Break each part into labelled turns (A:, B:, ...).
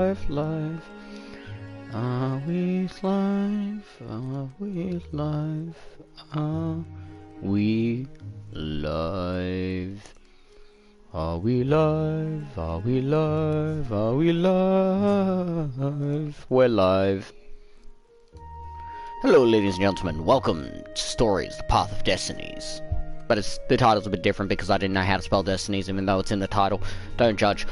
A: live? Are we live? Are we live? Are we live? Are we live? Are we live? Are we live? We're live. Hello, ladies and gentlemen. Welcome to Stories, The Path of Destinies. But the title's a bit different because I didn't know how to spell Destinies, even though it's in the title. Don't judge.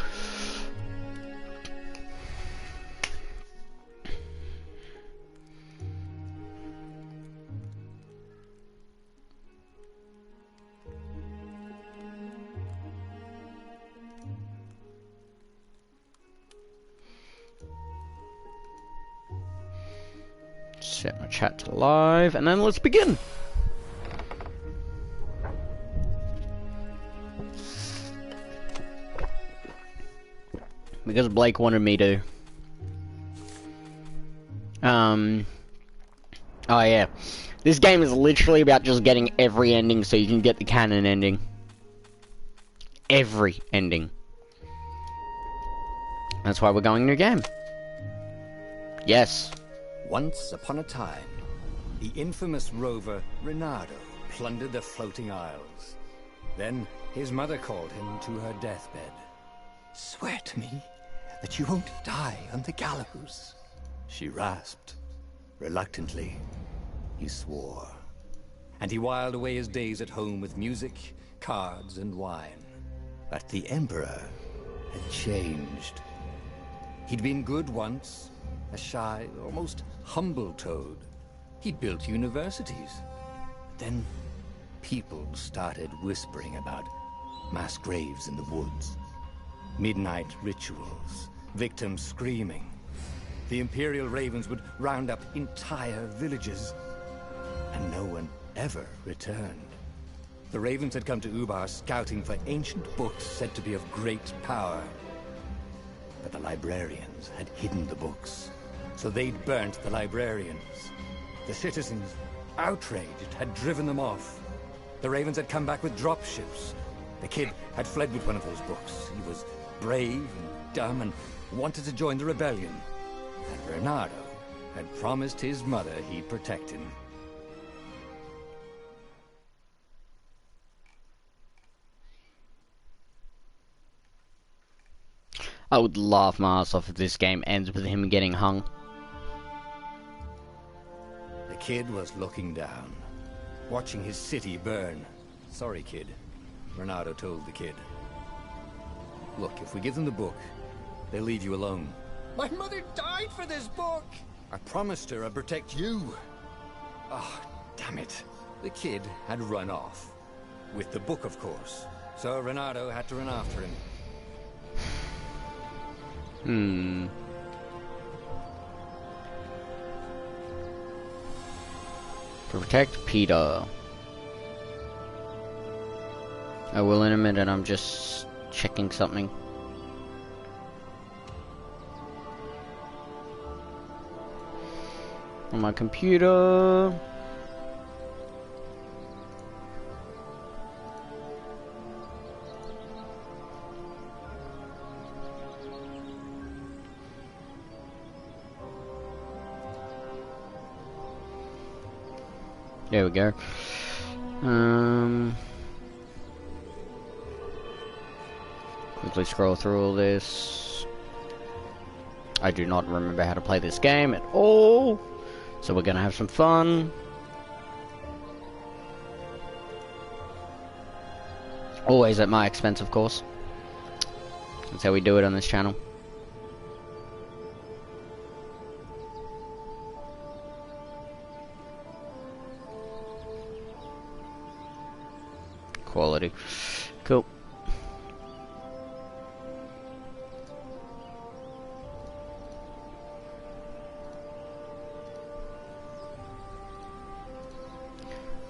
A: Set my chat to live, and then let's begin. Because Blake wanted me to. Oh yeah. This game is literally about just getting every ending so you can get the canon ending. Every ending. That's why we're going new game. Yes.
B: Once upon a time, the infamous rover Reynardo plundered the floating isles. Then his mother called him to her deathbed. "Swear to me that you won't die on the gallows." She rasped. Reluctantly, he swore. And he whiled away his days at home with music, cards, and wine. But the Emperor had changed. He'd been good once, a shy, almost humble toad. He'd built universities. Then people started whispering about mass graves in the woods. Midnight rituals, victims screaming. The Imperial Ravens would round up entire villages. And no one ever returned. The Ravens had come to Ubar scouting for ancient books said to be of great power. But the librarians had hidden the books. So they'd burnt the librarians. The citizens, outraged, had driven them off. The Ravens had come back with dropships. The kid had fled with one of those books. He was brave and dumb and wanted to join the rebellion. And Reynardo had promised his mother he'd protect him.
A: I would laugh my ass off if this game ends with him getting hung.
B: The kid was looking down, watching his city burn. "Sorry, kid," Reynardo told the kid. "Look, if we give them the book, they'll leave you alone." "My mother died for this book!" "I promised her I'd protect you." "Oh, damn it." The kid had run off. With the book, of course. So Reynardo had to run after him.
A: Protect Peter. I will in a minute, I'm just checking something. On my computer. There we go. Quickly scroll through all this. I do not remember how to play this game at all, so we're gonna have some fun. Always at my expense, of course. That's how we do it on this channel. Quality. Cool.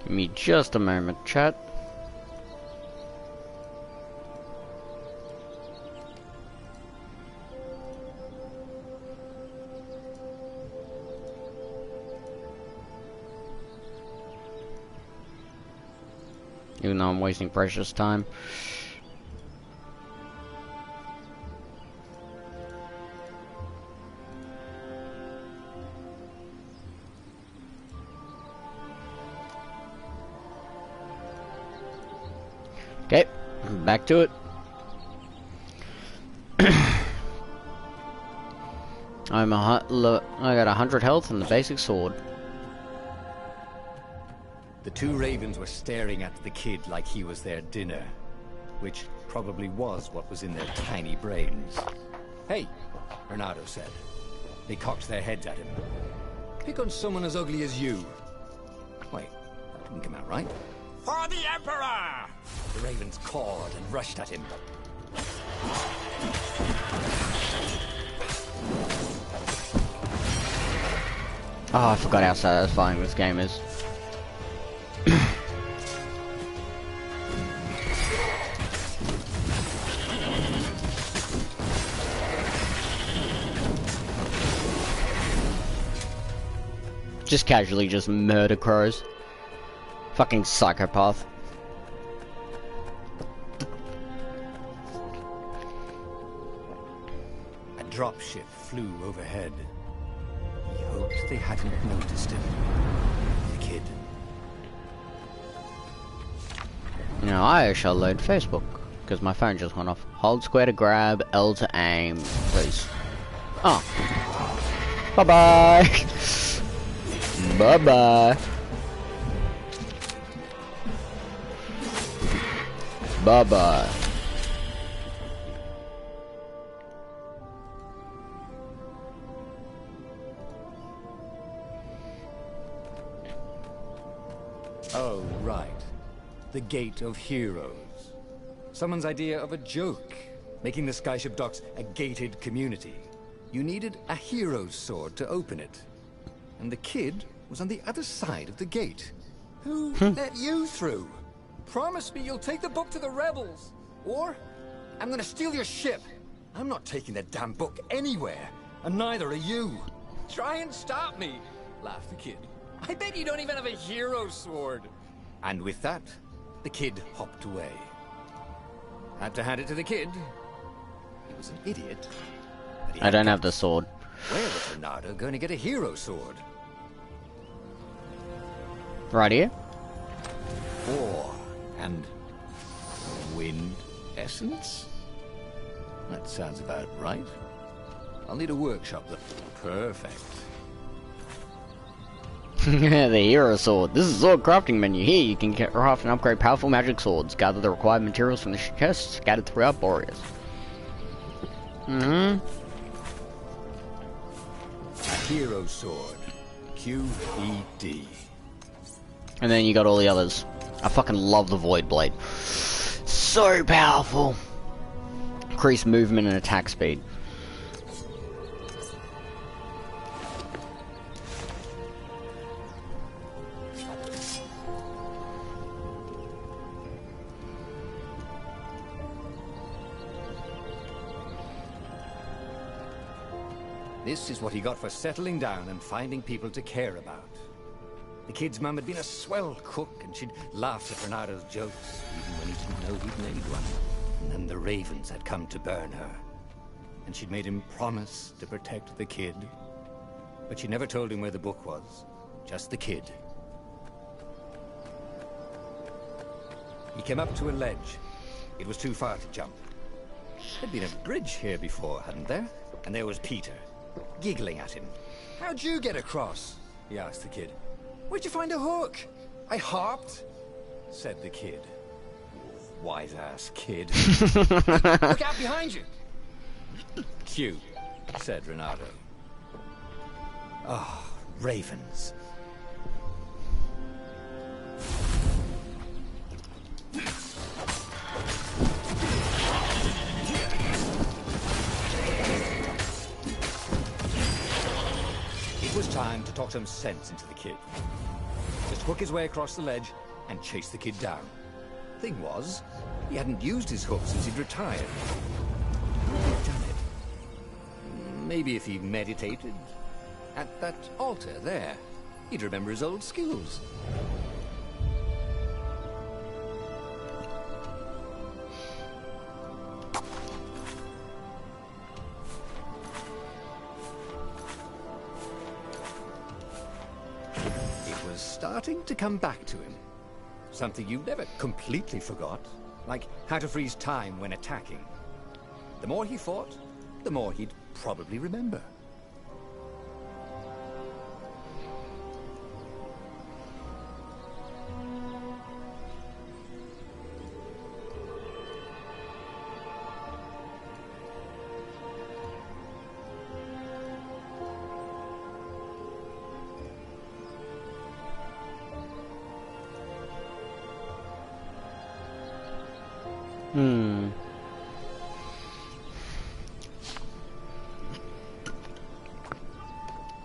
A: Give me just a moment, chat. Even though I'm wasting precious time. back to it. I got 100 health and the basic sword.
B: The two ravens were staring at the kid like he was their dinner, which probably was what was in their tiny brains. Hey, Bernardo said. They cocked their heads at him. Pick on someone as ugly as you. Wait, that didn't come out right. For the Emperor! The ravens cawed and rushed at him.
A: Oh, I forgot how satisfying this game is. Just casually just murder crows. Fucking psychopath.
B: A dropship flew overhead. He hoped they hadn't noticed him. The kid.
A: Now I shall load Facebook, because my phone just went off. Hold square to grab, L to aim, please. Oh. Bye-bye. Bye-bye. Bye-bye.
B: Oh, right. The Gate of Heroes. Someone's idea of a joke, making the skyship docks a gated community. You needed a hero's sword to open it. And the kid was on the other side of the gate. Who let you through? Promise me you'll take the book to the rebels. Or I'm gonna steal your ship. I'm not taking that damn book anywhere. And neither are you. Try and stop me, laughed the kid. I bet you don't even have a hero sword. And with that, the kid hopped away. Had to hand it to the kid. He was an idiot.
A: I don't have the sword.
B: Where was Bernardo going to get a hero sword?
A: Right here.
B: Ore and wind essence? That sounds about right. I'll need a workshop that... Perfect.
A: The hero sword. This is the sword crafting menu. Here you can craft and upgrade powerful magic swords. Gather the required materials from the chests scattered throughout Boreas.
B: A hero sword. QED.
A: And then you got all the others. I fucking love the Void Blade. So powerful. Increased movement and attack speed.
B: This is what he got for settling down and finding people to care about. The kid's mum had been a swell cook, and she'd laughed at Bernardo's jokes, even when he didn't know he'd made one. And then the ravens had come to burn her. And she'd made him promise to protect the kid. But she never told him where the book was. Just the kid. He came up to a ledge. It was too far to jump. There'd been a bridge here before, hadn't there? And there was Peter, giggling at him. How'd you get across? He asked the kid. Where'd you find a hook? I hopped, said the kid. Wise-ass kid. Look out behind you. Q, said Renato. Oh, ravens. It was time to talk some sense into the kid. Just hook his way across the ledge and chase the kid down. Thing was, he hadn't used his hook since he'd retired. Would he have done it? Maybe if he meditated at that altar there, he'd remember his old skills. It was starting to come back to him. Something you never completely forgot, like how to freeze time when attacking. The more he fought, the more he'd probably remember.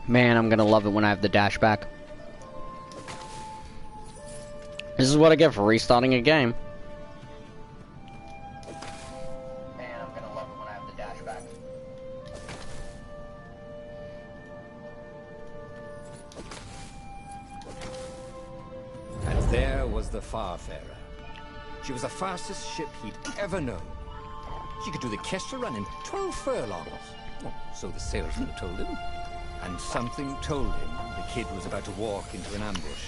A: Man, I'm gonna love it when I have the dash back. This is what I get for restarting a game. Man, I'm gonna love it when I have the dash back.
B: And there was the Farfarer. She was the fastest ship he'd ever known. She could do the Kestra run in 12 furlongs. Well, so the salesman told him. And something told him the kid was about to walk into an ambush.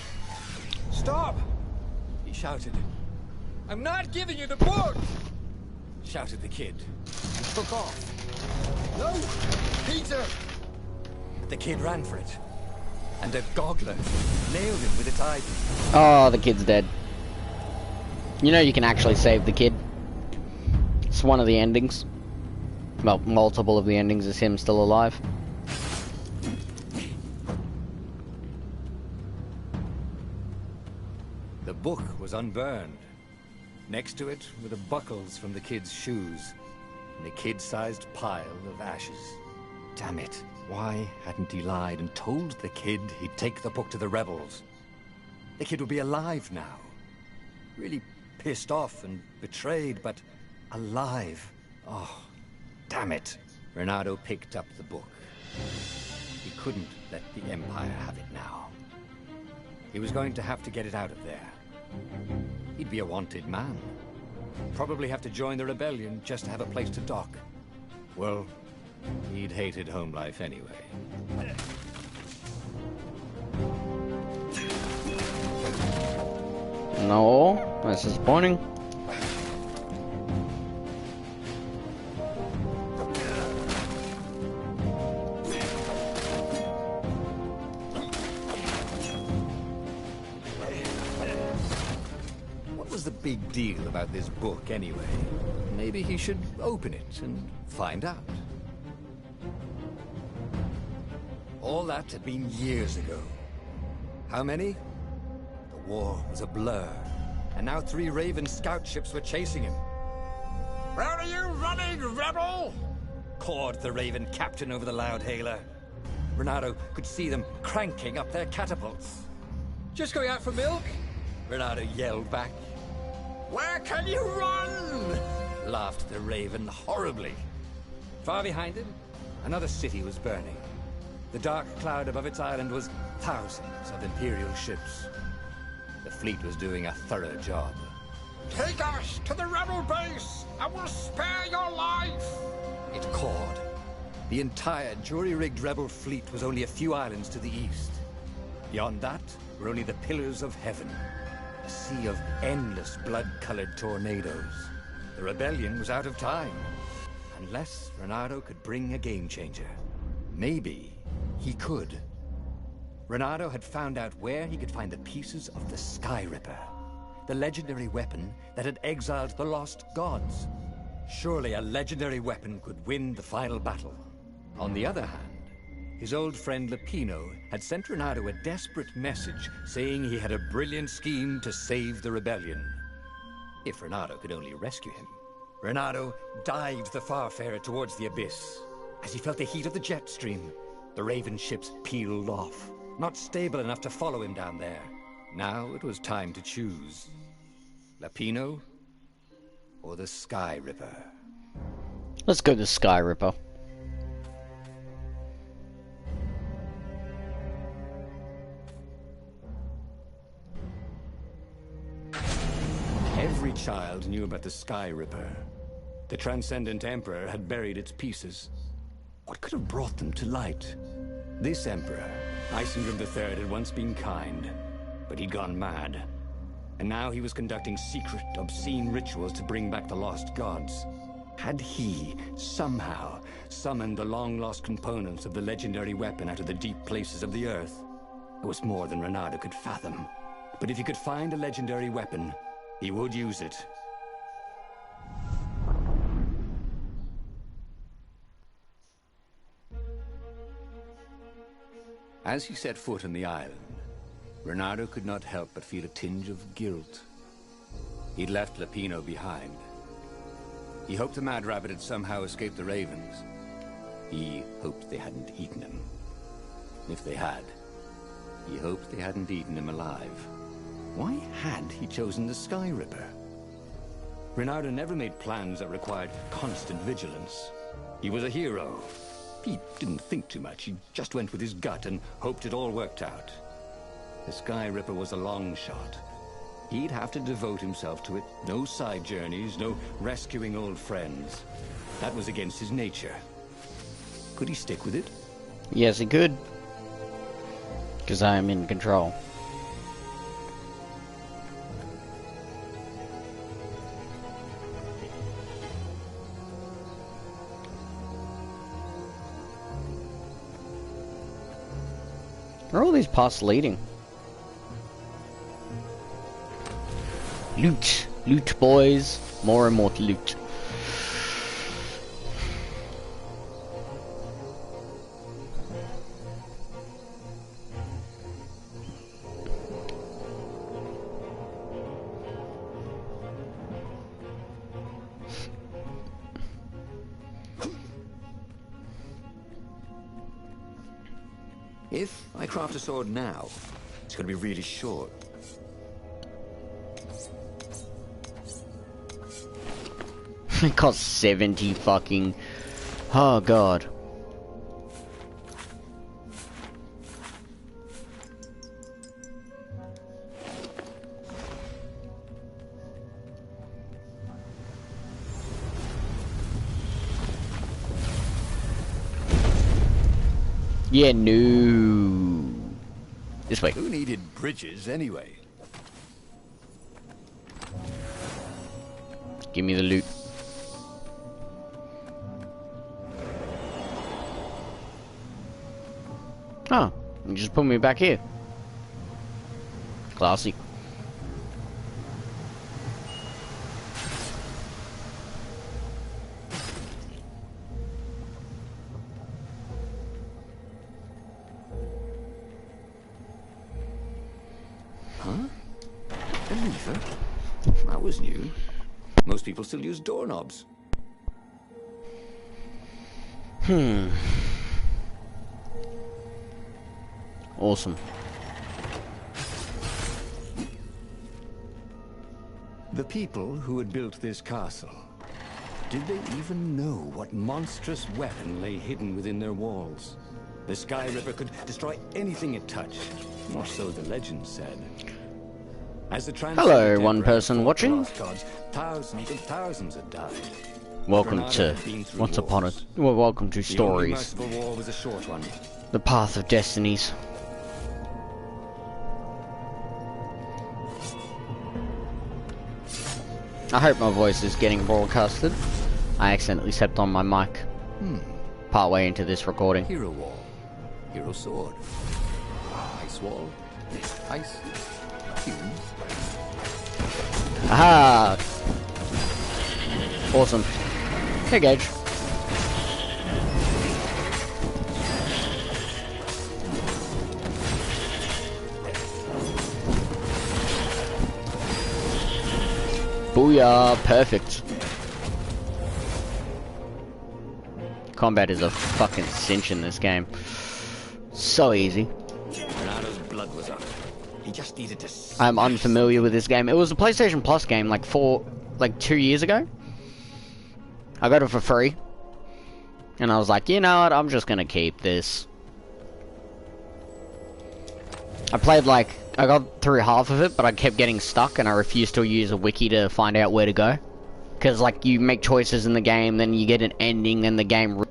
B: "Stop!" he shouted. "I'm not giving you the book!" shouted the kid, and took off. "No! Peter!" But the kid ran for it, and a goggler nailed him with its eyepiece.
A: Oh, the kid's dead. You know you can actually save the kid. It's one of the endings. Well, multiple of the endings is him still alive.
B: The book was unburned. Next to it were the buckles from the kid's shoes, and a kid-sized pile of ashes. Damn it, why hadn't he lied and told the kid he'd take the book to the rebels? The kid would be alive now. Really pissed off and betrayed, but alive. Oh, damn it. Renato picked up the book. He couldn't let the Empire have it now. He was going to have to get it out of there. He'd be a wanted man. Probably have to join the rebellion just to have a place to dock. Well, he'd hated home life anyway.
A: No, that's disappointing.
B: The big deal about this book anyway? Maybe he should open it and find out. All that had been years ago. How many? The war was a blur, and now 3 Raven scout ships were chasing him. "Where are you running, rebel?" cawed the Raven captain over the loudhailer. Renato could see them cranking up their catapults. "Just going out for milk?" Renato yelled back. "Where can you run?" laughed the Raven horribly. Far behind him, another city was burning. The dark cloud above its island was thousands of Imperial ships. The fleet was doing a thorough job. "Take us to the rebel base, and we'll spare your life!" it cawed. The entire jury-rigged rebel fleet was only a few islands to the east. Beyond that were only the pillars of heaven. A sea of endless blood-colored tornadoes. The rebellion was out of time. Unless Renato could bring a game-changer. Maybe he could. Renato had found out where he could find the pieces of the Sky Ripper, the legendary weapon that had exiled the lost gods. Surely a legendary weapon could win the final battle. On the other hand, his old friend Lapino had sent Renato a desperate message saying he had a brilliant scheme to save the rebellion. If Renato could only rescue him. Renato dived the Farfarer towards the abyss. As he felt the heat of the jet stream, the Raven ships peeled off, not stable enough to follow him down there. Now it was time to choose. Lapino or the Sky Ripper?
A: Let's go to Sky Ripper.
B: Every child knew about the Sky Ripper. The Transcendent Emperor had buried its pieces. What could have brought them to light? This Emperor, Isengrim III, had once been kind, but he'd gone mad. and now he was conducting secret, obscene rituals to bring back the lost gods. Had he, somehow, summoned the long-lost components of the legendary weapon out of the deep places of the earth? It was more than Reynardo could fathom. But if he could find a legendary weapon, he would use it. As he set foot on the island, Reynardo could not help but feel a tinge of guilt. He'd left Lapino behind. He hoped the Mad Rabbit had somehow escaped the Ravens. He hoped they hadn't eaten him. If they had, he hoped they hadn't eaten him alive. Why had he chosen the Sky Ripper? Reynardo never made plans that required constant vigilance. He was a hero. He didn't think too much. He just went with his gut and hoped it all worked out. The Sky Ripper was a long shot. He'd have to devote himself to it. No side journeys, no rescuing old friends. That was against his nature. Could he stick with it?
A: Yes, he could. Because I am in control. Where are all these paths leading? Loot. Loot, boys. More and more loot.
B: If I craft a sword now, it's going to be really short.
A: It costs 70 fucking... Oh god. Yeah, no. This way.
B: Who needed bridges anyway?
A: Give me the loot. Oh, you just put me back here. Classy.
B: Huh? A lever? That was new. Most people still use doorknobs.
A: Awesome.
B: The people who had built this castle, did they even know what monstrous weapon lay hidden within their walls? The Sky Ripper could destroy anything it touched, or so the legend said. As the
A: Hello, one person watching.
B: Gods, thousands and thousands had died.
A: Welcome to Once Upon a... Well, welcome to Stories.
B: The only merciful war was a short one.
A: The Path of Destinies. I hope my voice is getting broadcasted. I accidentally stepped on my mic. Partway into this recording.
B: Hero wall. Hero sword. Ice wall. Ice. Cubes.
A: Aha! Awesome. Hey, Gage. Booyah! Perfect. Combat is a fucking cinch in this game. So easy.
B: Reynardo's blood was up. He just needed to...
A: I'm unfamiliar with this game. It was a PlayStation Plus game like 2 years ago. I got it for free. And I was like, you know what, I'm just gonna keep this. I played I got through half of it, but I kept getting stuck and I refused to use a wiki to find out where to go. Because you make choices in the game, then you get an ending, then the game...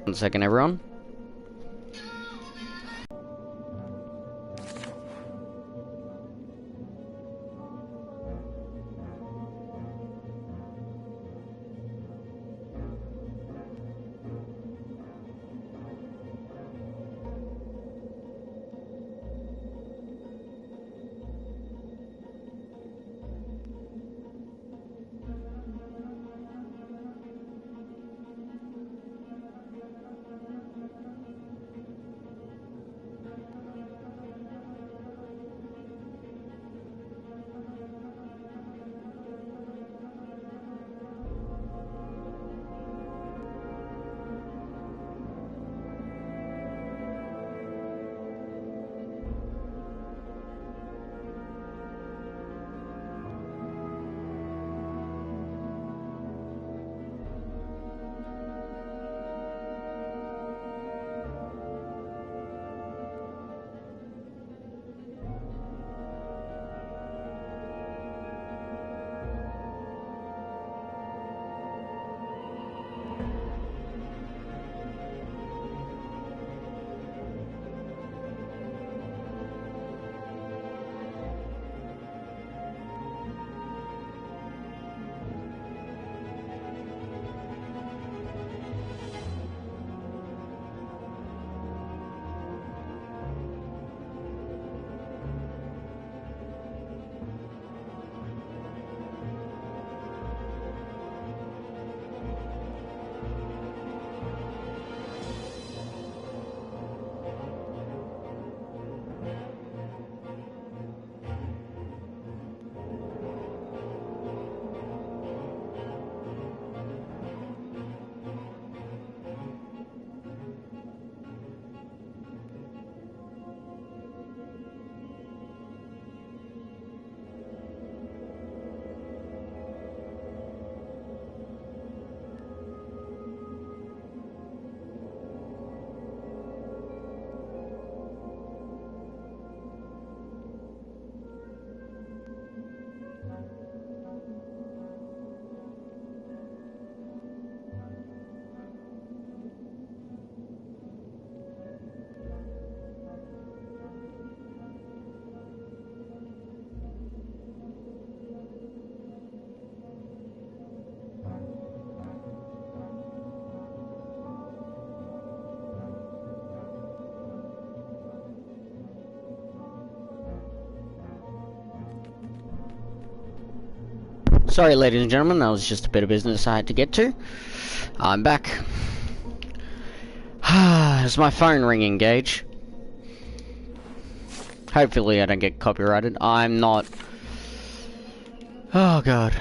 A: One second, everyone. Sorry, ladies and gentlemen, that was just a bit of business I had to get to. I'm back. Is my phone ringing, Gage? Hopefully I don't get copyrighted. I'm not. Oh god.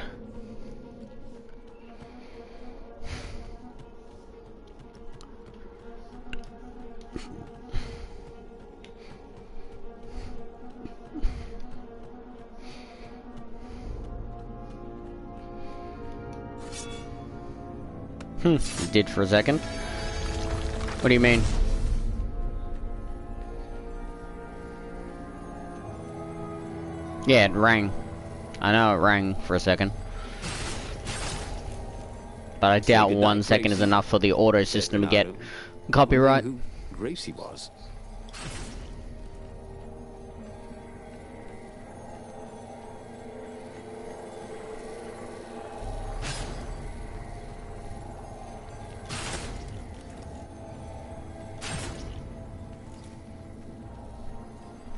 A: It did for a second. What do you mean? Yeah, it rang. I know it rang for a second. But I doubt 1 second is enough for the auto system to get copyright.
B: Who Gracie was.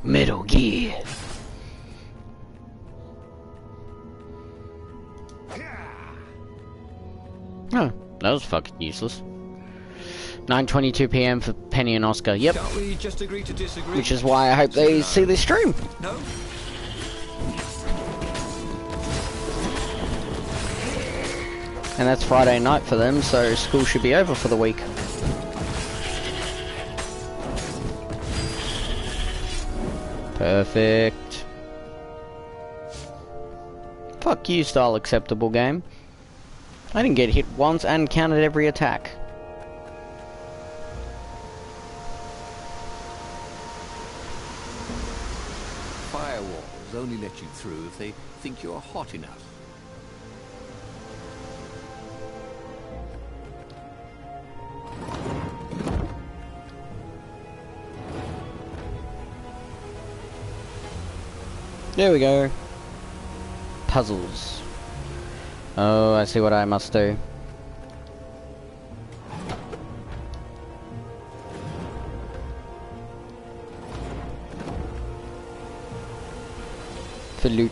A: Metal Gear. Oh, that was fucking useless. 9:22 p.m. for Penny and Oscar. Yep.
B: Shall we just agree to disagree?
A: Which is why I hope they see this stream.
B: No?
A: And that's Friday night for them, so school should be over for the week. Perfect. Fuck you, style acceptable game. I didn't get hit once and counted every attack.
B: Firewalls only let you through if they think you're hot enough.
A: There we go. Puzzles. Oh, I see what I must do. For loot.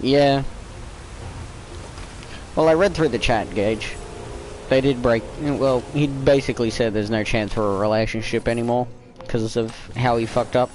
A: Yeah. Well, I read through the chat, Gage. They did break... Well, he basically said there's no chance for a relationship anymore because of how he fucked up.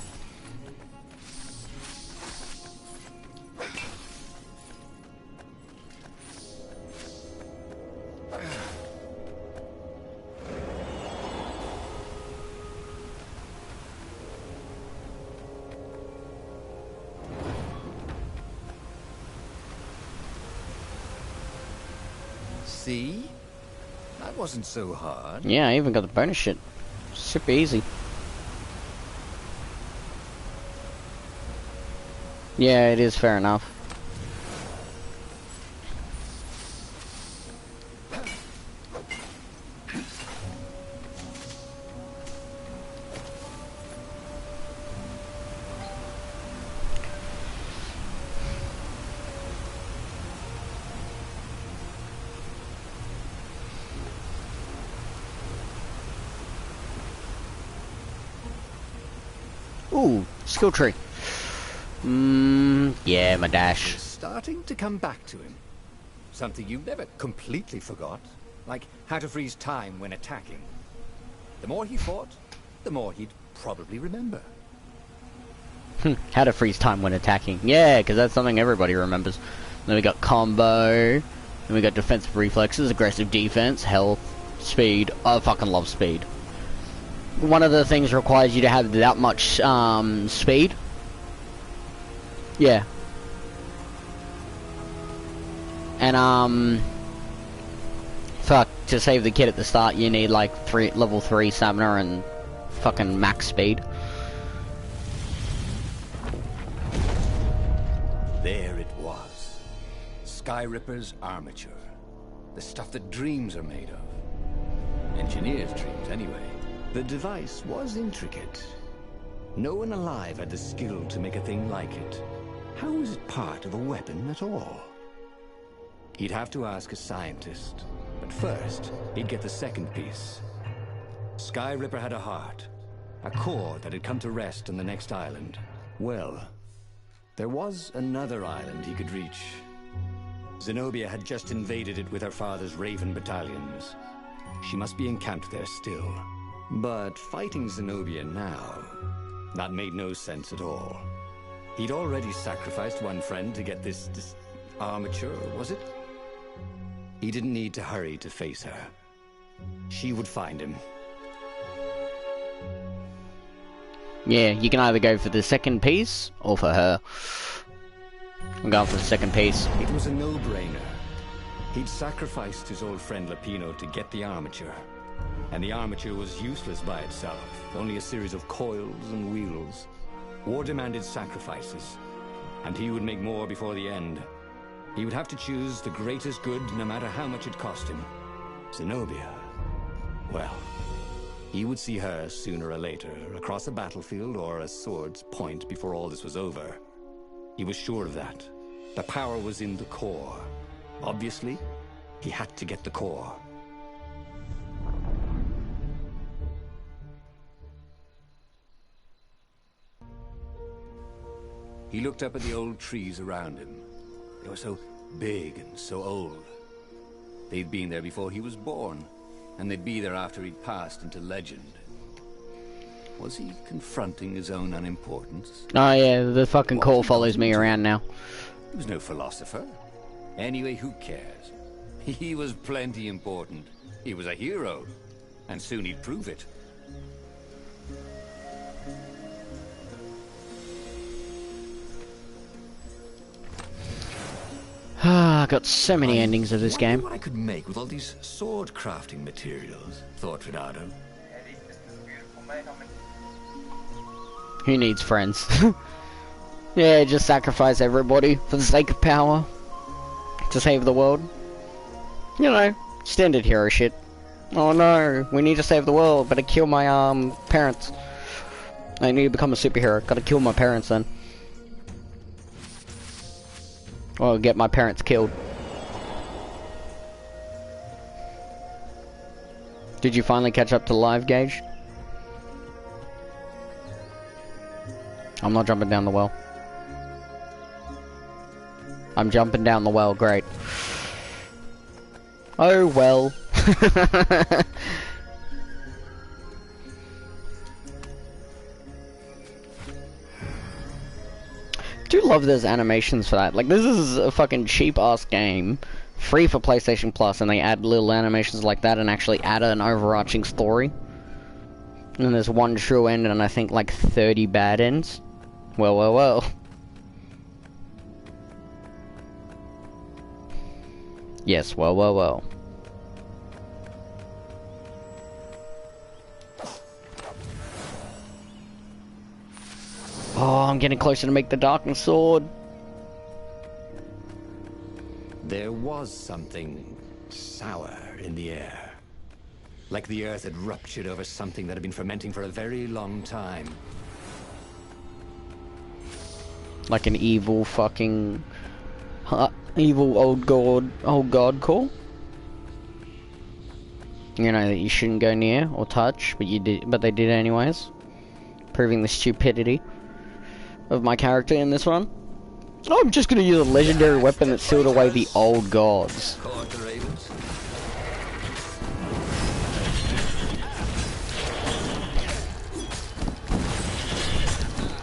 B: See? That wasn't so hard.
A: Yeah, I even got the bonus shit. Super easy. Yeah, it is fair enough. Ooh, skill tree. Yeah, my dash.
B: It's starting to come back to him. Something you never completely forgot. Like how to freeze time when attacking. The more he fought, the more he'd probably remember.
A: How to freeze time when attacking. Yeah, because that's something everybody remembers. Then we got combo. Then we got defensive reflexes, aggressive defense, health, speed. I fucking love speed. One of the things requires you to have that much speed. Yeah. And fuck, to save the kid at the start you need like level 3 stamina and fucking max speed.
B: There it was. Sky Ripper's armature. The stuff that dreams are made of. Engineers' dreams, anyway. The device was intricate. No one alive had the skill to make a thing like it. How was it part of a weapon at all? He'd have to ask a scientist. But first, he'd get the second piece. Sky Ripper had a heart. A core that had come to rest on the next island. Well, There was another island he could reach. Zenobia had just invaded it with her father's Raven battalions. She must be encamped there still. But fighting Zenobia now, that made no sense at all. He'd already sacrificed one friend to get this armature, was it? He didn't need to hurry to face her. She would find him.
A: Yeah, you can either go for the second piece or for her. I'm going for the second piece.
B: It was a no-brainer. He'd sacrificed his old friend Lapino to get the armature. And the armature was useless by itself, only a series of coils and wheels. War demanded sacrifices, and he would make more before the end. He would have to choose the greatest good, no matter how much it cost him. Zenobia. Well, he would see her sooner or later, across a battlefield or a sword's point before all this was over. He was sure of that. The power was in the core. Obviously, he had to get the core. He looked up at the old trees around him. They were so big and so old. They'd been there before he was born, and they'd be there after he'd passed into legend. Was he confronting his own unimportance?
A: Oh yeah, the fucking call follows me around now.
B: He was no philosopher. Anyway, who cares? He was plenty important. He was a hero, and soon he'd prove it.
A: Ah, I got so many endings of this game.
B: What I could make with all these sword crafting materials, thought Renato.
A: Who needs friends? Yeah, just sacrifice everybody for the sake of power. To save the world. You know, standard hero shit. Oh no, we need to save the world, better kill my parents. I need to become a superhero, gotta kill my parents then. Or get my parents killed. Did you finally catch up to live, Gage? I'm not jumping down the well. I'm jumping down the well, great. Oh well. Do love those animations for that. Like, this is a fucking cheap-ass game, free for PlayStation Plus, and they add little animations like that and actually add an overarching story. And then there's one true end and I think like 30 bad ends. Well, well, well. Yes, well, well, well. Oh, I'm getting closer to make the Darkness Sword.
B: There was something sour in the air. Like the earth had ruptured over something that had been fermenting for a very long time.
A: Like an evil fucking... evil old god call? You know that you shouldn't go near or touch, but they did anyways. Proving the stupidity of my character in this one. Oh, I'm just gonna use a legendary weapon that sealed away the old gods.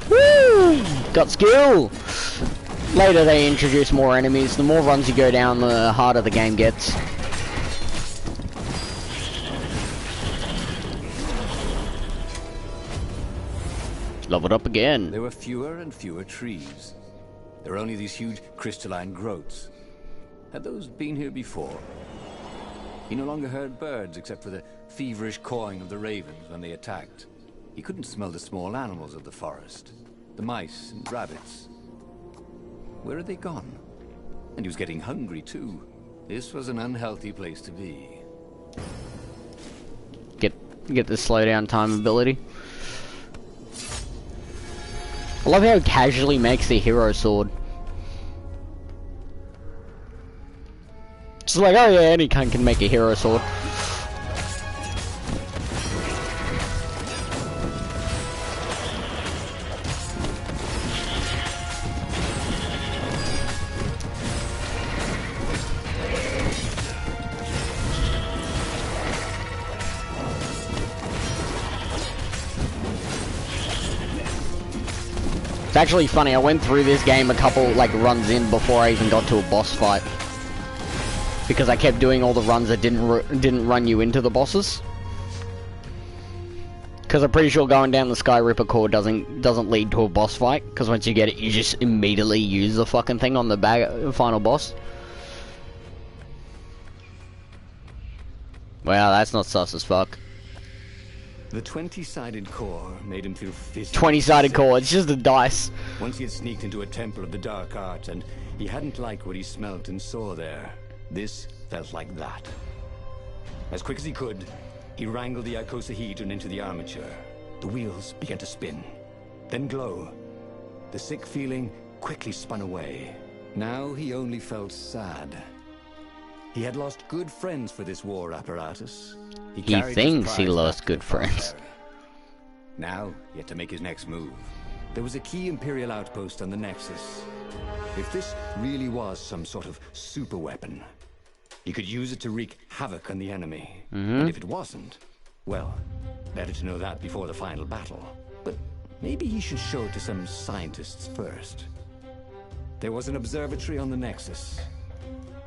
A: Woo! Got skill! Later they introduce more enemies. The more runs you go down, the harder the game gets. Leveled up again.
B: There were fewer and fewer trees. There were only these huge crystalline growths. Had those been here before? He no longer heard birds except for the feverish cawing of the ravens when they attacked. He couldn't smell the small animals of the forest. The mice and rabbits. Where had they gone? And he was getting hungry too. This was an unhealthy place to be.
A: Get the slow down time ability. I love how it casually makes the hero sword. It's like, oh yeah, any cunt can make a hero sword. actually funny, I went through this game a couple, like, runs in before I even got to a boss fight. Because I kept doing all the runs that didn't run you into the bosses. Because I'm pretty sure going down the Sky Ripper core doesn't lead to a boss fight. Because once you get it, you just immediately use the fucking thing on the final boss. Wow, that's not sus as fuck.
B: The 20-sided core made him feel physically
A: 20-sided
B: sick.
A: core, it's just a dice.
B: Once he had sneaked into a temple of the dark art, and he hadn't liked what he smelt and saw there. This felt like that. As quick as he could, he wrangled the icosahedron into the armature. The wheels began to spin, then glow. The sick feeling quickly spun away. Now he only felt sad. He had lost good friends for this war apparatus.
A: He
B: carried his
A: thinks he
B: prize
A: lost
B: back
A: good
B: to the
A: friends.
B: fire. Now he had to make his next move. There was a key Imperial outpost on the Nexus. If this really was some sort of super weapon, he could use it to wreak havoc on the enemy. And if it wasn't, well, better to know that before the final battle. But maybe he should show it to some scientists first. There was an observatory on the Nexus.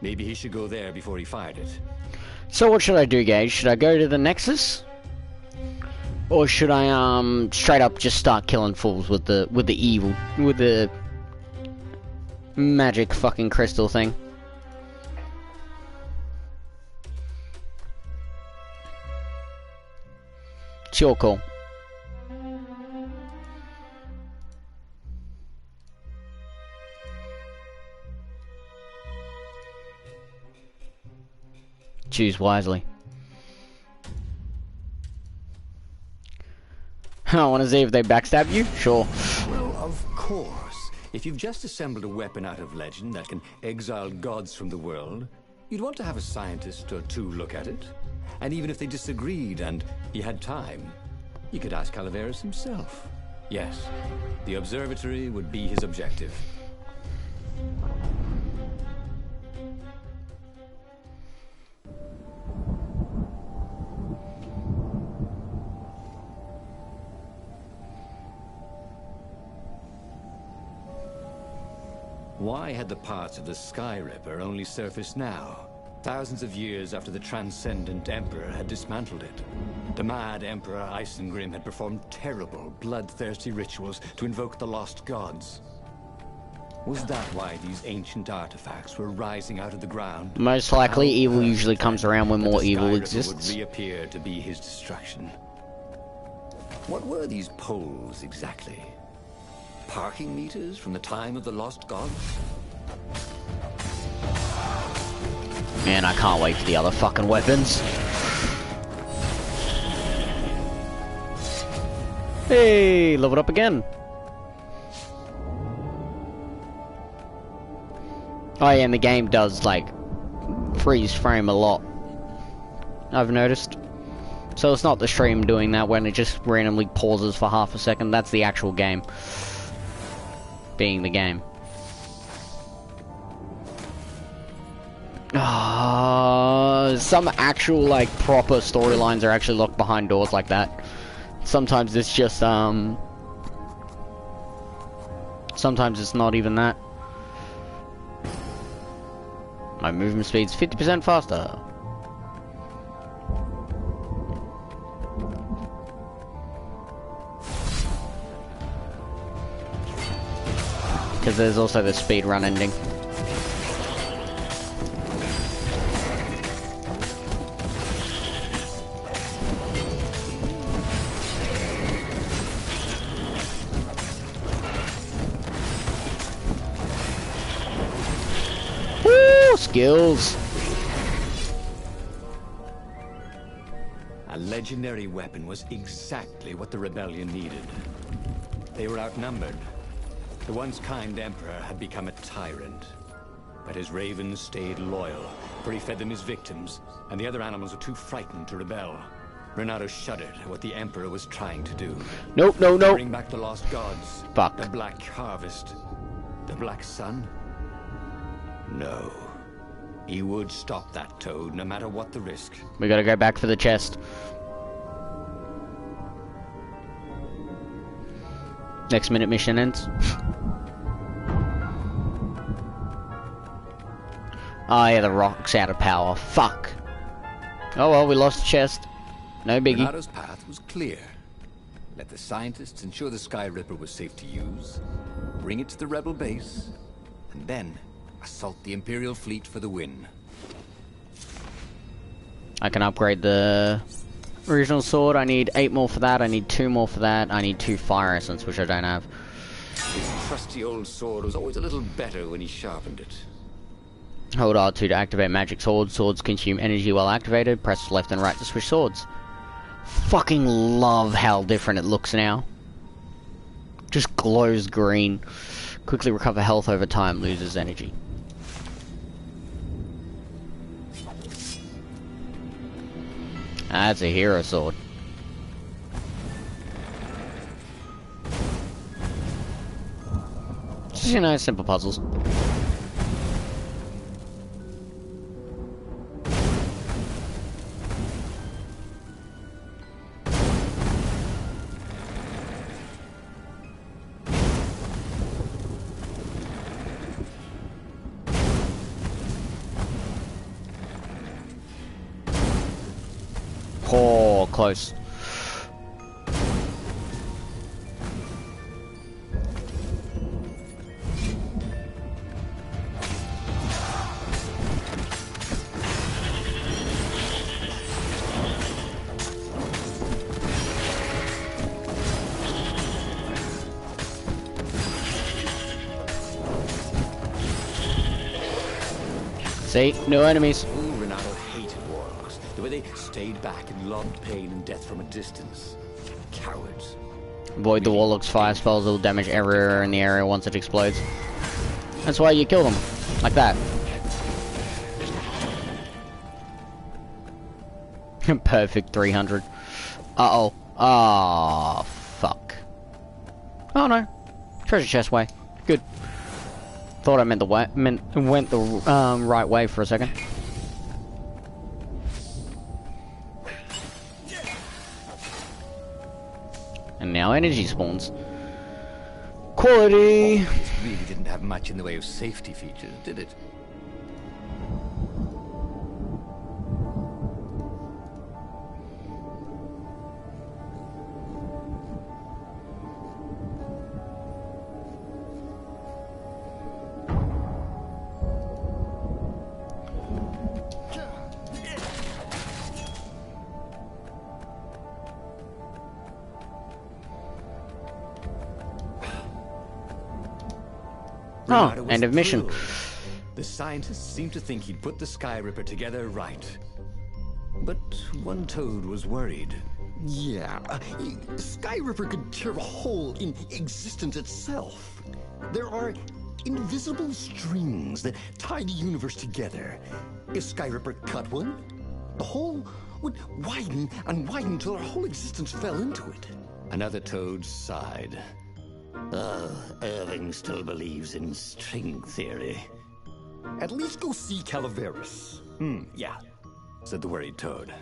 B: Maybe he should go there before he fired it.
A: So what should I do, Gage? Should I go to the Nexus? Or should I straight up just start killing fools with the magic fucking crystal thing? It's your call. Choose wisely. I want to see if they backstab you? Sure.
B: Well, of course. If you've just assembled a weapon out of legend that can exile gods from the world, you'd want to have a scientist or two look at it. And even if they disagreed and he had time, you could ask Calaveras himself. Yes, the observatory would be his objective. Why had the parts of the Sky Ripper only surfaced now? Thousands of years after the Transcendent Emperor had dismantled it. The mad Emperor Isengrim had performed terrible, bloodthirsty rituals to invoke the lost gods. Was that why these ancient artifacts were rising out of the ground?
A: Most likely,
B: How
A: evil
B: perfect
A: usually comes around when
B: that
A: more
B: the
A: evil
B: Sky Ripper
A: exists.
B: would reappear to be his destruction. What were these poles exactly? Parking meters from the time of the lost gods?
A: Man, I can't wait for the other fucking weapons. Hey, leveled up again. Oh yeah, and the game does, like, freeze frame a lot, I've noticed. So it's not the stream doing that when it just randomly pauses for half a second. That's the actual game being the game. Some actual, like, proper storylines are actually locked behind doors like that. Sometimes it's just, sometimes it's not even that. My movement speed's 50% faster. Because there's also the speedrun ending. Woo! Skills!
B: A legendary weapon was exactly what the rebellion needed. They were outnumbered. The once kind emperor had become a tyrant. But his ravens stayed loyal, for he fed them his victims, and the other animals were too frightened to rebel. Renato shuddered at what the emperor was trying to do.
A: Nope, no, no.
B: Bring back the lost gods.
A: Fuck.
B: The Black Harvest. The Black Sun? No. He would stop that toad, no matter what the risk.
A: We gotta go back for the chest. Next minute mission ends. Oh yeah, the rock's out of power. Fuck. Oh well, we lost the chest. No biggie.
B: Renato's path was clear. Let the scientists ensure the Sky Ripper was safe to use, bring it to the rebel base, and then assault the Imperial fleet for the win.
A: I can upgrade the original sword. I need 8 more for that. I need 2 more for that. I need 2 fire essence, which I don't have.
B: His trusty old sword was always a little better when he sharpened it.
A: Hold R2 to activate magic swords. Swords consume energy while activated. Press left and right to switch swords. Fucking love how different it looks now. Just glows green. Quickly recover health over time. Loses energy. That's a hero sword. Just, you know, simple puzzles. Oh, close. See? No enemies.
B: Ooh, Renato hated warlocks. The way they stayed back and logged pain and death from a distance. Cowards.
A: Avoid the warlock's fire spells. It will damage everywhere in the area once it explodes. That's why you kill them. Like that. Perfect 300. Uh-oh. Ah, fuck. Oh no. Treasure chest way. Good. Thought I meant the way, went the right way for a second. And now energy spawns. Quality!
B: It really didn't have much in the way of safety features, did it?
A: Oh, end of mission.
B: The scientists seemed to think he'd put the Sky Ripper together right. But one Toad was worried.
C: Yeah, Sky Ripper could tear a hole in existence itself. There are invisible strings that tie the universe together. If Sky Ripper cut one, the hole would widen and widen till our whole existence fell into it.
B: Another Toad sighed.
C: Irving still believes in string theory. At least go see Calaveras.
B: Yeah, said the worried Toad.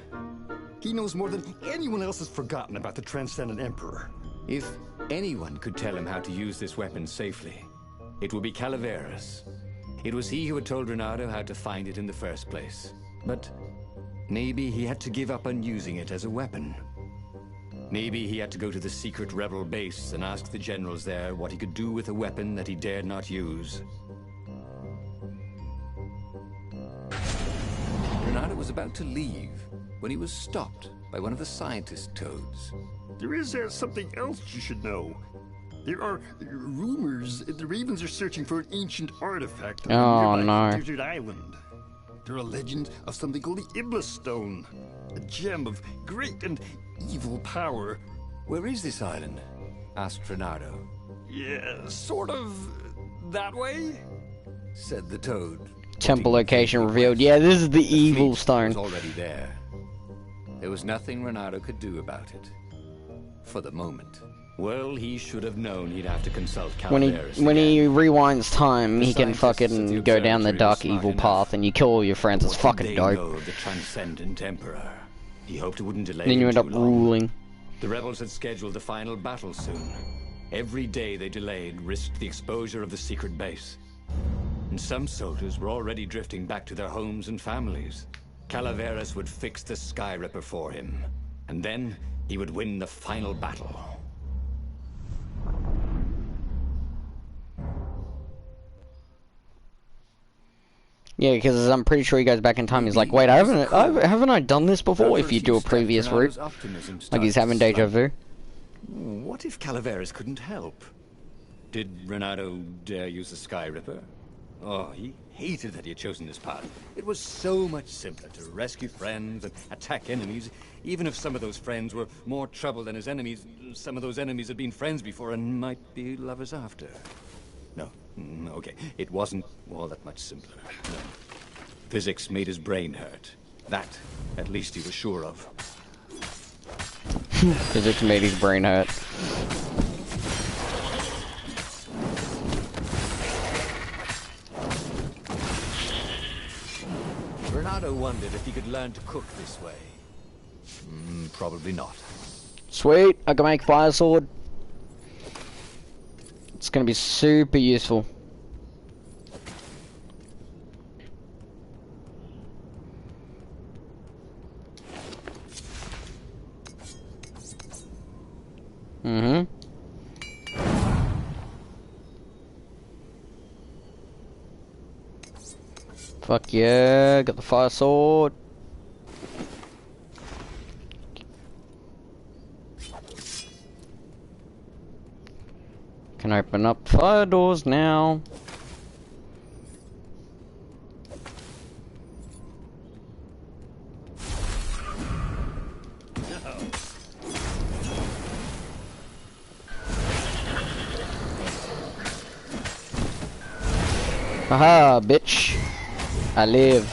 C: He knows more than anyone else has forgotten about the Transcendent Emperor.
B: If anyone could tell him how to use this weapon safely, it would be Calaveras. It was he who had told Renato how to find it in the first place. But maybe he had to give up on using it as a weapon. Maybe he had to go to the secret rebel base and ask the generals there what he could do with a weapon that he dared not use. Renato was about to leave when he was stopped by one of the scientist Toads.
C: There is something else you should know. There are rumors that the Ravens are searching for an ancient artifact on a nearby desert island. There are legends of something called the Iblis Stone, a gem of great and evil power.
B: Where is this island? Asked Renato.
C: Yeah, sort of that way,
B: said the Toad.
A: Temple location revealed. Yeah, this is the evil stone.
B: Was already there. There was nothing Renato could do about it. For the moment. Well, he should have known he'd have to consult Calaveras.
A: When he rewinds time, he can fucking go down the dark evil path and you kill all your friends. It's fucking dope.
B: Know of the Transcendent Emperor. He hoped it wouldn't delay.
A: Then you end up ruling.
B: The rebels had scheduled the final battle soon. Every day they delayed risked the exposure of the secret base. And some soldiers were already drifting back to their homes and families. Calaveras would fix the Sky Ripper for him. And then he would win the final battle.
A: Yeah, because I'm pretty sure he goes back in time. He's like, wait, haven't I done this before? If you do a previous route, like he's having deja vu.
B: What if Calaveras couldn't help? Did Renato dare use the Sky Ripper? Oh, he hated that he had chosen this path. It was so much simpler to rescue friends and attack enemies. Even if some of those friends were more trouble than his enemies, some of those enemies had been friends before and might be lovers after. No, okay, it wasn't all that much simpler. No. Physics made his brain hurt. That, at least he was sure of.
A: Physics made his brain hurt.
B: Renato wondered if he could learn to cook this way. Probably not.
A: Sweet, I can make fire sword. It's gonna be super useful. Fuck yeah, got the fire sword. Can open up fire doors now. Haha, bitch. I live.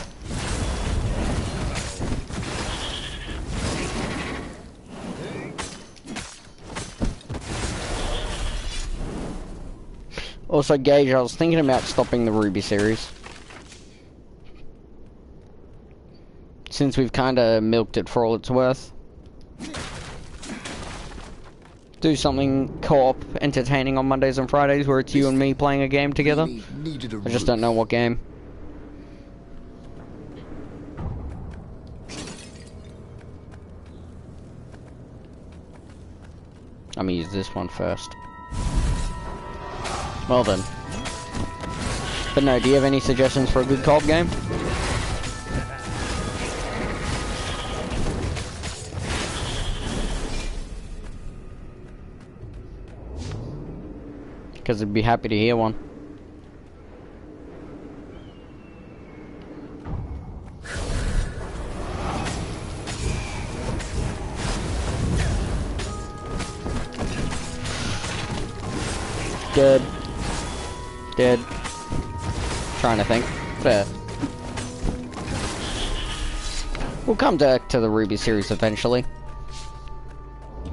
A: Also, Gage, I was thinking about stopping the Ruby series. Since we've kinda milked it for all it's worth. Do something co-op entertaining on Mondays and Fridays where it's you and me playing a game together. I just don't know what game. I'm gonna use this one first. Well then. But no, do you have any suggestions for a good co-op game? Because I'd be happy to hear one. Dead. Dead. Trying to think. Fair. We'll come back to the Ruby series eventually.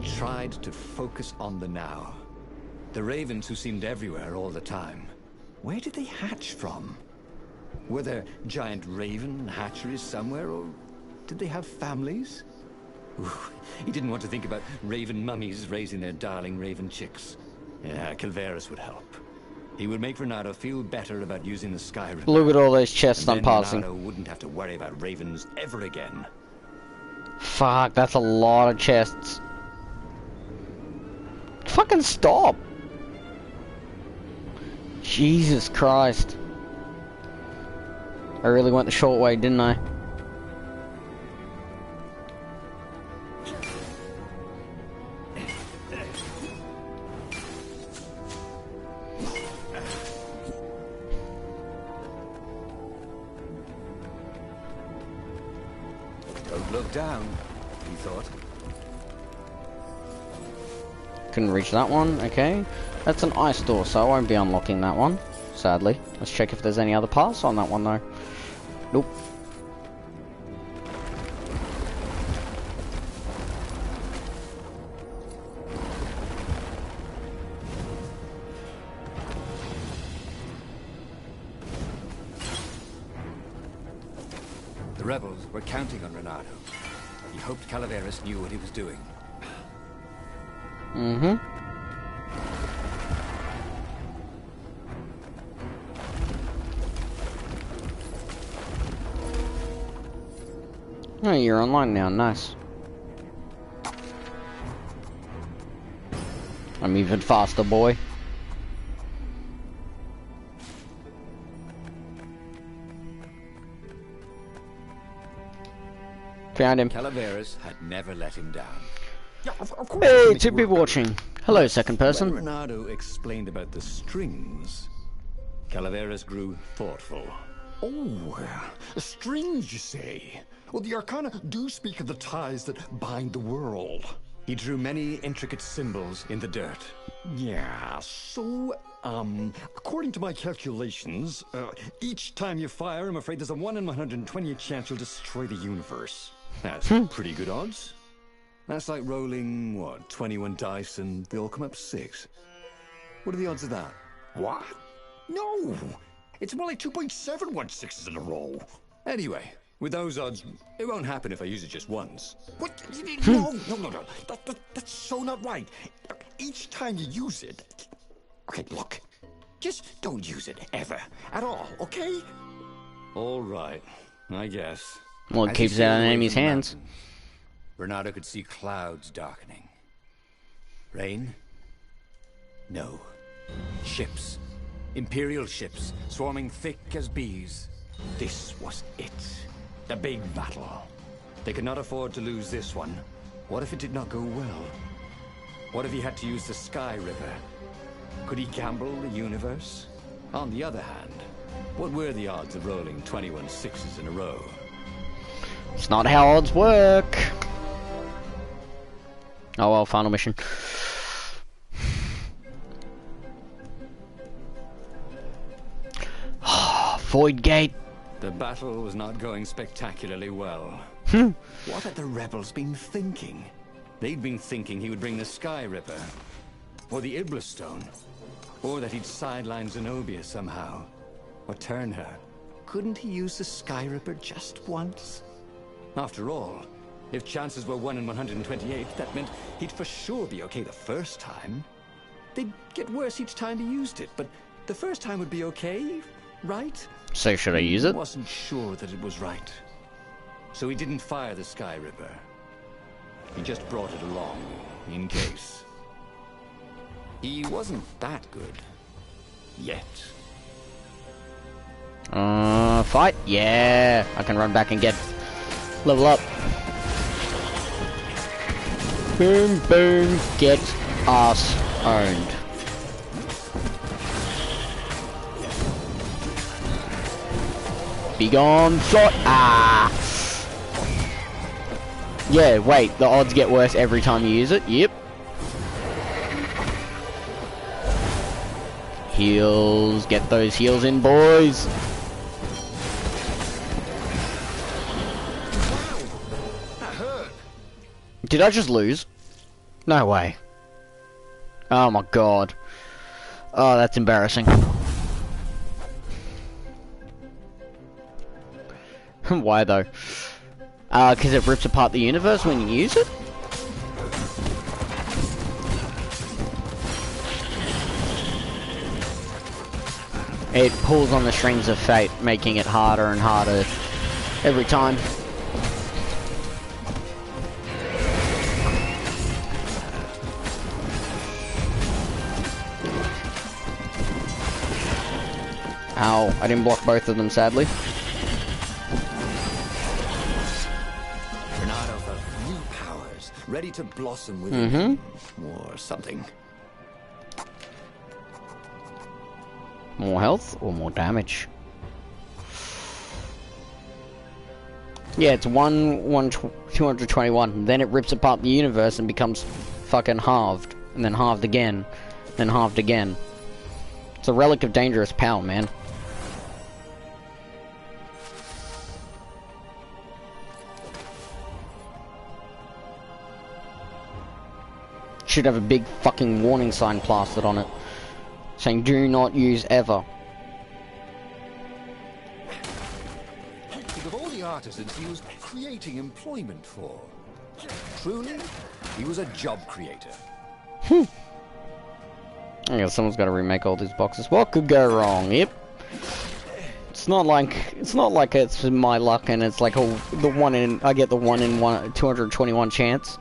B: He tried to focus on the now. The ravens who seemed everywhere all the time. Where did they hatch from? Were there giant raven hatcheries somewhere, or did they have families? Ooh, he didn't want to think about raven mummies raising their darling raven chicks. Yeah, Calaveras would help. He would make Renato feel better about using the Sky Ripper.
A: Look at all those chests I'm passing.
B: Renato wouldn't have to worry about ravens ever again.
A: Fuck, that's a lot of chests. Fucking stop! Jesus Christ. I really went the short way, didn't I?
B: Don't look down, he thought.
A: Couldn't reach that one, okay. That's an ice door, so I won't be unlocking that one, sadly. Let's check if there's any other paths on that one, though. Nope.
B: The rebels were counting on Renato. He hoped Calaveras knew what he was doing.
A: Mm-hmm. Oh, you're online now, nice. I'm even faster, boy. Found him.
B: Calaveras had never let him down.
C: Yeah, of course
A: Hey, 2 people watching. Hello, second
B: When
A: person.
B: Reynardo explained about the strings, Calaveras grew thoughtful.
C: Oh, strings, you say? Well, the Arcana do speak of the ties that bind the world.
B: He drew many intricate symbols in the dirt.
C: Yeah, so, according to my calculations, each time you fire, I'm afraid there's a 1 in 128 chance you'll destroy the universe.
B: That's pretty good odds. That's like rolling, what, 21 dice and they all come up 6. What are the odds of that?
C: What? No! It's more like 2.716s in a row.
B: Anyway, with those odds, it won't happen if I use it just once.
C: What? No. That's so not right. Each time you use it... Okay, look. Just don't use it ever. At all, okay?
B: All right, I guess.
A: Well, it
B: As he
A: keeps it out of
B: sailed away
A: enemy's
B: from the
A: hands.
B: mountain, Reynardo could see clouds darkening. Rain? No. Ships. Imperial ships, swarming thick as bees.
C: This was it. The big battle.
B: They could not afford to lose this one. What if it did not go well? What if he had to use the Sky River? Could he gamble the universe? On the other hand, what were the odds of rolling 21 sixes in a row?
A: It's not how odds work. Oh well, final mission. Void Gate.
B: The battle was not going spectacularly well. What had the rebels been thinking? They'd been thinking he would bring the Sky Ripper, or the Iblis Stone, or that he'd sideline Zenobia somehow, or turn her. Couldn't he use the Sky Ripper just once? After all, if chances were 1 in 128, that meant he'd for sure be okay the first time. They'd get worse each time he used it, but the first time would be okay, right?
A: So should I use it?
B: He wasn't sure that it was right. So he didn't fire the Sky Ripper. He just brought it along, in case. He wasn't that good. Yet.
A: Fight? Yeah, I can run back and get level up. Boom, boom, get ass owned. Be gone, shot. Ah. Yeah, wait, the odds get worse every time you use it. Yep. Heals, get those heals in, boys.
C: That hurt.
A: Did I just lose? No way. Oh my god. Oh, that's embarrassing. Why though? Because it rips apart the universe when you use it? It pulls on the strings of fate, making it harder and harder every time. Ow, I didn't block both of them, sadly.
B: Reynardo felt new powers, ready to blossom within him, or something.
A: More health or more damage? Yeah, it's 221. Then it rips apart the universe and becomes fucking halved. And then halved again. Then halved again. It's a relic of dangerous power, man. Should have a big fucking warning sign plastered on it. Saying, do not use ever.
B: Think of all the artisans he was creating employment for. Truly, he was a job creator.
A: I guess someone's got to remake all these boxes. What could go wrong? Yep. It's not like it's my luck and it's like I get the 1 in 221 chance.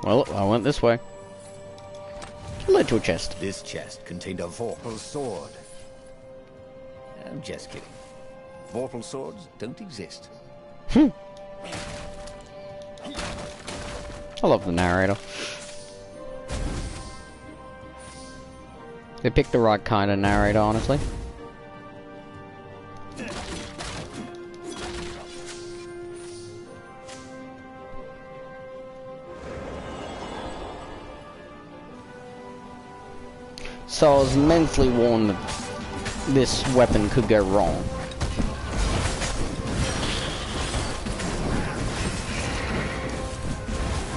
A: Well, I went this way. It led to a chest.
B: This chest contained a Vorpal sword. I'm just kidding. Vorpal swords don't exist.
A: I love the narrator. They picked the right kind of narrator, honestly. So I was mentally warned that this weapon could go wrong.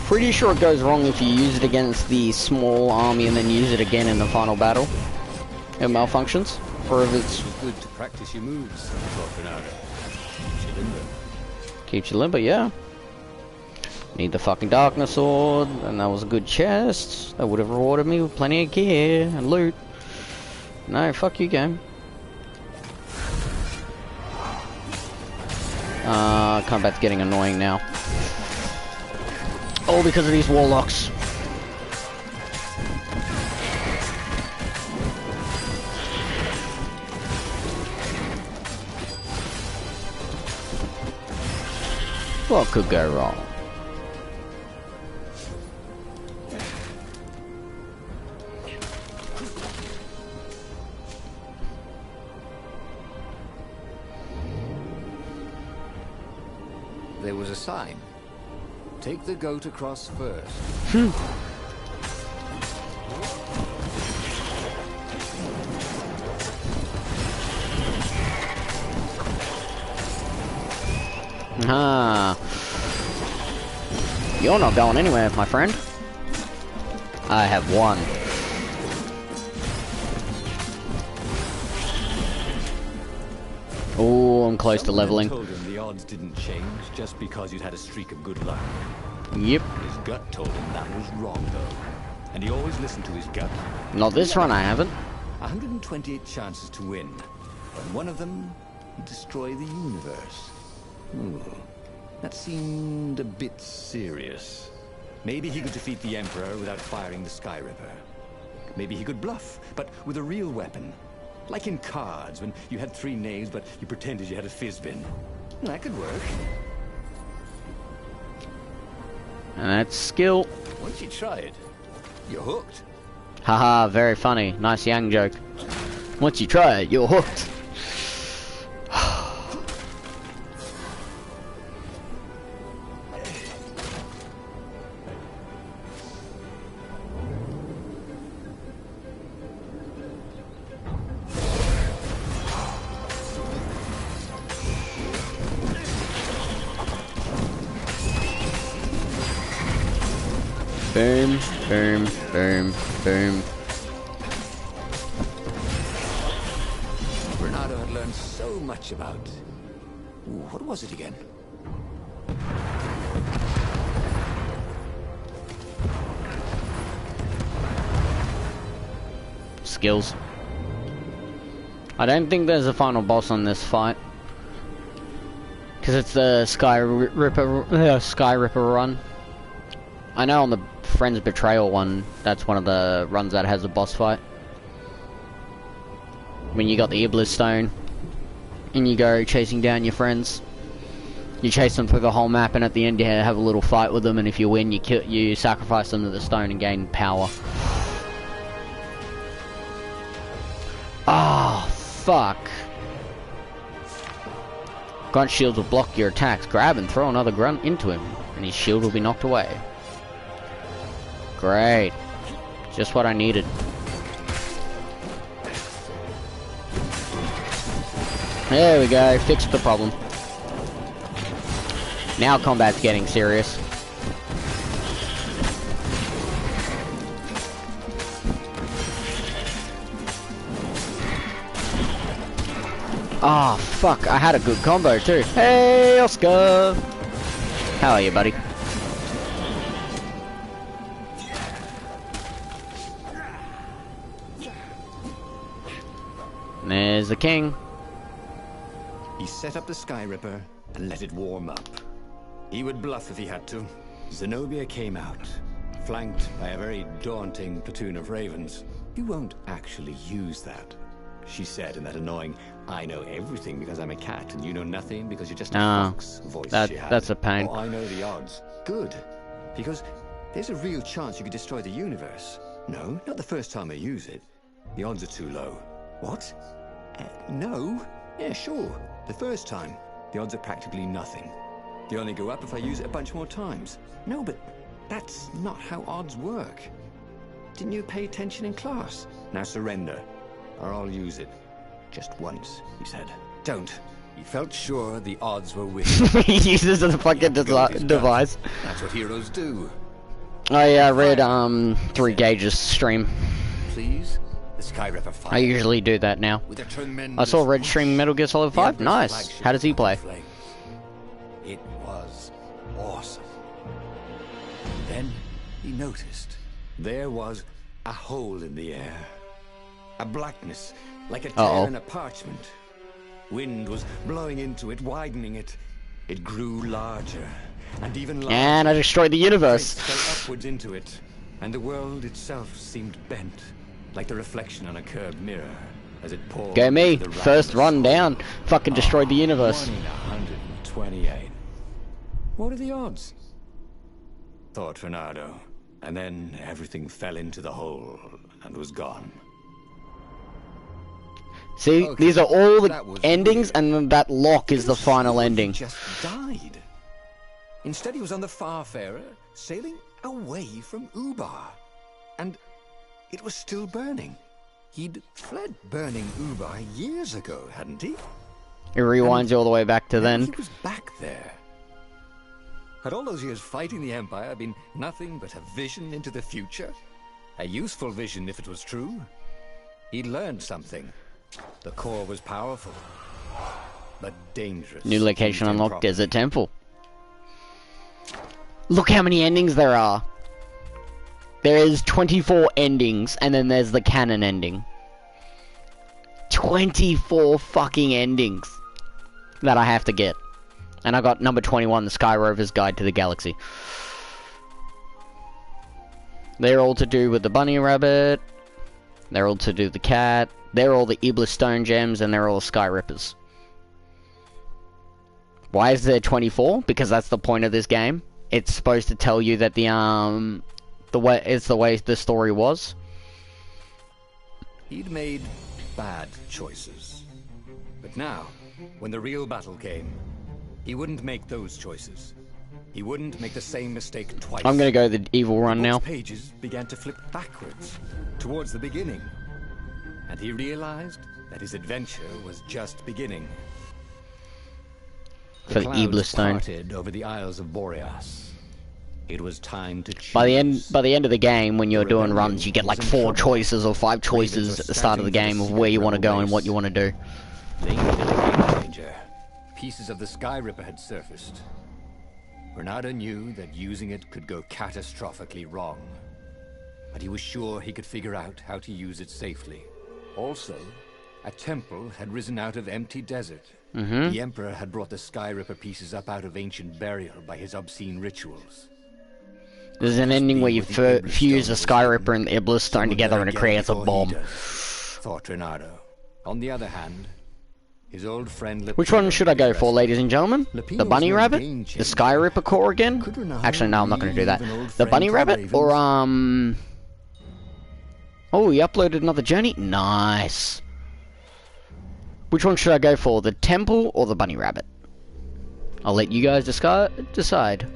A: Pretty sure it goes wrong if you use it against the small army and then use it again in the final battle. It malfunctions. Or if it's
B: good to practice your moves, thought Bernardo. Keeps you limber.
A: Keeps you limber, yeah. Need the fucking darkness sword, and that was a good chest. That would have rewarded me with plenty of gear and loot. No, fuck you, game. Combat's getting annoying now. All because of these warlocks. What could go wrong?
B: There was a sign. Take the goat across first.
A: Ah. You're not going anywhere, my friend. I have won. Oh, I'm close to leveling.
B: Told him the odds didn't change just because you'd had a streak of good luck.
A: Yep.
B: His gut told him that was wrong, though. And he always listened to his gut.
A: Not this run, I haven't.
B: 128 chances to win. And one of them, destroy the universe. Ooh, that seemed a bit serious. Maybe he could defeat the Emperor without firing the Sky Ripper. Maybe he could bluff, but with a real weapon. Like in cards, when you had 3 knaves, but you pretended you had a fizzbin. That could work.
A: And that's skill.
B: Once you try it, you're hooked.
A: Haha, very funny. Nice Yang joke. Once you try it, you're hooked. Boom, boom, boom, boom.
B: Bernardo had learned so much about... Ooh, what was it again?
A: Skills. I don't think there's a final boss on this fight. Because it's the Sky Ripper run. I know on the Friend's Betrayal one, that's one of the runs that has a boss fight. When you got the Iblis Stone, and you go chasing down your friends. You chase them through the whole map, and at the end you have a little fight with them, and if you win, you sacrifice them to the stone and gain power. Ah, oh, fuck. Grunt shields will block your attacks. Grab and throw another grunt into him, and his shield will be knocked away. Great. Just what I needed. There we go. Fixed the problem. Now combat's getting serious. Oh, fuck. I had a good combo, too. Hey, Oscar! How are you, buddy? there's the king.
B: He set up the Sky Ripper and let it warm up. He would bluff if he had to. Zenobia came out, flanked by a very daunting platoon of ravens. You won't actually use that, she said in that annoying, I know everything because I'm a cat and you know nothing because you're just a fox voice she had.
A: That's a pain.
B: Oh, I know the odds. Good, because there's a real chance you could destroy the universe. No, not the first time I use it. The odds are too low. What? No? Yeah, sure. The first time, the odds are practically nothing. They only go up if I use it a bunch more times. No, but that's not how odds work. Didn't you pay attention in class? Now surrender, or I'll use it. Just once, he said. Don't. He felt sure the odds were with him.
A: He uses the fucking device.
B: That's what heroes do.
A: Oh yeah, I read 3 Gauge's stream.
B: Please? The Sky Ripper fired.
A: I usually do that now.
B: With a tremendous
A: I saw Red stream Metal Gear Solid 5.
B: the
A: Nice.
B: flagship
A: How does he play?
B: flames. It was awesome. Then he noticed there was a hole in the air. A blackness, like a tear in a parchment. Wind was blowing into it, widening it. It grew larger, and even larger.
A: And I destroyed the universe.
B: Lights fell upwards into it, and the world itself seemed bent, like the reflection on a curved mirror, as it poured.
A: Go me.
B: into the
A: First
B: ravenous
A: run down.
B: soul.
A: Fucking destroyed the universe.
B: 1 in 128. What are the odds? Thought Renato. And then everything fell into the hole and was gone.
A: See,
B: Okay,
A: these are all
B: that
A: the
B: was
A: endings,
B: weird.
A: and then that lock is the final
B: He
A: ending.
B: just died. Instead, he was on the Farfarer, sailing away from Ubar. And it was still burning. He'd fled burning Ubar years ago, hadn't he?
A: It rewinds you all the way back to
B: Then
A: then.
B: he was back there. Had all those years fighting the Empire been nothing but a vision into the future? A useful vision if it was true. He'd learned something. The core was powerful, but dangerous.
A: New location
B: Used
A: unlocked,
B: improperly.
A: Desert Temple. Look how many endings there are. There is 24 endings, and then there's the canon ending. 24 fucking endings that I have to get. And I got number 21, the Sky Rover's Guide to the Galaxy. They're all to do with the bunny rabbit. They're all to do with the cat. They're all the Iblis Stone Gems, and they're all Sky Rippers. Why is there 24? Because that's the point of this game. It's supposed to tell you that the way the story was.
B: He'd made bad choices. But now, when the real battle came, he wouldn't make those choices. He wouldn't make the same mistake twice.
A: I'm gonna go the evil run now.
B: Book's pages began to flip backwards, towards the beginning. And he realized that his adventure was just beginning.
A: For the Iblis Stone.
B: Parted over the Isles of Boreas. It was time to choose.
A: By the end of the game, when you're doing
B: rebellion
A: runs, you get like
B: was in
A: 4
B: trouble.
A: choices or 5 choices
B: Ravens
A: at
B: were
A: the start of the
B: starting
A: game
B: for
A: of where you
B: secret
A: want to go and
B: rebel
A: what you want to do.
B: They needed a game changer. Pieces of the Sky Ripper had surfaced. Renato knew that using it could go catastrophically wrong. But he was sure he could figure out how to use it safely. Also, a temple had risen out of empty desert. The Emperor had brought the Sky Ripper pieces up out of ancient burial by his obscene rituals.
A: There's an ending where you fuse the Sky Ripper and the Iblis Stone together and it creates a bomb.
B: Thought Renato. On the other hand, his old friend Lupino
A: Which one should I go
B: was
A: for,
B: restless.
A: ladies and gentlemen? The
B: Lupino
A: Bunny
B: was no
A: Rabbit?
B: game
A: The
B: changer.
A: Sky Ripper core again?
B: Could Renato
A: Actually, no, I'm not going to do
B: really
A: that.
B: leave an old
A: The
B: friend
A: Bunny
B: to
A: Rabbit?
B: ravens?
A: Or, Oh, he uploaded another journey? Nice. Which one should I go for? The Temple or the Bunny Rabbit? I'll let you guys decide.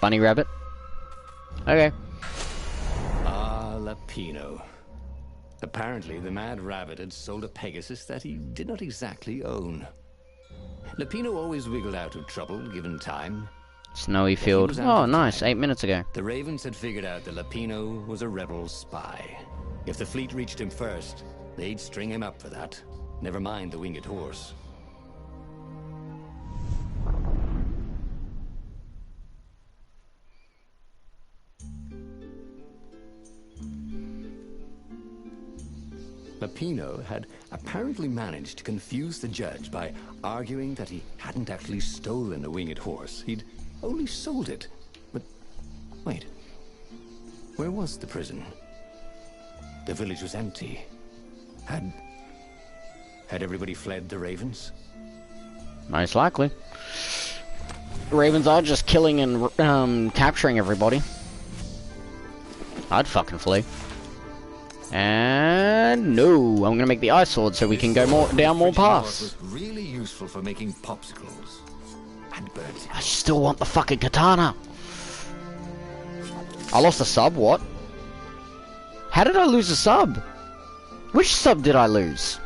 A: Bunny Rabbit? Okay.
B: Ah, Lapino. Apparently, the Mad Rabbit had sold a Pegasus that he did not exactly own. Lapino always wiggled out of trouble, given time.
A: Snowy field. Oh, nice. 8 minutes ago.
B: The Ravens had figured out that Lapino was a rebel spy. If the fleet reached him first, they'd string him up for that. Never mind the winged horse. Lapino had apparently managed to confuse the judge by arguing that he hadn't actually stolen a winged horse. He'd only sold it. But wait, where was the prison? The village was empty. Had everybody fled the Ravens?
A: Most likely. The Ravens are just killing and capturing everybody. I'd fucking flee. And no, I'm gonna make the ice sword so we can go down more paths.
B: Was really useful for making popsicles and birds.
A: I still want the fucking katana. I lost a sub. What? How did I lose a sub? Which sub did I lose?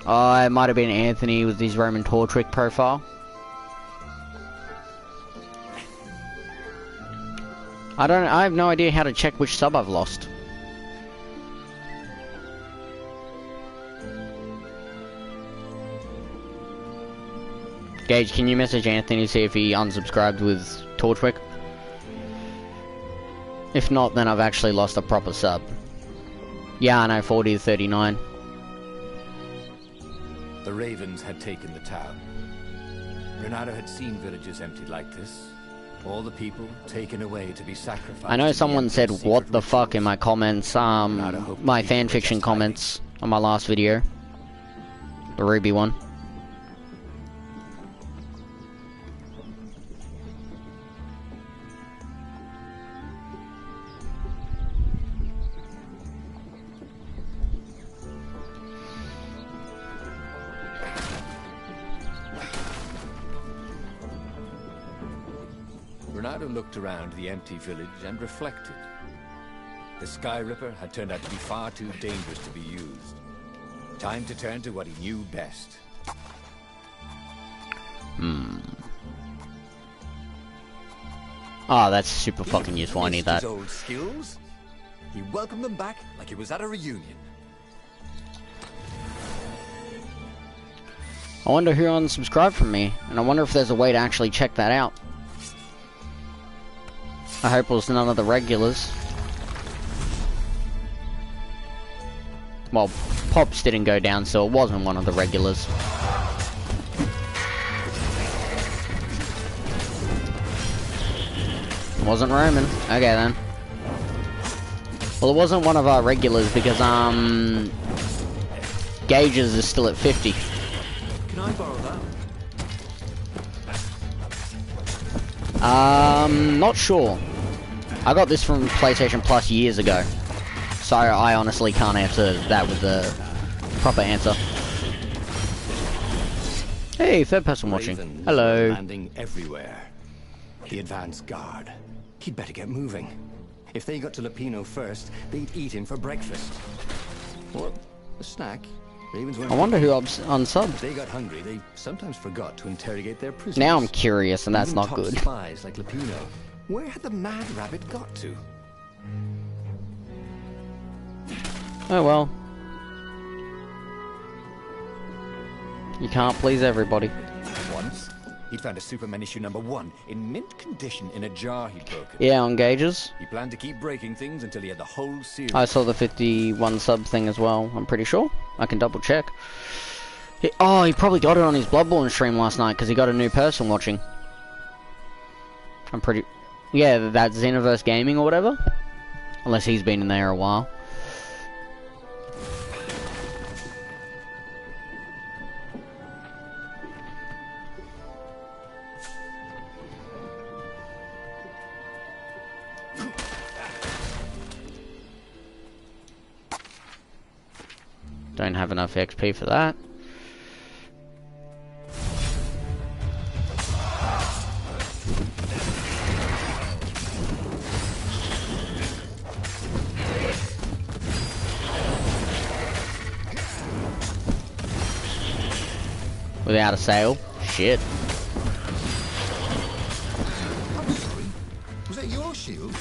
A: Oh, it might have been Anthony with his Roman Tortrick profile. I have no idea how to check which sub I've lost. Gage, can you message Anthony to see if he unsubscribed with Torchwick? If not, then I've actually lost a proper sub. Yeah, I know, 40 to 39.
B: The Ravens had taken the town. Renato had seen villages emptied like this. All the people taken away to be sacrificed.
A: I know someone said, what the fuck, in my comments, my fanfiction comments on my last video. The Ruby one.
B: Renato looked around the empty village and reflected. The Sky Ripper had turned out to be far too dangerous to be used. Time to turn to what he knew best.
A: Oh, that's super fucking useful. I need that.
B: His old skills? He welcomed them back like he was at a reunion.
A: I wonder who unsubscribed from me, and I wonder if there's a way to actually check that out. I hope it was none of the regulars. Well, Pops didn't go down, so it wasn't one of the regulars. It wasn't Roman. Okay then. Well, it wasn't one of our regulars because, Gauges is still at 50.
B: Can I borrow that?
A: Not sure. I got this from PlayStation Plus years ago. So I honestly can't answer that with a proper answer. Hey, third person watching. Hello.
B: Landing everywhere. The advance guard. He'd better get moving. If they got to Lapino first, they'd eat him for breakfast. Or a snack. Ravens weren't
A: I wonder who unsubbed.
B: If they got hungry, they sometimes forgot to interrogate their prisoners.
A: Now I'm curious, and that's
B: Even
A: not
B: top
A: good.
B: Spies like Lapino. Where had the Mad Rabbit got to?
A: Oh well. You can't please everybody.
B: Once, he'd found a Superman issue #1 in mint condition in a jar he'd broken.
A: Yeah, on Gauges.
B: He planned to keep breaking things until he had the whole series.
A: I saw the 51 sub thing as well, I'm pretty sure. I can double check. He probably got it on his Bloodborne stream last night because he got a new person watching. I'm pretty... Yeah, that Xenoverse Gaming or whatever. Unless he's been in there a while. Don't have enough XP for that. Without a sail. Shit.
C: I'm sorry. Was that your shield?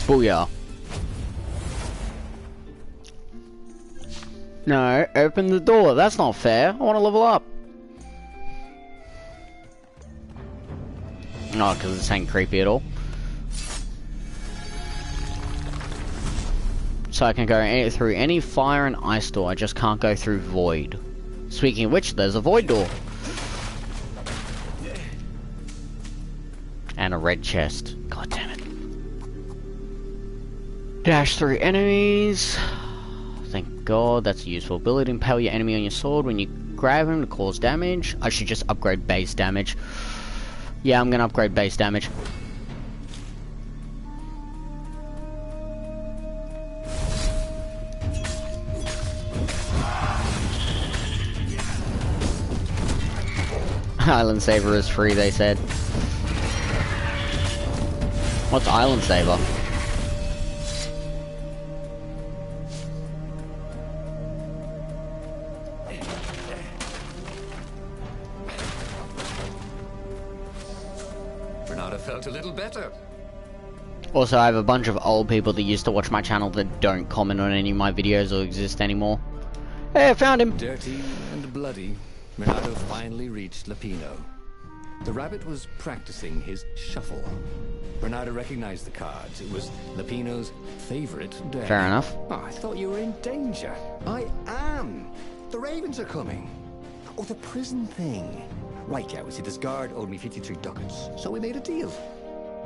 A: Booyah. No, open the door. That's not fair. I want to level up. Oh, because this ain't creepy at all. So I can go through any fire and ice door. I just can't go through void. Speaking of which, there's a void door. And a red chest. God damn it. Dash through enemies. Thank God, that's a useful ability. Impale your enemy on your sword when you grab him to cause damage. I should just upgrade base damage. Yeah, I'm gonna upgrade base damage. Island Saver is free, they said. What's Island Saver?
B: Renata felt a little better.
A: Also, I have a bunch of old people that used to watch my channel that don't comment on any of my videos or exist anymore. Hey, I found him!
B: Dirty and bloody, Renato finally reached Lapino. The rabbit was practicing his shuffle. Renato recognized the cards. It was Lapino's favorite day.
A: Fair enough.
B: Oh, I thought you were in danger.
C: I am. The ravens are coming. Oh, the prison thing. Right, yeah, we see this guard owed me 53 ducats, so we made a deal.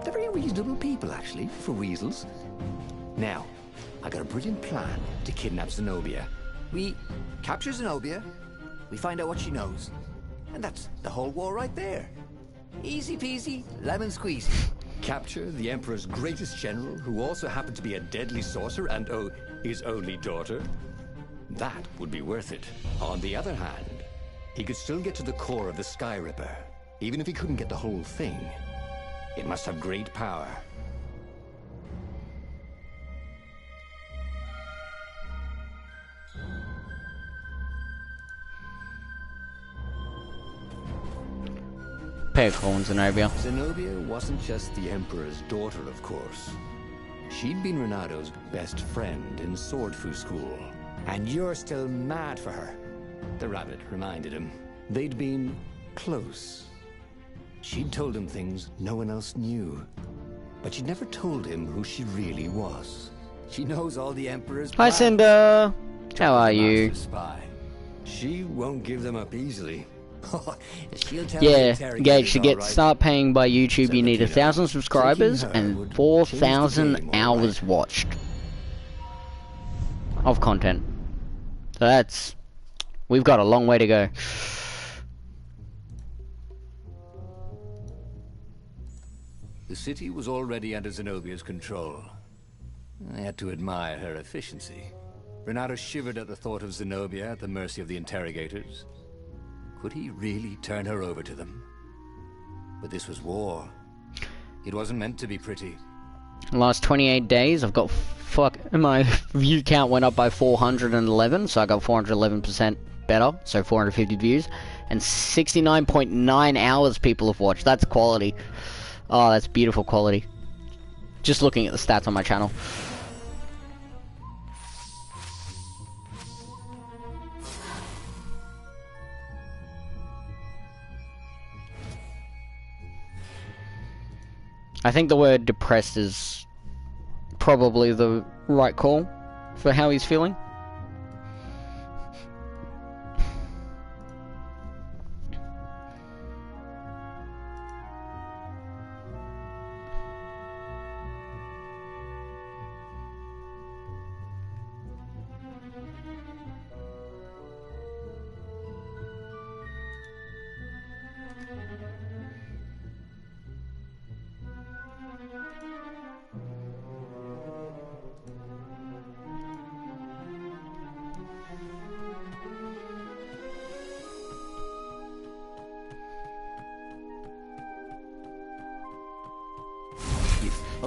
C: They're very reasonable people, actually, for weasels. Now, I got a brilliant plan to kidnap Zenobia. We capture Zenobia, we find out what she knows, and that's the whole war right there. Easy peasy, lemon squeezy.
B: Capture the Emperor's greatest general, who also happened to be a deadly sorcerer and, oh, his only daughter? That would be worth it. On the other hand, he could still get to the core of the Sky Ripper, even if he couldn't get the whole thing. It must have great power.
A: Pay a call on Zenobia.
B: Zenobia wasn't just the Emperor's daughter, of course. She'd been Renato's best friend in Swordfu school. And you're still mad for her, the rabbit reminded him. They'd been close. She'd told him things no one else knew. But she'd never told him who she really was. She knows all the Emperor's
A: Hi,
B: plans.
A: Cinder. How are you?
B: Master spy. She won't give them up easily.
C: She'll tell
A: Yeah,
C: the
A: Gage, to get
C: all right.
A: start paying by YouTube,
B: Said
A: you need
B: Lapino.
A: 1,000 subscribers
B: Taking her
A: and
B: would change the
A: 4,000
B: game, all right.
A: hours watched of content. So that's... we've got a long way to go.
B: The city was already under Zenobia's control. I had to admire her efficiency. Renato shivered at the thought of Zenobia at the mercy of the interrogators. Could he really turn her over to them? But this was war. It wasn't meant to be pretty.
A: Last 28 days, I've got my view count went up by 411, so I got 411% better, so 450 views, and 69.9 hours people have watched. That's quality. Oh, that's beautiful quality. Just looking at the stats on my channel. I think the word depressed is probably the right call for how he's feeling.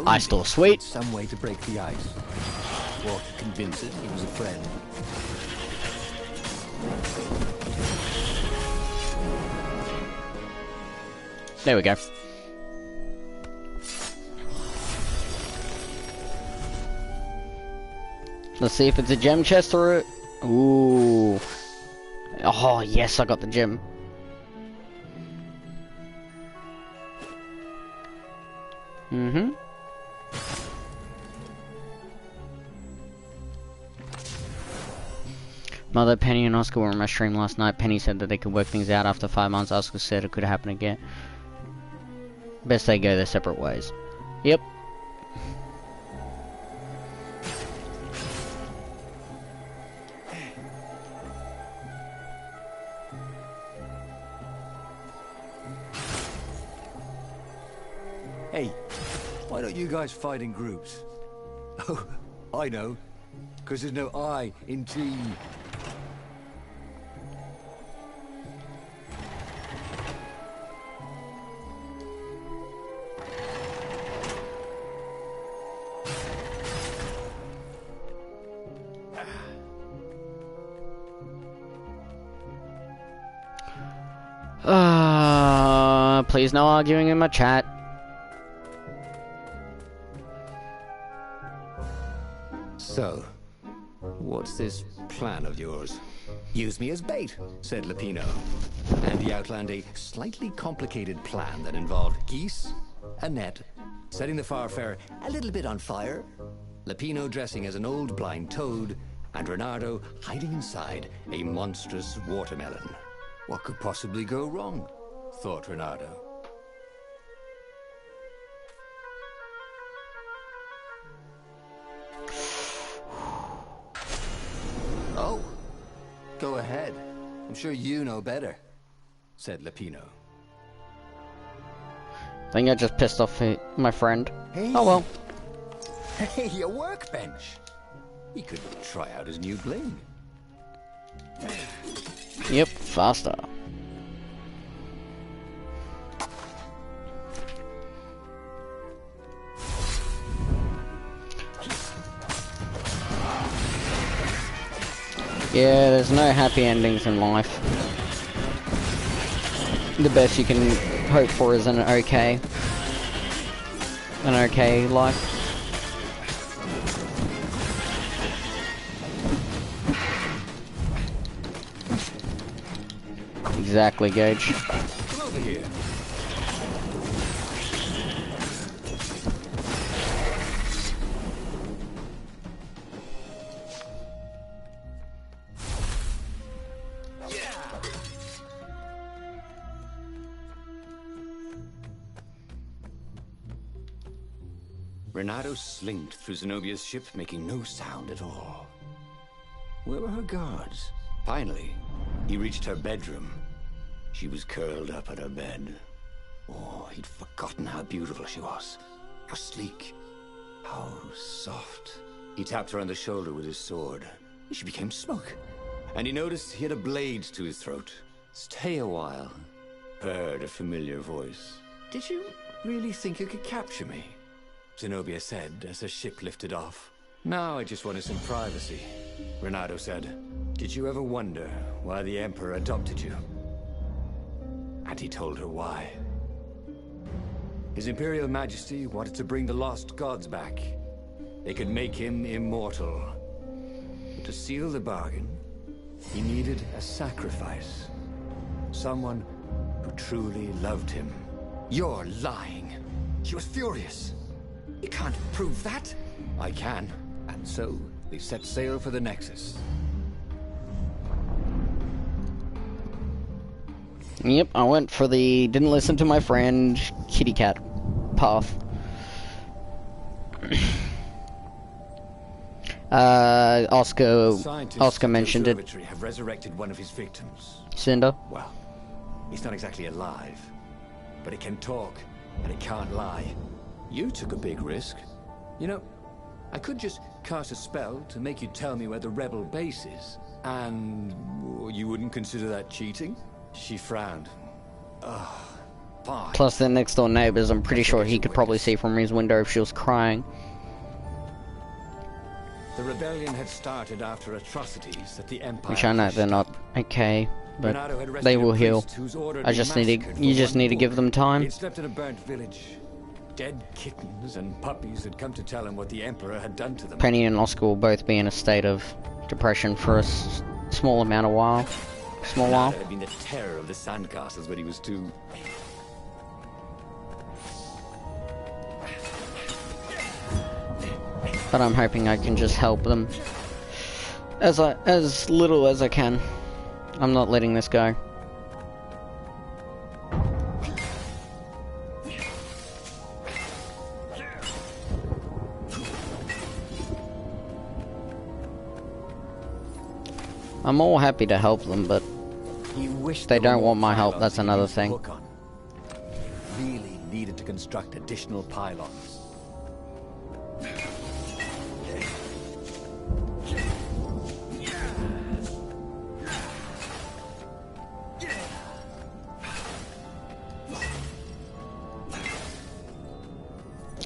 A: Ice door, sweet.
B: Some way to break the ice. Or convince it he was a friend.
A: There we go. Let's see if it's a gem chest or a... Ooh. Oh, yes, I got the gem. Mm-hmm. Mother, Penny, and Oscar were on my stream last night. Penny said that they could work things out after 5 months. Oscar said it could happen again. Best they go their separate ways. Yep.
B: Hey, why don't you guys fight in groups? Oh, I know. Because there's no I in team.
A: Please no arguing in my chat.
B: So, what's this plan of yours? Use me as bait, said Lupino. And he outlined a slightly complicated plan that involved geese, a net, setting the Farfarer a little bit on fire, Lupino dressing as an old blind toad, and Reynardo hiding inside a monstrous watermelon. What could possibly go wrong? Thought Reynardo. Oh, go ahead. I'm sure you know better, said Lupino.
A: I think I just pissed off my friend.
B: Hey.
A: Oh well.
B: Hey, a workbench. He could try out his new bling.
A: Yep, faster. Yeah, there's no happy endings in life. The best you can hope for is an okay life. Exactly, Gage.
B: Come over here. Reynardo slinked through Zenobia's ship, making no sound at all. Where were her guards? Finally, he reached her bedroom. She was curled up at her bed. Oh, he'd forgotten how beautiful she was. How sleek. How soft. He tapped her on the shoulder with his sword. She became smoke. And he noticed he had a blade to his throat. Stay a while. Heard a familiar voice. Did you really think you could capture me? Zenobia said as her ship lifted off. Now I just wanted some privacy. Reynardo said, did you ever wonder why the Emperor adopted you? And he told her why. His Imperial Majesty wanted to bring the lost gods back. They could make him immortal. But to seal the bargain, he needed a sacrifice. Someone who truly loved him. You're lying. She was furious. You can't prove that. I can. And so, they set sail for the Nexus.
A: Yep, I went for the didn't listen to my friend kitty cat path. Oscar mentioned it.
B: Have resurrected one of his victims.
A: Cinder.
B: Well, he's not exactly alive, but it can talk and it can't lie. You took a big risk. You know, I could just cast a spell to make you tell me where the rebel base is, and you wouldn't consider that cheating? She frowned. Ugh. Fine.
A: Plus, they're next door neighbors. I'm pretty sure he could probably see from his window if she was crying.
B: The rebellion had started after atrocities that the Empire.
A: Which I know they're not okay, but
B: Renato had
A: they
B: rescued
A: will
B: a
A: heal.
B: priest whose order
A: I
B: had
A: just
B: been
A: need to.
B: massacred
A: You
B: for
A: just
B: one
A: need to give
B: book.
A: them time.
B: He'd slept in a burnt village. Dead kittens and puppies had come to tell him what the Emperor had done to them.
A: Penny and Oscar will both be in a state of depression for a small amount of while. Small while.
B: Renato had been the terror of the sandcastles when he was 2.
A: But I'm hoping I can just help them as little as I can. I'm not letting this go. I'm all happy to help them, but they don't want my help, that's another thing.
B: Really needed to construct additional pylons.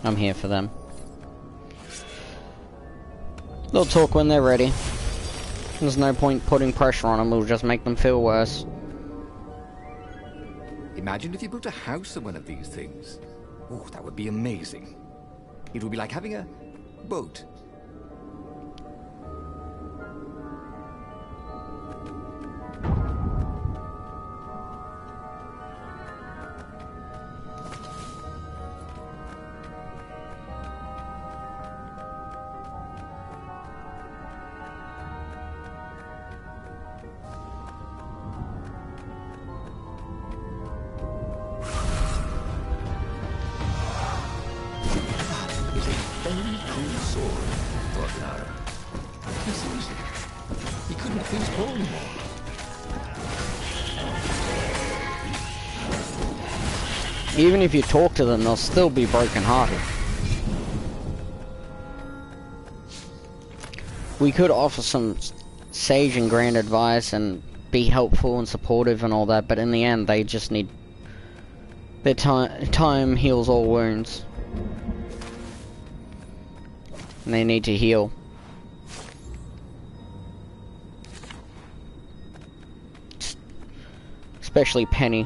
A: I'm here for them. They'll talk when they're ready. There's no point putting pressure on them, it'll just make them feel worse.
B: Imagine if you built a house on one of these things. Oh, that would be amazing. It would be like having a boat.
A: Even if you talk to them, they'll still be broken-hearted. We could offer some sage and grand advice and be helpful and supportive and all that, but in the end, they just need... Their time heals all wounds. And they need to heal. Especially Penny.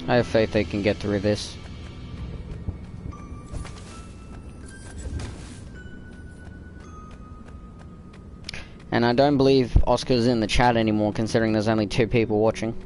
A: I have faith they can get through this. And I don't believe Oscar's in the chat anymore, considering there's only 2 people watching.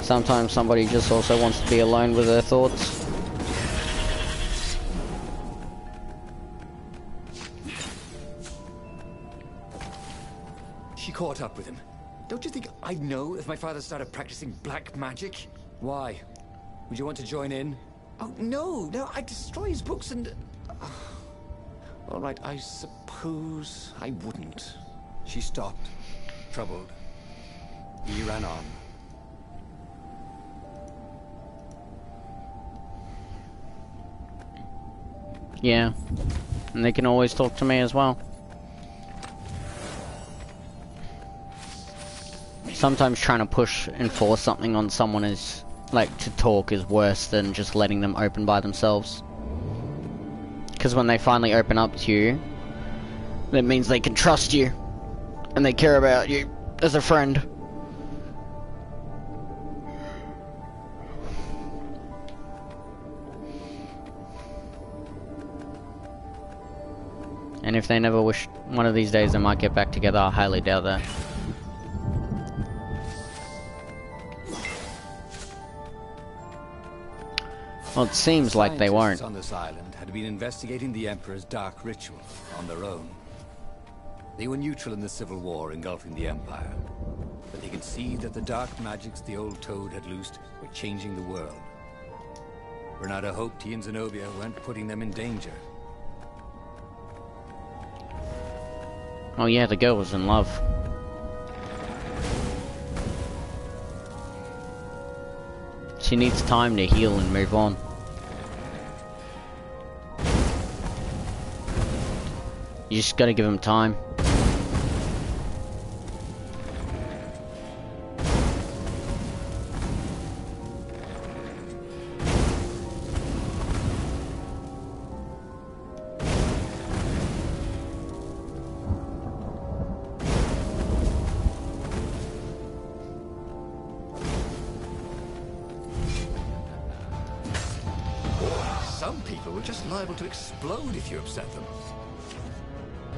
A: Sometimes somebody just also wants to be alone with their thoughts.
B: She caught up with him. Don't you think I'd know if my father started practicing black magic? Why? Would you want to join in? Oh, no, I'd destroy his books and... All right, I suppose I wouldn't. She stopped, troubled. He ran on.
A: Yeah, and they can always talk to me as well. Sometimes trying to push and force something on someone is, like, to talk is worse than just letting them open by themselves. Because when they finally open up to you, that means they can trust you, and they care about you as a friend. And if they never wish, one of these days they might get back together. I highly doubt that. Well, it seems like they
B: Scientists
A: won't.
B: on this island had been investigating the Emperor's dark ritual on their own. They were neutral in the civil war engulfing the Empire, but they could see that the dark magics the old Toad had loosed were changing the world. Renato hoped he and Zenobia weren't putting them in danger.
A: Oh yeah, the girl was in love. She needs time to heal and move on. You just gotta give him time.
C: Some people were just liable to explode if you upset them.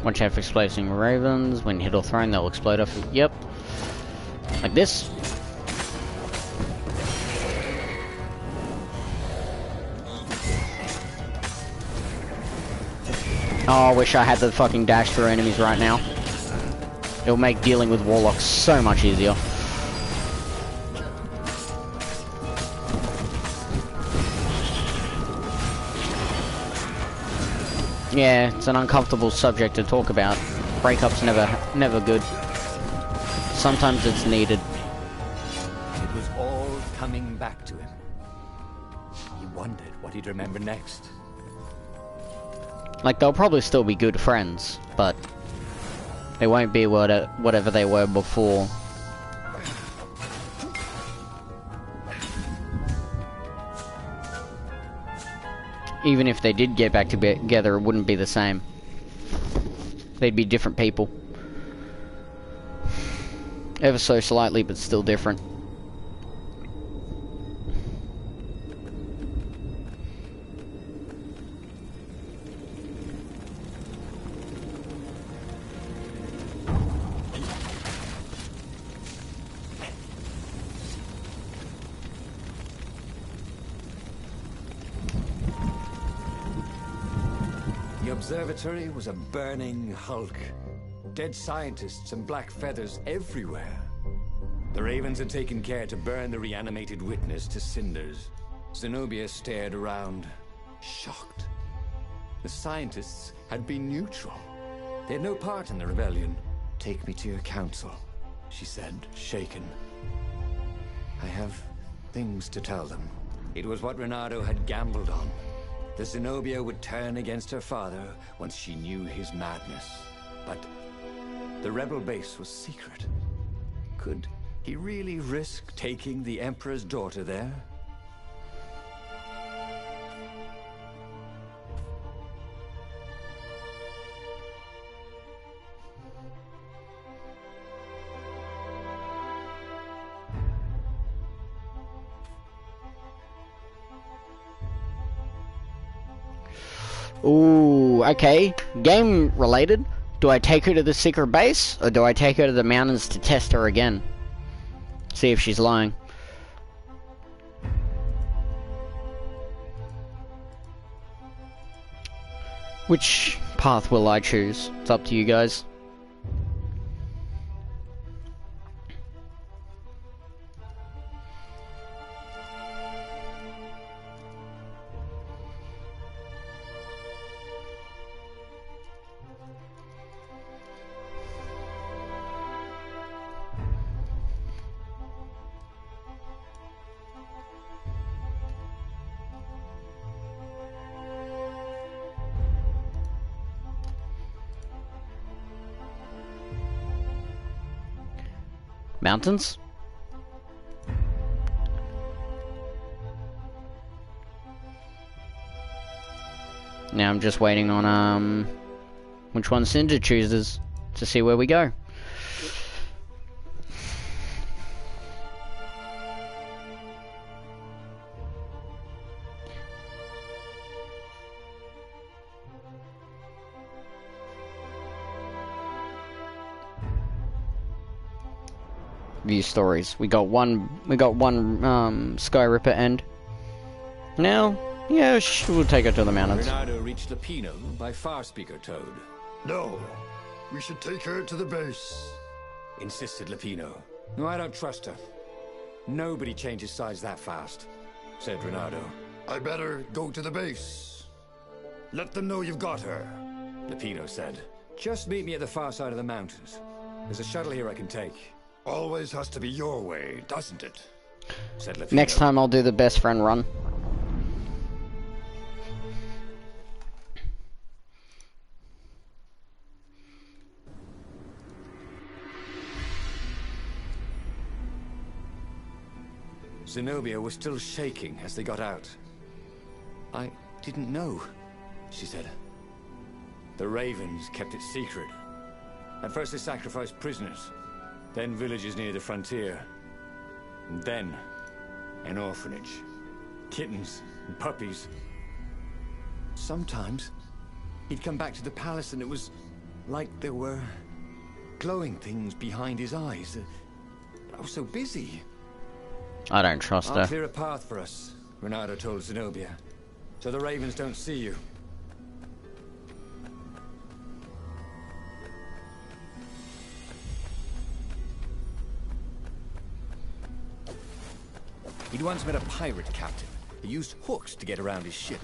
A: Watch out for exploding ravens. When hit or thrown, they'll explode off. Yep. Like this. Oh, I wish I had the fucking dash through enemies right now. It'll make dealing with warlocks so much easier. Yeah, it's an uncomfortable subject to talk about. Breakups never good. Sometimes it's needed.
B: It was all coming back to him. He wondered what he'd remember next.
A: Like, they'll probably still be good friends, but they won't be whatever they were before. Even if they did get back together, it wouldn't be the same. They'd be different people. Ever so slightly, but still different.
B: The observatory was a burning hulk. Dead scientists and black feathers everywhere. The ravens had taken care to burn the reanimated witness to cinders. Zenobia stared around, shocked. The scientists had been neutral. They had no part in the rebellion. "Take me to your council," she said, shaken. "I have things to tell them." It was what Renato had gambled on. The Zenobia would turn against her father once she knew his madness. But the rebel base was secret. Could he really risk taking the Emperor's daughter there?
A: Ooh, okay. Game related. Do I take her to the secret base, or do I take her to the mountains to test her again? See if she's lying. Which path will I choose? It's up to you guys. Mountains? Now I'm just waiting on which one Cinder chooses to see where we go. View stories. We got one Sky Ripper end. Now, yeah, we'll take her to the mountains.
B: Reynardo reached Lapino by Farspeaker Toad.
C: No. We should take her to the base.
B: Insisted Lapino. No, I don't trust her. Nobody changes sides that fast, said Reynardo.
C: I better go to the base. Let them know you've got her.
B: Lapino said. Just meet me at the far side of the mountains. There's a shuttle here I can take.
C: Always has to be your way, doesn't it?
B: Said Lapino.
A: Next time I'll do the best friend run.
B: Zenobia was still shaking as they got out. I didn't know, she said. The Ravens kept it secret. At first they sacrificed prisoners, then villages near the frontier, and then an orphanage. Kittens and puppies. Sometimes he'd come back to the palace and it was like there were glowing things behind his eyes. I was so busy.
A: I don't trust
B: I'll
A: her.
B: clear a path for us, Reynardo told Zenobia, so the Ravens don't see you. He'd once met a pirate captain who used hooks to get around his ship.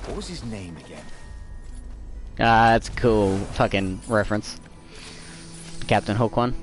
B: What was his name again?
A: Ah, that's a cool fucking reference. Captain Hook one.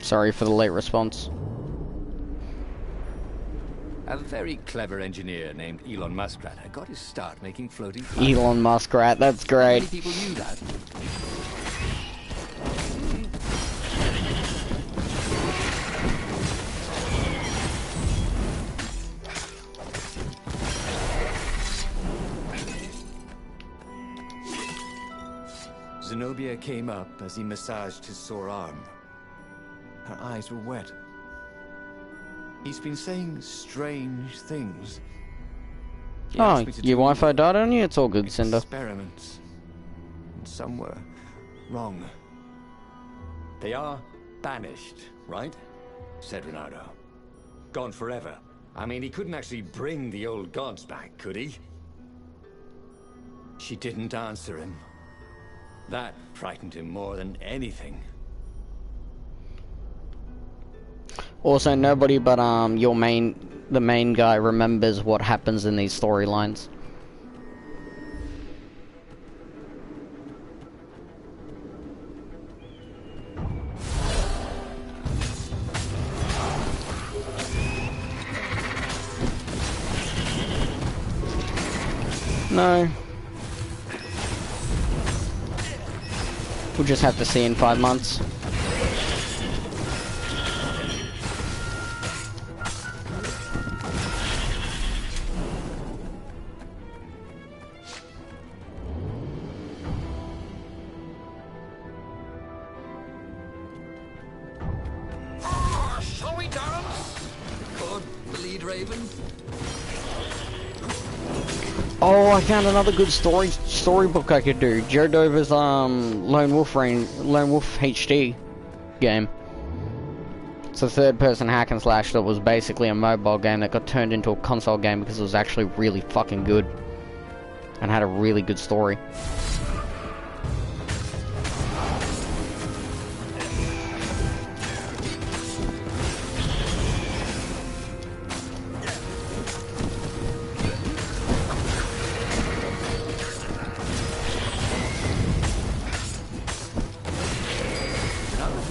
A: Sorry for the late response.
B: A very clever engineer named Elon Muskrat had got his start making floating cars.
A: Elon Muskrat, that's great.
B: Many people knew that. Zenobia came up as he massaged his sore arm. Her eyes were wet. He's been saying strange things. He
A: Oh,
B: asked me to
A: your
B: do
A: Wi-Fi died on you? It's all good, Cinder.
B: experiments. And some were wrong. They are banished, right? Said Reynardo. Gone forever. I mean, he couldn't actually bring the old gods back, could he? She didn't answer him. That frightened him more than anything.
A: Also, nobody but the main guy remembers what happens in these storylines. No. We'll just have to see in 5 months.
C: Shall we dance? Called the lead raven.
A: Oh, I found another good storybook I could do. Joe Dover's Lone Wolf HD game. It's a third-person hack and slash that was basically a mobile game that got turned into a console game because it was actually really fucking good and had a really good story.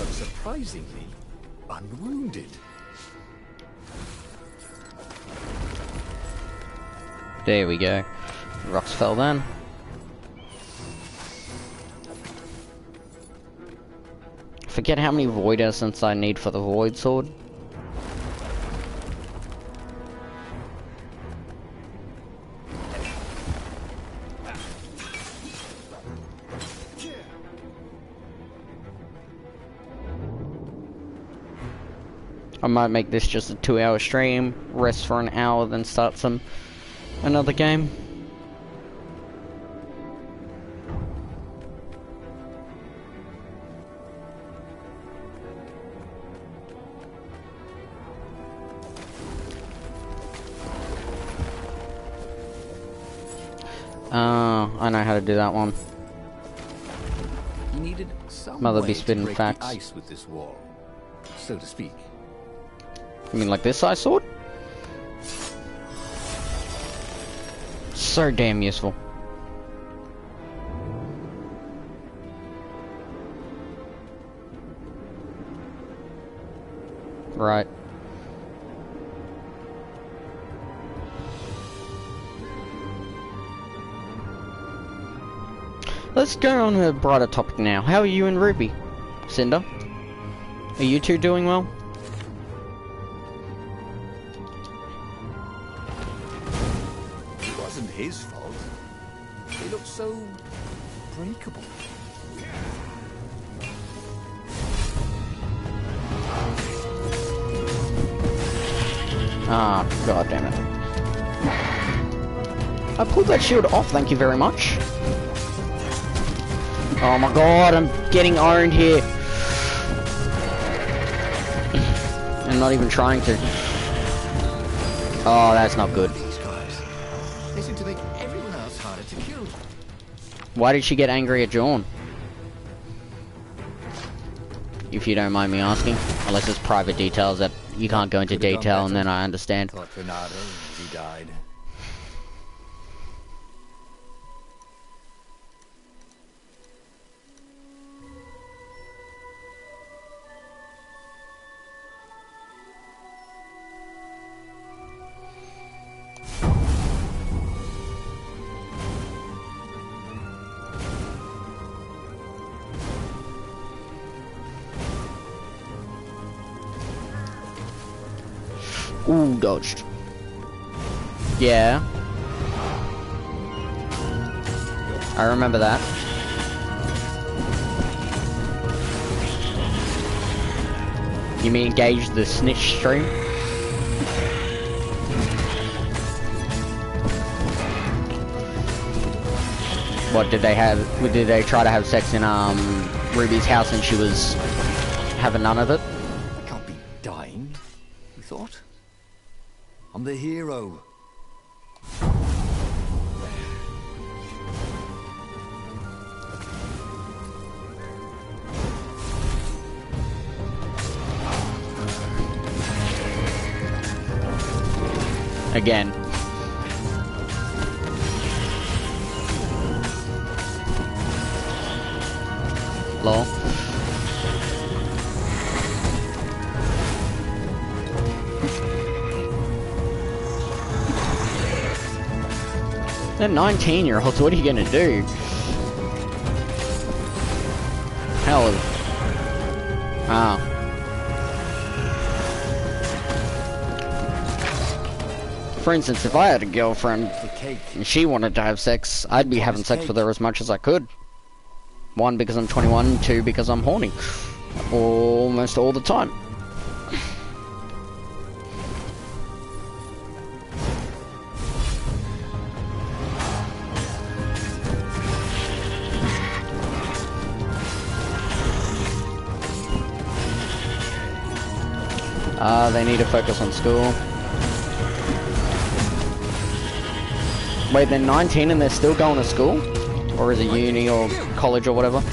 B: Surprisingly unwounded.
A: There we go. Rocks fell then. forget how many void essence I need for the void sword. I might make this just a 2-hour stream, rest for an hour, then start another game. I know how to do that one.
B: He needed some
A: Mother
B: way
A: be
B: to
A: spitting
B: break
A: facts.
B: the ice with this wall, so to speak.
A: You mean like this size sword? So damn useful. Right. Let's go on a brighter topic now. How are you and Ruby? Cinder? Are you two doing well?
B: It wasn't his fault. They looked so breakable.
A: Ah, god damn it. I pulled that shield off, thank you very much. Oh my god, I'm getting owned here. I'm not even trying to. Oh, that's not good.
C: These guys. They seem to make everyone else harder to kill.
A: Why did she get angry at John? If you don't mind me asking. Unless it's private details that you can't go into detail, and then I understand.
B: Thought Renato as he died.
A: Ooh, dodged. Yeah. I remember that. You mean engage the snitch stream? What did they have? Did they try to have sex in Ruby's house and she was having none of it?
B: I can't be dying, we thought. I'm the hero.
A: Again. Lol. They're 19-year-olds, what are you gonna do? Hell. Ah. For instance, if I had a girlfriend and she wanted to have sex, I'd be having sex with her as much as I could. 1, because I'm 21, 2, because I'm horny. Almost all the time. They need to focus on school. Wait, they're 19 and they're still going to school? Or is it uni or college or whatever?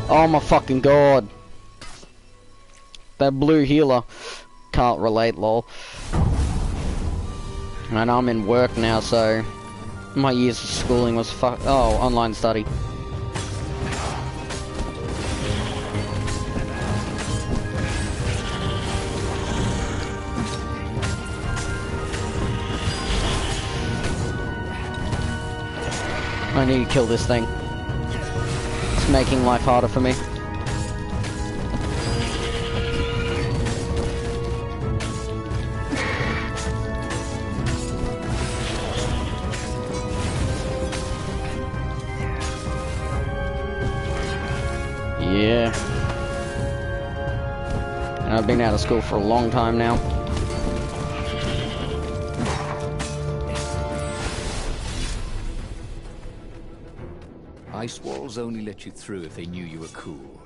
A: Oh my fucking god. That blue healer. Can't relate, lol. And I'm in work now, so my years of schooling was online study. I need to kill this thing. It's making life harder for me. been out of school for a long time now.
B: Ice walls only let you through if they knew you were cool.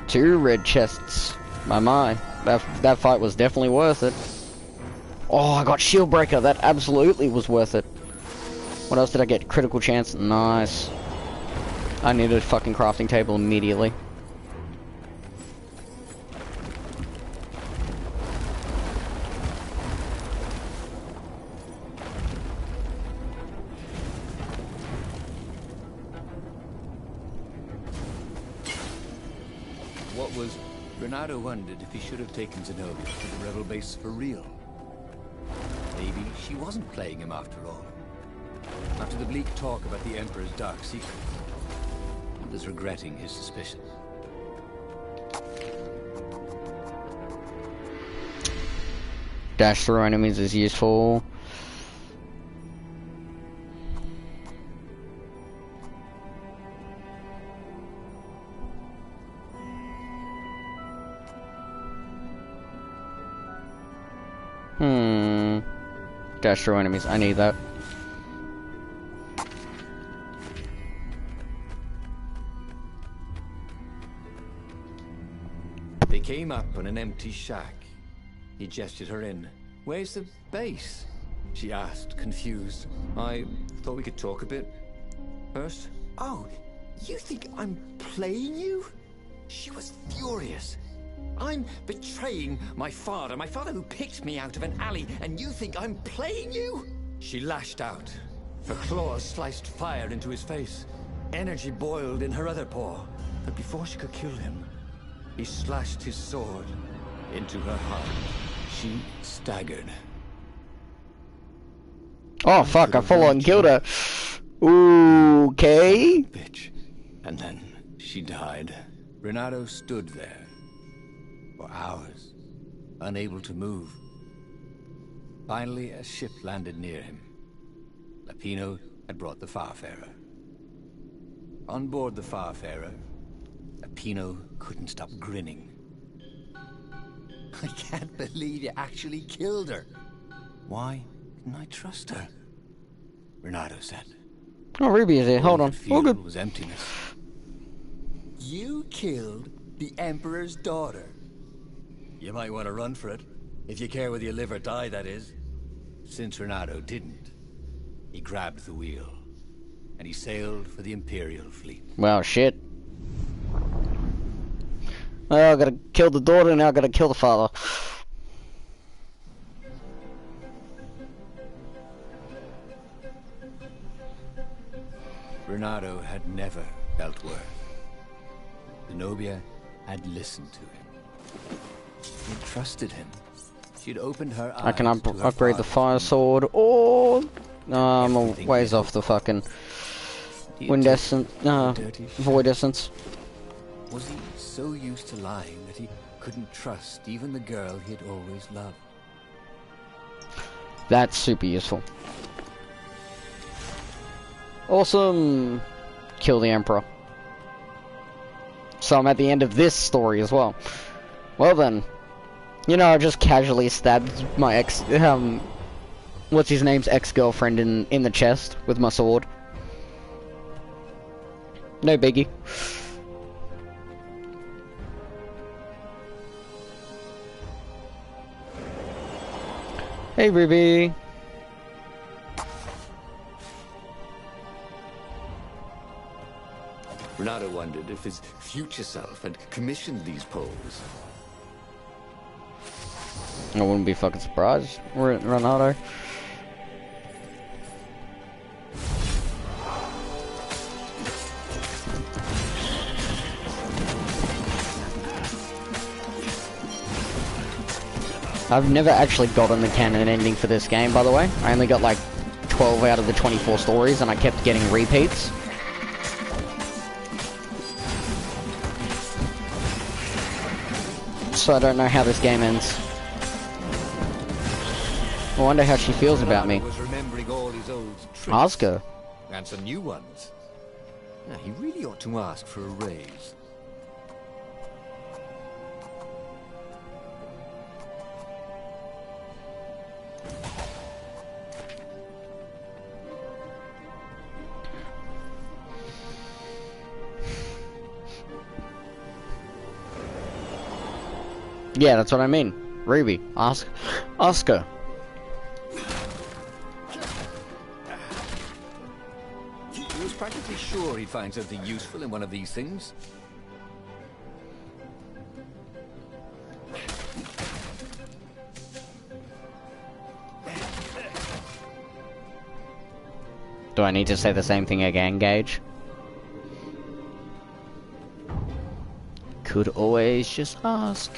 A: Two red chests. My. That fight was definitely worth it. Oh, I got shield breaker. That absolutely was worth it. What else did I get? Critical chance. Nice. I needed a fucking crafting table immediately.
B: What was... Renato wondered if he should have taken Zenobia to the rebel base for real. Maybe she wasn't playing him after all. After the bleak talk about the Emperor's dark secrets, he was regretting his suspicions.
A: Dash through enemies is useful. Dash through enemies, I need that.
B: They came up on an empty shack. He gestured her in. "Where's the base?" she asked, confused. "I thought we could talk a bit first."
C: Oh, you think I'm playing you? She was furious. I'm betraying my father who picked me out of an alley, and you think I'm playing you?
B: She lashed out. Her claws sliced fire into his face. Energy boiled in her other paw. But before she could kill him, he slashed his sword into her heart. She staggered.
A: Oh fuck, I full on killed her. Ooh, okay.
B: Bitch. And then she died. Renato stood there for hours, unable to move. Finally, a ship landed near him. Lapino had brought the Farfarer. On board the Farfarer, Lapino couldn't stop grinning. "I can't believe you actually killed her. Why didn't I trust her?" Renato said.
A: Oh, Ruby is here. Hold on.
B: All
A: Oh, good.
B: was emptiness. "You killed the Emperor's daughter. You might want to run for it, if you care whether you live or die, that is." Since Renato didn't, he grabbed the wheel, and he sailed for the Imperial fleet.
A: Wow, shit. Well, I gotta kill the daughter, now I gotta kill the father.
B: Renato had never felt worth. Zenobia had listened to him. She had trusted him. She'd opened her eyes.
A: I can
B: to her
A: upgrade the fire
B: father's
A: sword, or... No, I'm a ways off the fucking... Wind essence, void essence.
B: Was he so used to lying that he couldn't trust even the girl he had always loved?
A: That's super useful. Awesome! Kill the Emperor. So I'm at the end of this story as well. Well then, you know, I just casually stabbed my what's his name's ex-girlfriend in the chest with my sword. No biggie. Hey, Ruby.
C: Renato wondered if his future self had commissioned these poles.
A: I wouldn't be fucking surprised. Renato. I've never actually gotten the canon ending for this game, by the way. I only got like 12 out of the 24 stories, and I kept getting repeats. So I don't know how this game ends. I wonder how she feels about me.
B: Was remembering all his old tricks
A: Ask her.
B: and some new ones. Now, he really ought to ask for a raise.
A: Yeah, that's what I mean. Ruby, ask her.
B: He was practically sure he'd find something useful in one of these things.
A: Do I need to say the same thing again, Gage? Could always just ask.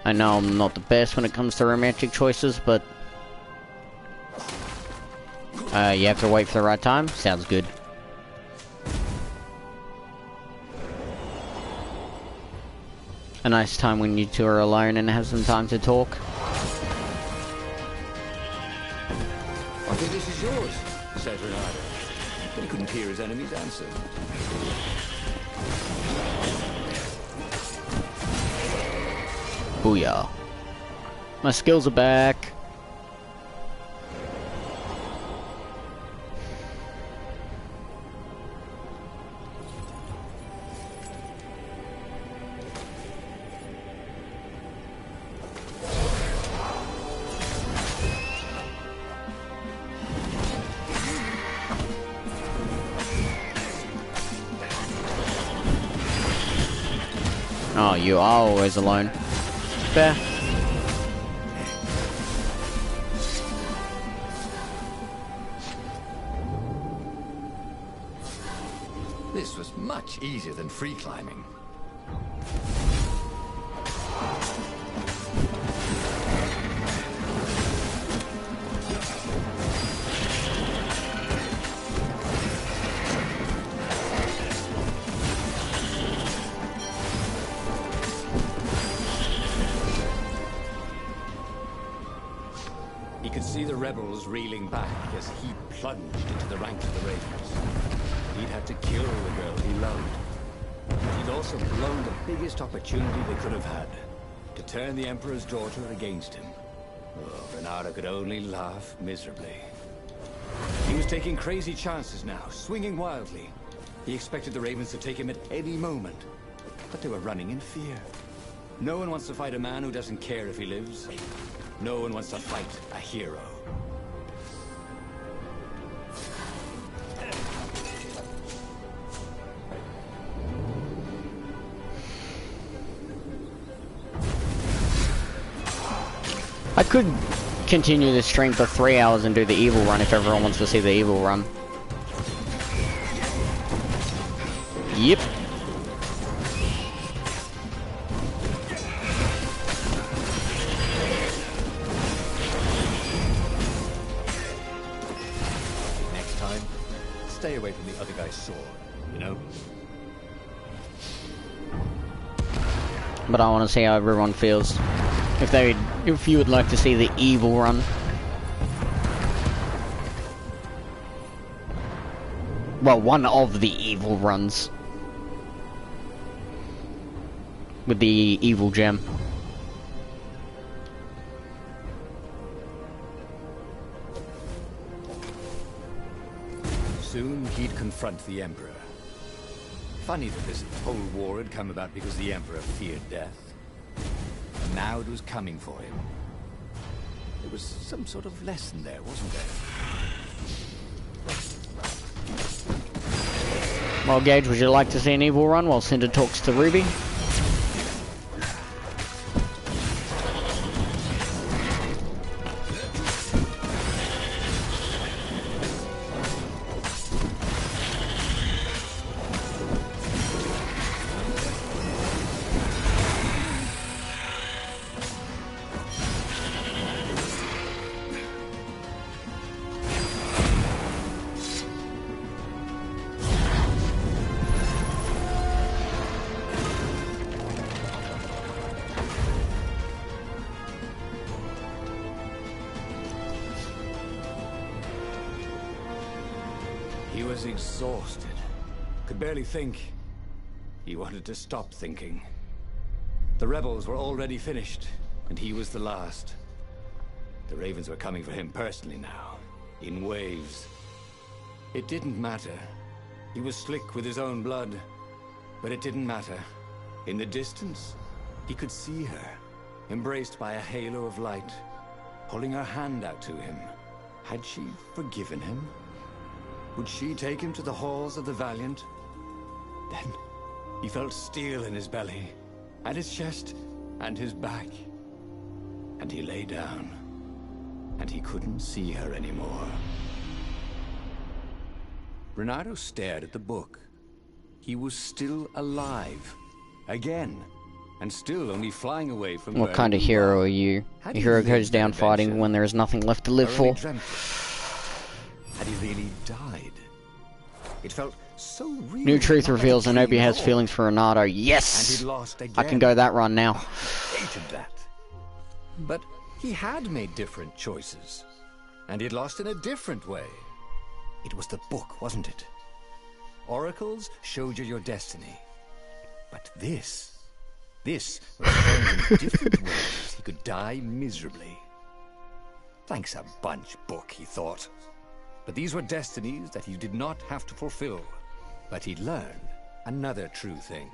A: I know I'm not the best when it comes to romantic choices, but you have to wait for the right time? Sounds good. A nice time when you two are alone and have some time to talk.
B: I think this is yours, said Renard. But he couldn't hear his enemy's answer.
A: Booyah. My skills are back. Oh, you are always alone. Fair.
B: This was much easier than free climbing. He could see the rebels reeling back as he plunged into the ranks of the Ravens. He'd had to kill the girl he loved. But he'd also blown the biggest opportunity they could have had to turn the Emperor's daughter against him. Oh, Bernardo could only laugh miserably. He was taking crazy chances now, swinging wildly. He expected the Ravens to take him at any moment, but they were running in fear. No one wants to fight a man who doesn't care if he lives. No one wants to fight a hero.
A: I could continue this stream for 3 hours and do the evil run if everyone wants to see the evil run. Yep.
B: Next time, stay away from the other guy's sword, you know?
A: But I want to see how everyone feels. If you would like to see the evil run. Well, one of the evil runs. With the evil gem.
B: Soon he'd confront the Emperor. Funny that this whole war had come about because the Emperor feared death. And now it was coming for him. There was some sort of lesson there, wasn't there?
A: Well, Gage, would you like to see an evil run while Cinder talks to Ruby?
B: was exhausted. Could barely think. He wanted to stop thinking. The rebels were already finished, and he was the last. The Ravens were coming for him personally now, in waves. It didn't matter. He was slick with his own blood, but it didn't matter. In the distance, he could see her, embraced by a halo of light, holding her hand out to him. Had she forgiven him? Would she take him to the halls of the Valiant? Then he felt steel in his belly, and his chest, and his back. And he lay down, and he couldn't see her anymore. Renato stared at the book. He was still alive. Again. And still only flying away from
A: What kind of hero are you? A hero goes down fighting when there is nothing left to live for.
B: Had he really died? It felt so real.
A: New truth reveals Zenobia has feelings for Renato. Yes!
B: And he'd lost again.
A: I can go that run now.
B: Hated that. But he had made different choices. And he'd lost in a different way. It was the book, wasn't it? Oracles showed you your destiny. But this was showing in different ways he could die miserably. Thanks a bunch, book, he thought. But these were destinies that he did not have to fulfill. But he'd learned another true thing.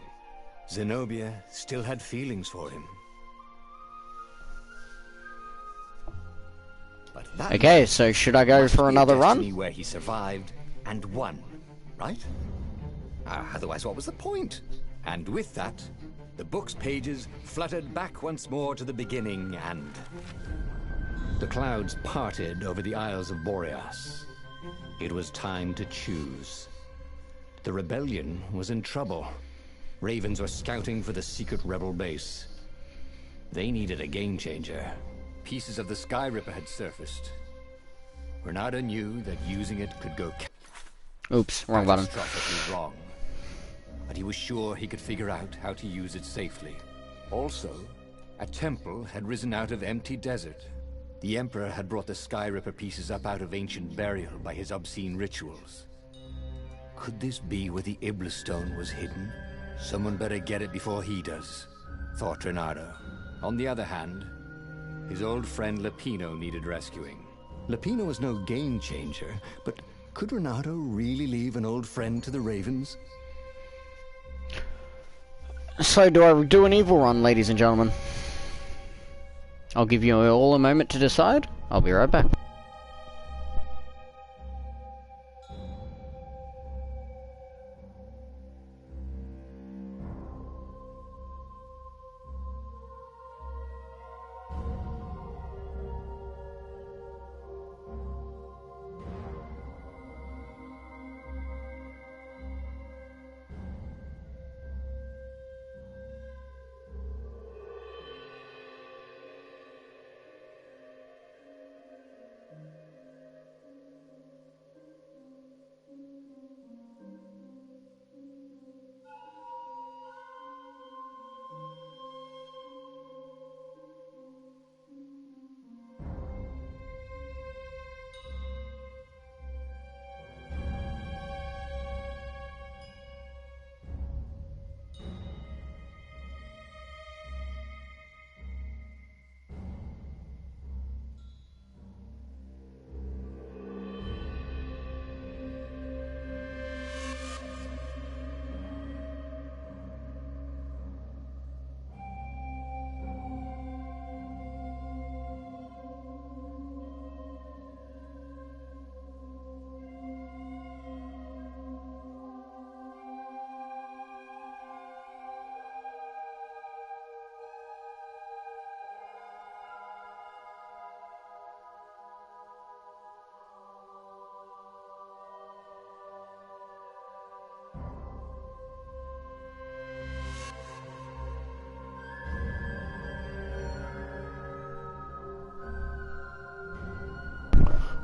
B: Zenobia still had feelings for him. But that
A: Okay, so should I go for another run?
B: Where he survived and won, right? Otherwise, what was the point? And with that, the book's pages fluttered back once more to the beginning, and the clouds parted over the Isles of Boreas. It was time to choose. The rebellion was in trouble. Ravens were scouting for the secret rebel base. They needed a game changer. Pieces of the Sky Ripper had surfaced. Renato knew that using it could go
A: Oops, wrong button.
B: catastrophically wrong. But he was sure he could figure out how to use it safely. Also, a temple had risen out of empty desert. The Emperor had brought the Sky Ripper pieces up out of ancient burial by his obscene rituals. Could this be where the Iblis stone was hidden? Someone better get it before he does, thought Renato. On the other hand, his old friend Lapino needed rescuing. Lapino was no game changer, but could Renato really leave an old friend to the Ravens?
A: So do I do an evil run, ladies and gentlemen? I'll give you all a moment to decide. I'll be right back.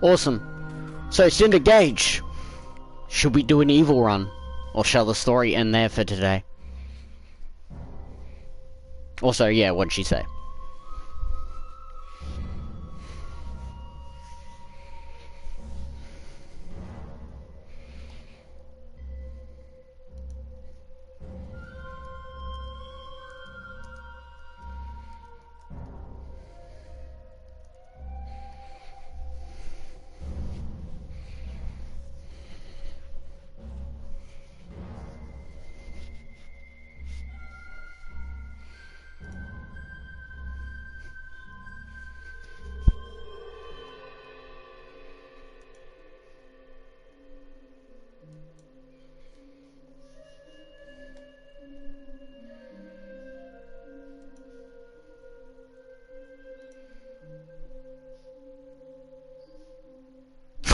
A: Awesome. So, Cinder Gage, should we do an evil run? Or shall the story end there for today? Also, yeah, what'd she say?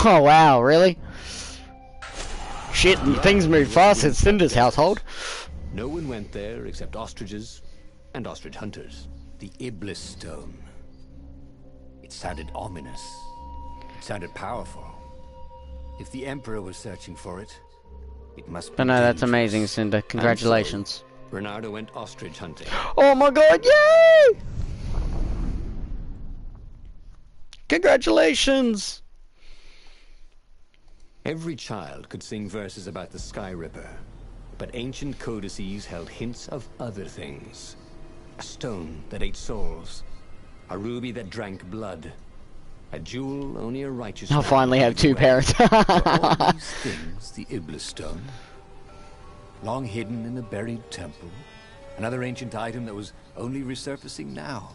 A: Oh wow, really? Shit, things move fast in Cinder's household.
B: No one went there except ostriches and ostrich hunters. The Iblis Stone. It sounded ominous. It sounded powerful. If the Emperor was searching for it, it must be
A: But no, that's
B: dangerous.
A: amazing, Cinder. Congratulations.
B: And so, Bernardo went ostrich hunting.
A: Oh my god, yay! Congratulations!
B: Every child could sing verses about the Sky Ripper, but ancient codices held hints of other things. A stone that ate souls, a ruby that drank blood, a jewel only a righteous
A: I'll
B: man
A: finally have
B: could
A: two
B: wear.
A: parents.
B: Were all these things the Iblis Stone? Long hidden in a buried temple? Another ancient item that was only resurfacing now?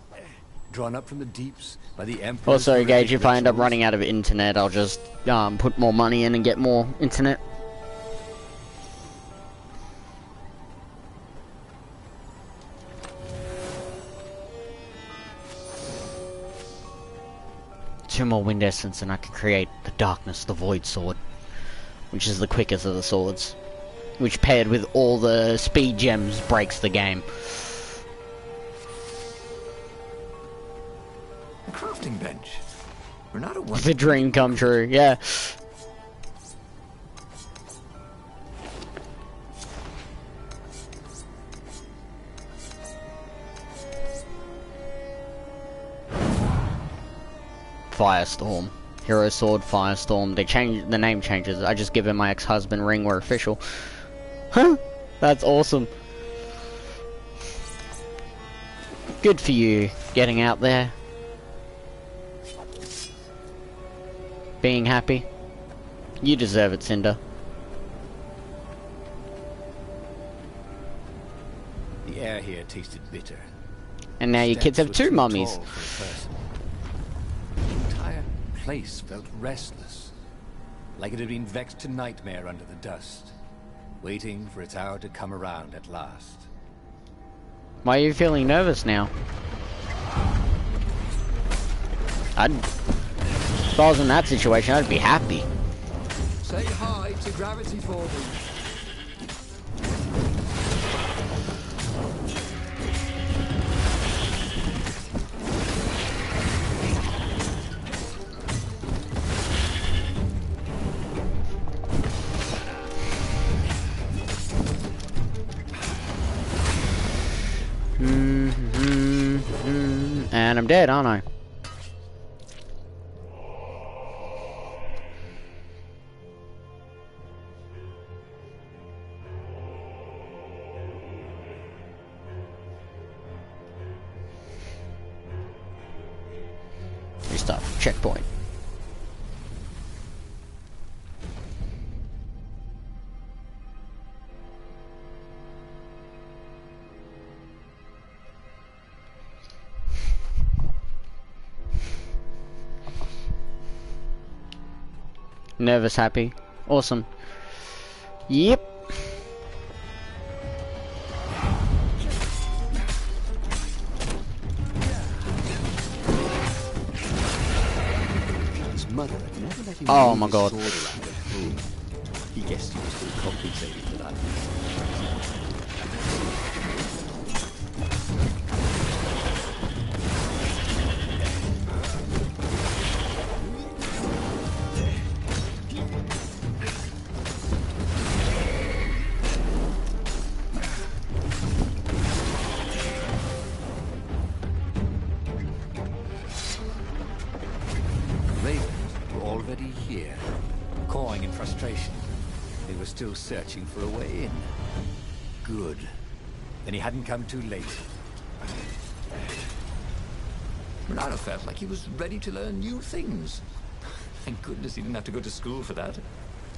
B: Drawn up from the deeps by the Emperor.
A: Oh, sorry, Gage, if I end up running out of internet, I'll just put more money in and get more internet. Two more wind essence and I can create the Darkness, the Void Sword, which is the quickest of the swords, which paired with all the speed gems breaks the game.
B: A crafting bench. Bernardo wants
A: The dream come true, yeah. Firestorm. Hero Sword, Firestorm. They change the name changes. I just give him my ex-husband ring, we're official. Huh? That's awesome. Good for you, getting out there. Being happy. You deserve it, Cinder.
B: The air here tasted bitter.
A: And now your kids have
B: Steps
A: two
B: were too
A: mummies.
B: tall for a person. The entire place felt restless, like it had been vexed to nightmare under the dust, waiting for its hour to come around at last.
A: Why are you feeling nervous now? If I was in that situation, I'd be happy.
B: Say hi to gravity for me.
A: And I'm dead, aren't I? Restart. Checkpoint. Nervous, happy. Awesome. Yep.
B: His mother had never let him
A: Oh
B: move
A: my
B: his
A: God.
B: sword around at home. He guessed he was still compensating for that. Ravens were already here, cawing in frustration. They were still searching for a way in. Good. Then he hadn't come too late. Bernardo felt like he was ready to learn new things. Thank goodness he didn't have to go to school for that.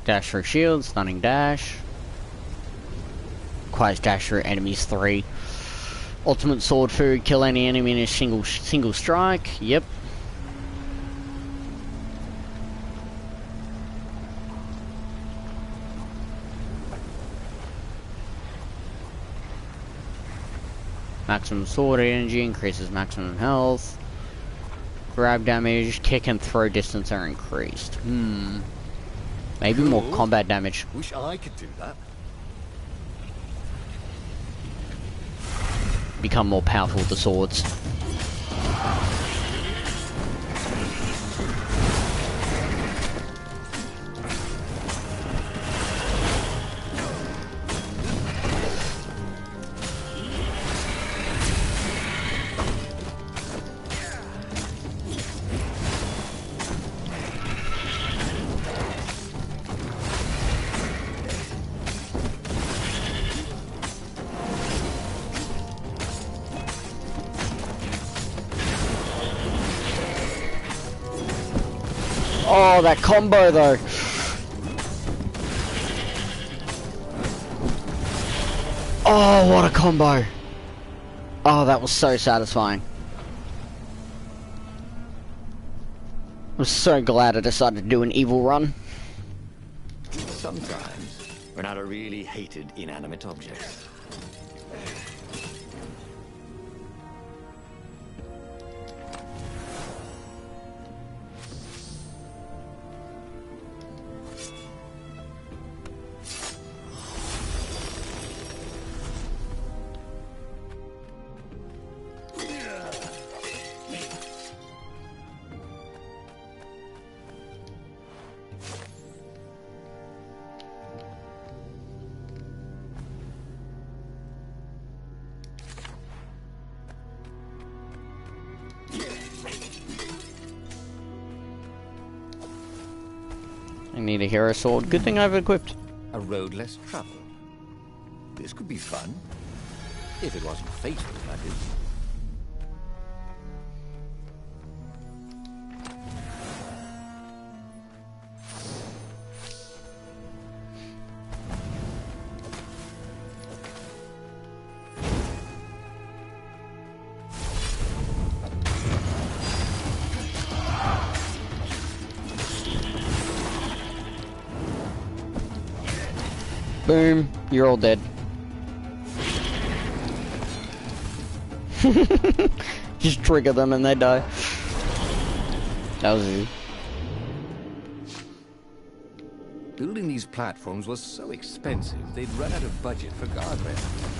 A: Dash for shield, stunning dash. Requires dash for enemies 3. Ultimate sword food, kill any enemy in a single strike. Yep. Maximum sword energy increases maximum health. Grab damage, kick and throw distance are increased. Maybe more combat damage.
C: Wish I could do that.
A: Become more powerful with the swords. Oh, that combo though. Oh, what a combo. Oh, that was so satisfying. I'm so glad I decided to do an evil run.
C: Sometimes, Renata really hated inanimate objects.
A: I need a hero sword. Good thing I've equipped.
C: A road less traveled. This could be fun. If it wasn't fatal, that is.
A: Boom, you're all dead. Just trigger them and they die. That was easy.
B: Building these platforms was so expensive, they'd run out of budget for guardrails.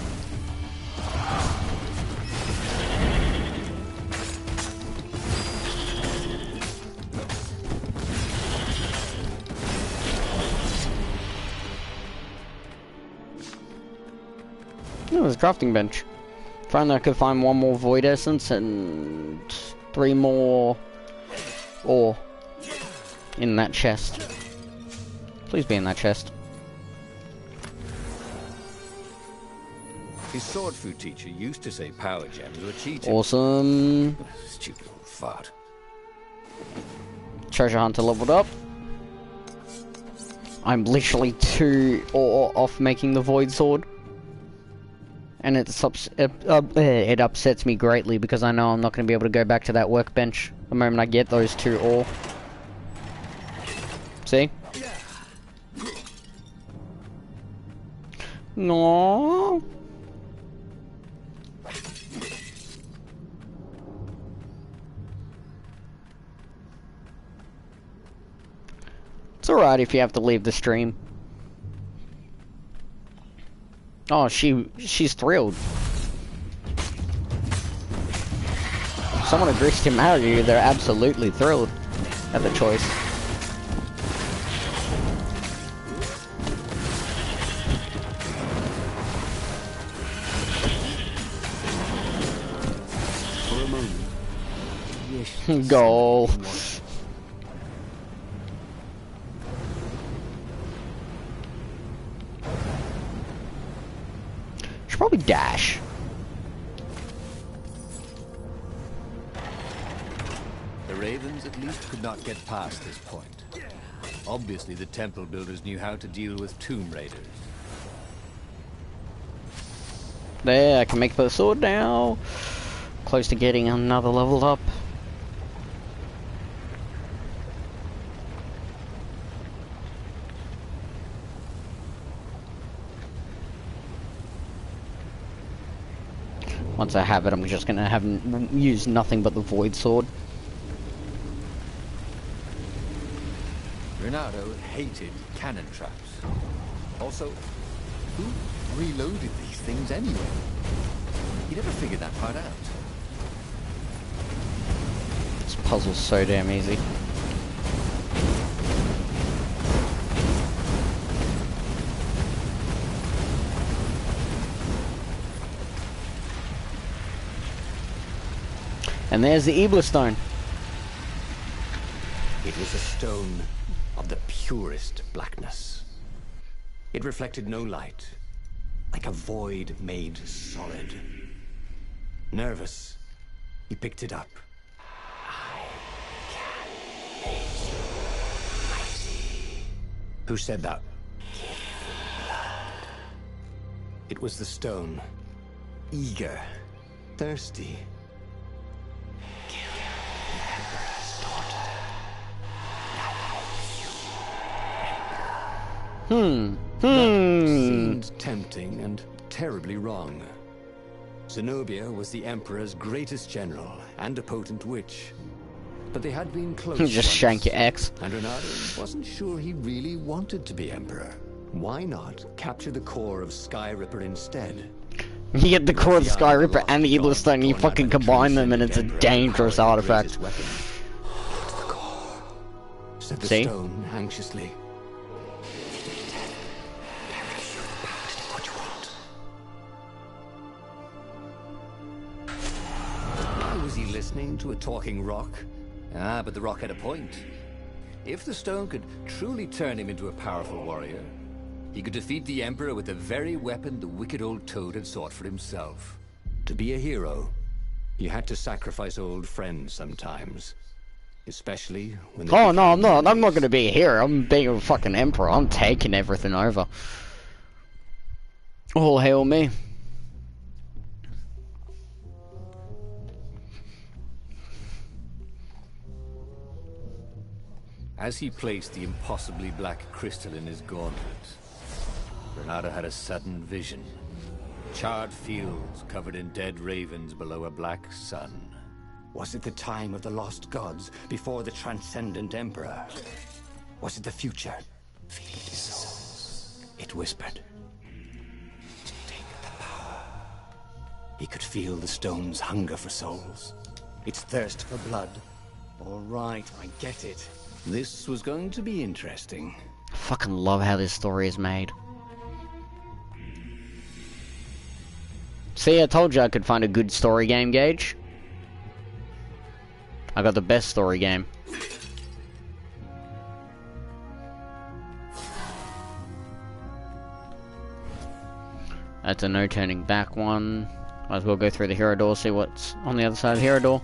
A: Oh, there's a crafting bench. Finally I could find one more void essence and 3 more ore in that chest. Please be in that chest.
B: His sword food teacher used to say power gems were cheating.
A: Awesome.
B: Stupid old fart.
A: Treasure hunter leveled up. I'm literally 2 ore off making the void sword. And it upsets me greatly because I know I'm not going to be able to go back to that workbench the moment I get those 2 ore. See? No. It's alright if you have to leave the stream. Oh, she's thrilled. If someone agrees to marry you, they're absolutely thrilled at the choice.
B: For a moment.
A: Goal. Should probably dash.
B: The Ravens at least could not get past this point. Obviously the temple builders knew how to deal with tomb raiders.
A: There, I can make the sword now. Close to getting another level up. Once I have it, I'm just gonna use nothing but the void sword.
B: Reynardo hated cannon traps. Also, who reloaded these things anyway? He never figured that part out.
A: This puzzle's so damn easy. And there's the Ebla stone.
B: It was a stone of the purest blackness. It reflected no light, like a void made solid. Nervous, he picked it up. I can make you mighty. Who said that? Give me blood. It was the stone. Eager, thirsty. Kill the Emperor's daughter. That seemed tempting and terribly wrong. Zenobia was the Emperor's greatest general and a potent witch. But they had been close
A: Just
B: once,
A: shank your ex.
B: and Reynardo wasn't sure he really wanted to be Emperor. Why not capture the core of Skyripper instead?
A: You get the core of the
B: The eye of the
A: Skyripper and the
B: lost
A: Ebla
B: god
A: stone, you
B: torn out
A: fucking
B: by the
A: combine them and it's a
B: transcendent Emperor
A: dangerous
B: powered the
A: artifact.
B: greatest weapon. It's the core, said the
A: See?
B: stone anxiously. What you want? Why was he listening to a talking rock? Ah, but the rock had a point. If the stone could truly turn him into a powerful warrior, he could defeat the Emperor with the very weapon the wicked old toad had sought for himself. To be a hero, you had to sacrifice old friends sometimes. Especially when they
A: Oh no, I'm
B: became
A: not. I'm not
B: enemies.
A: gonna be here. I'm being a fucking emperor. I'm taking everything over. All hail me.
B: As he placed the impossibly black crystal in his gauntlet, Reynardo had a sudden vision. Charred fields covered in dead ravens below a black sun. Was it the time of the lost gods before the transcendent emperor? Was it the future? Feed the souls, it whispered. Take the power. He could feel the stone's hunger for souls. Its thirst for blood. All right, I get it. This was going to be interesting.
A: I fucking love how this story is made. See, I told you I could find a good story game, Gage. I got the best story game. That's a no turning back one. Might as well go through the hero door, see what's on the other side of the hero door.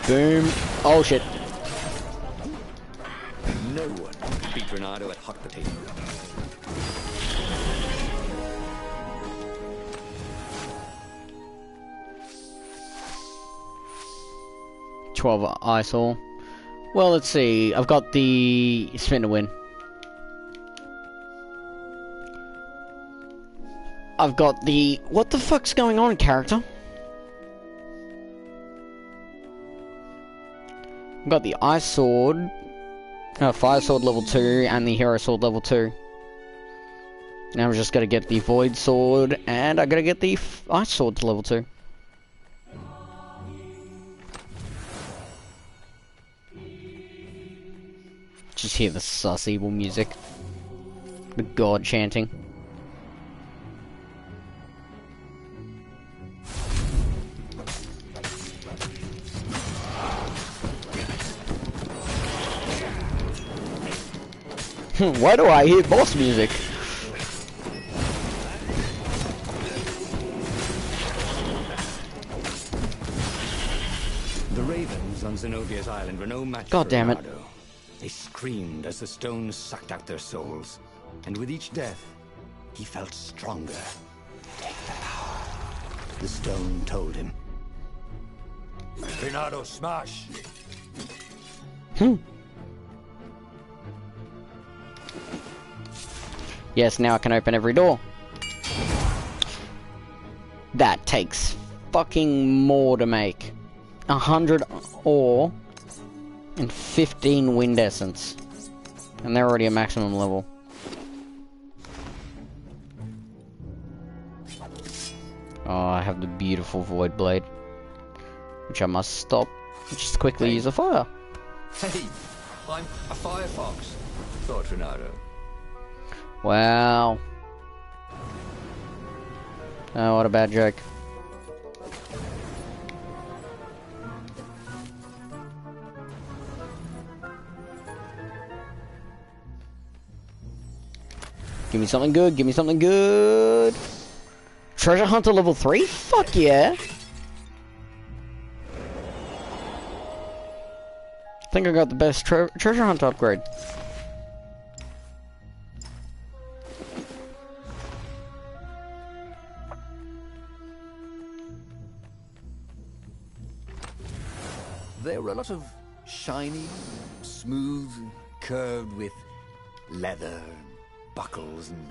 A: Boom. Oh shit.
B: No one beat Reynardo at hot potato.
A: $12 eyesore. Well, let's see. I've got the spin to win. I've got the... What the fuck's going on, character? I've got the ice sword, fire sword level 2, and the hero sword level 2. Now I'm just gotta get the void sword, and I gotta get the ice sword to level 2. Just hear the sus evil music. The god chanting. Why do I hear boss music?
B: The ravens on Zenobia's island were no match
A: God
B: for
A: damn it.
B: Reynardo. They screamed as the stones sucked out their souls. And with each death, he felt stronger. Take the power. The stone told him. Reynardo, smash!
A: Yes, now I can open every door. That takes fucking more to make. 100 ore and 15 wind essence. And they're already a maximum level. Oh, I have the beautiful Void Blade, which I must stop. Just quickly use a fire.
B: Hey, I'm a firefox, thought Renato.
A: Wow. Oh, what a bad joke. Give me something good, give me something good. Treasure Hunter level 3? Fuck yeah. I think I got the best treasure hunt upgrade.
B: There were a lot of shiny, smooth, curved with leather, buckles, and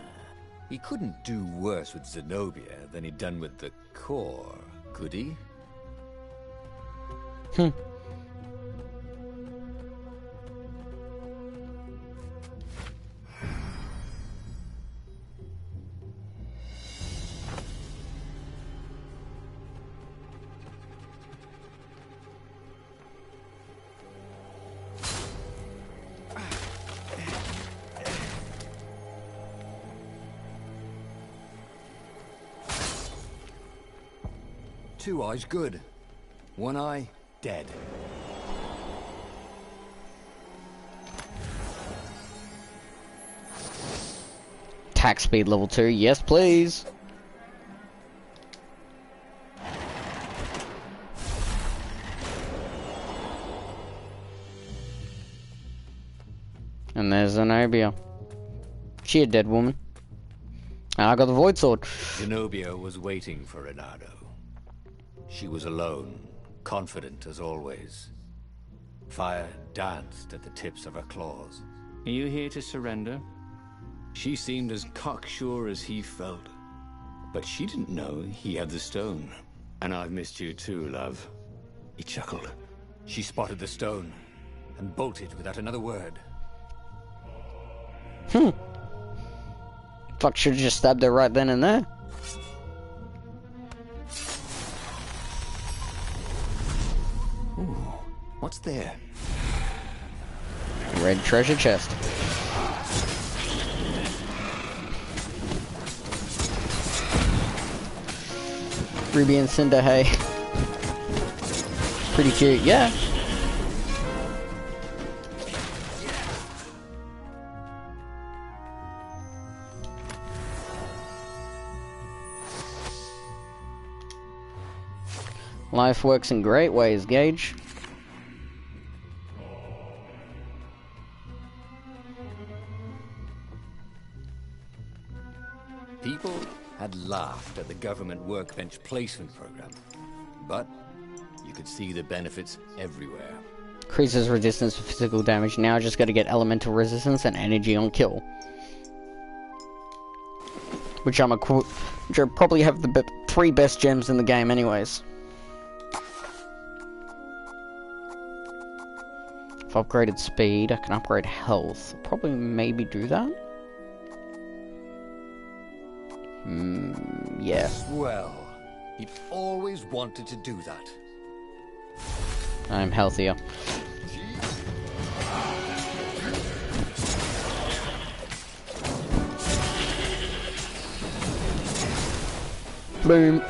B: he couldn't do worse with Zenobia than he'd done with the core, could he?
A: Hmm.
B: Two eyes good. One eye dead.
A: Attack speed level 2, yes please. And there's Zenobia. She a dead woman. And I got the Void Sword.
B: Zenobia was waiting for Renato. She was alone, confident as always. Fire danced at the tips of her claws.
D: Are you here to surrender?
B: She seemed as cocksure as he felt. But she didn't know he had the stone. And I've missed you too, love. He chuckled. She spotted the stone and bolted without another word.
A: Fuck, should've just stabbed her right then and there.
B: Ooh, what's there?
A: Red treasure chest. Ruby and Cinder, hey. Pretty cute, yeah. Life works in great ways, Gage.
B: People had laughed at the government workbench placement program, but you could see the benefits everywhere.
A: Increases resistance to physical damage. Now I just gotta get elemental resistance and energy on kill. Which I probably have the 3 best gems in the game anyways. If I've upgraded speed, I can upgrade health. I'll probably maybe do that. Yeah.
B: Well, he'd always wanted to do that.
A: I'm healthier. Boom.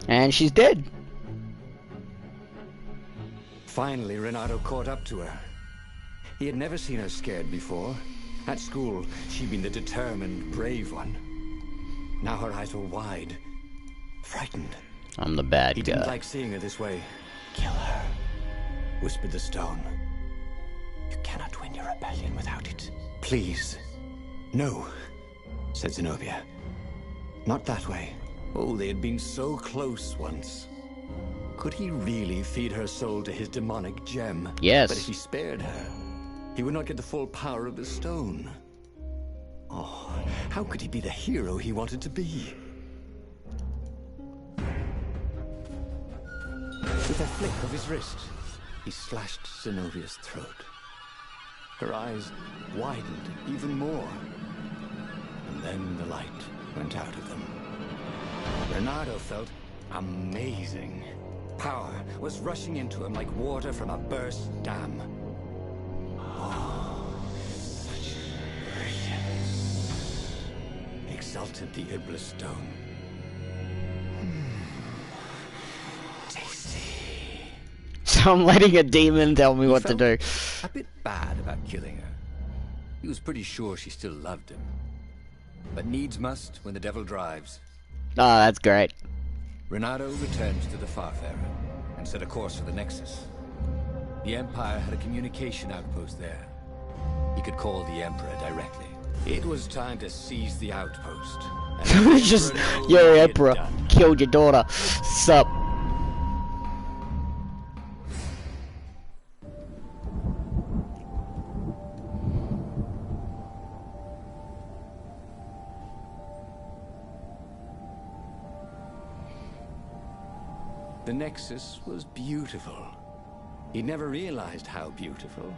A: And she's dead.
B: Finally, Renato caught up to her. He had never seen her scared before. At school, she'd been the determined, brave one. Now her eyes were wide, frightened.
A: I'm the bad
B: He
A: guy.
B: didn't like seeing her this way. Kill her, whispered the stone. You cannot win your rebellion without it. Please. No, said Zenobia. Not that way. Oh, they had been so close once. Could he really feed her soul to his demonic gem?
A: Yes.
B: But if he spared her, he would not get the full power of the stone. Oh, how could he be the hero he wanted to be? With a flick of his wrist, he slashed Zenobia's throat. Her eyes widened even more. And then the light went out of them. Reynardo felt amazing. Power was rushing into him like water from a burst dam. Oh, such brilliance, exulted the Iblis stone. Tasty.
A: So I'm letting a demon tell me what to do.
B: A bit bad about killing her. He was pretty sure she still loved him. But needs must when the devil drives.
A: Oh, that's great.
B: Reynardo returned to the Farfarer and set a course for the Nexus. The Empire had a communication outpost there. He could call the Emperor directly. It was time to seize the outpost. And let the
A: Just,
B: Emperor know
A: yo,
B: what he had
A: Emperor,
B: done.
A: killed your daughter. Sup?
B: The Nexus was beautiful. He never realized how beautiful.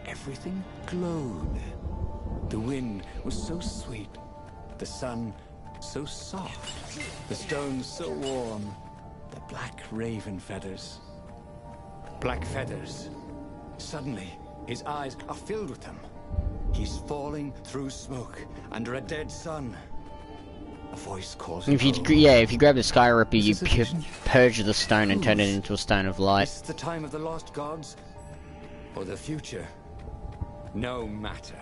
B: Everything glowed. The wind was so sweet. The sun so soft. The stones so warm. The black raven feathers. Black feathers. Suddenly, his eyes are filled with them. He's falling through smoke under a dead sun. A voice calls him
A: If you,
B: home.
A: if you grab the Sky Ripper, you
B: Is this a vision?
A: purge the stone and turn it into a stone of light.
B: Is this the time of the lost gods? Or the future? No matter.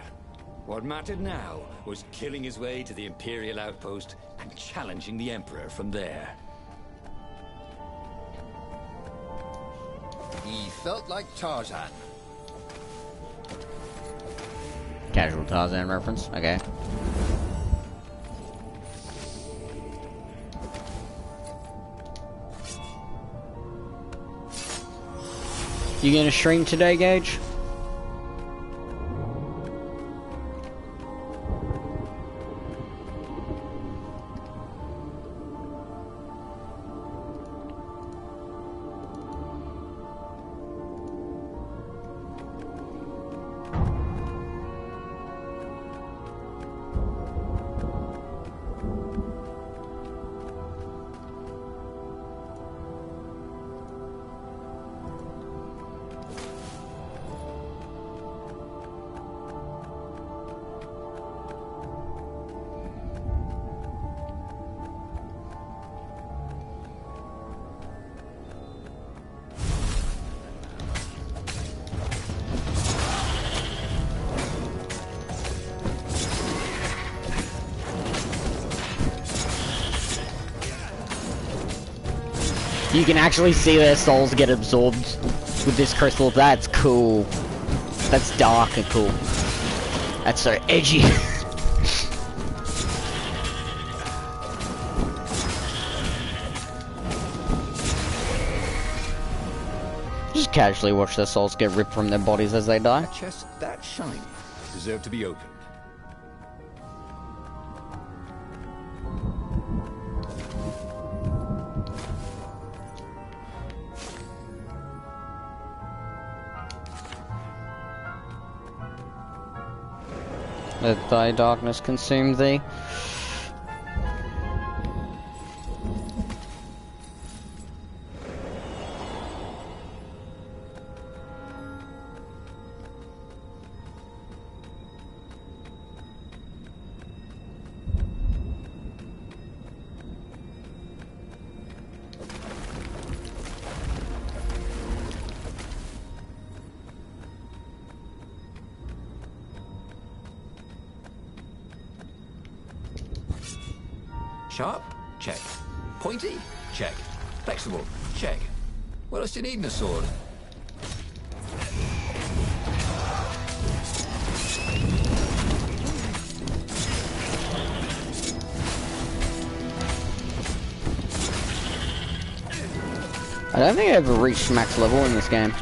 B: What mattered now was killing his way to the Imperial outpost and challenging the Emperor from there.
C: He felt like Tarzan.
A: Casual Tarzan reference. Okay. You gonna stream today, Gage? You can actually see their souls get absorbed with this crystal. That's cool. That's dark and cool. That's so edgy. Just casually watch their souls get ripped from their bodies as they die.
B: A chest that shiny deserved to be opened.
A: Let thy darkness consume thee.
B: Sharp? Check. Pointy? Check. Flexible. Check. What else do you need in a sword?
A: I don't think I ever reached max level in this game.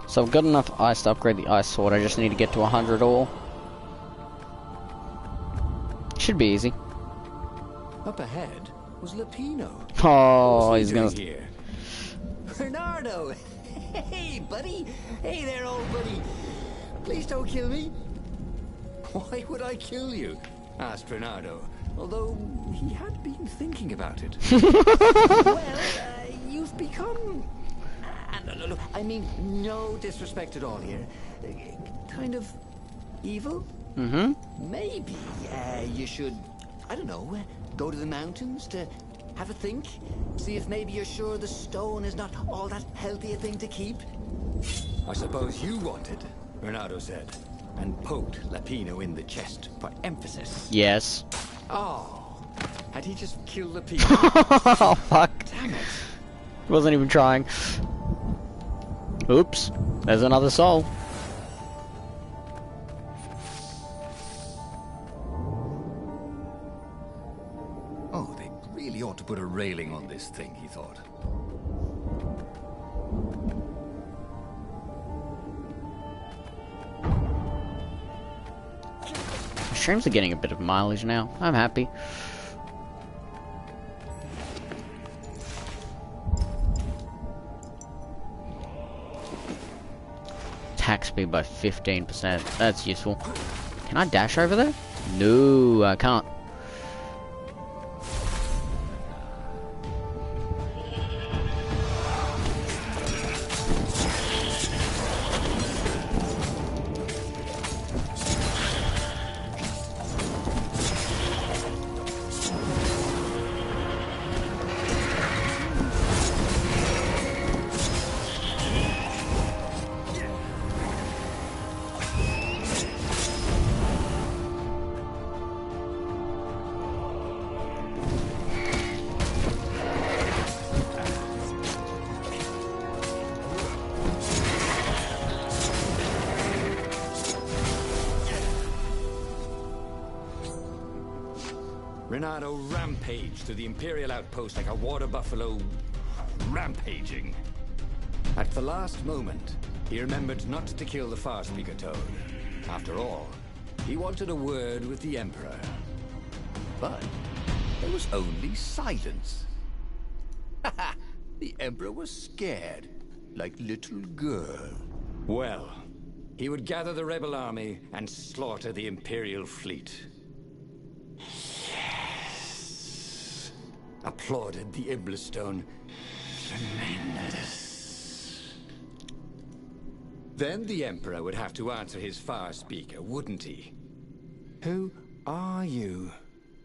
A: So I've got enough ice to upgrade the ice sword, I just need to get to 100 all. Should be easy.
B: Up ahead was Lapino.
A: Oh, he's gonna...
B: here? Bernardo! Hey, buddy! Hey there, old buddy! Please don't kill me. Why would I kill you? Asked Bernardo, although he had been thinking about it. Well, you've become... No, I mean, no disrespect at all here. Kind of evil?
A: Mm-hmm.
B: Maybe you should, I don't know, go to the mountains to have a think? See if maybe you're sure the stone is not all that healthy a thing to keep? I suppose you wanted, Bernardo said, and poked Lapino in the chest for emphasis.
A: Yes.
B: Oh, had he just killed Lapino?
A: Oh, fuck.
B: Damn it.
A: Wasn't even trying. Oops. There's another soul.
B: Oh, they really ought to put a railing on this thing, he thought.
A: Streams are getting a bit of mileage now. I'm happy. Attack speed by 15%. That's useful. Can I dash over there? No, I can't.
B: Renato rampaged to the Imperial outpost like a water buffalo rampaging. At the last moment, he remembered not to kill the Far Speaker Toad. After all, he wanted a word with the Emperor. But there was only silence. The Emperor was scared, like little girl. Well, he would gather the rebel army and slaughter the Imperial fleet. Applauded the Iblistone. Tremendous. Then the Emperor would have to answer his Far Speaker, wouldn't he? Who are you?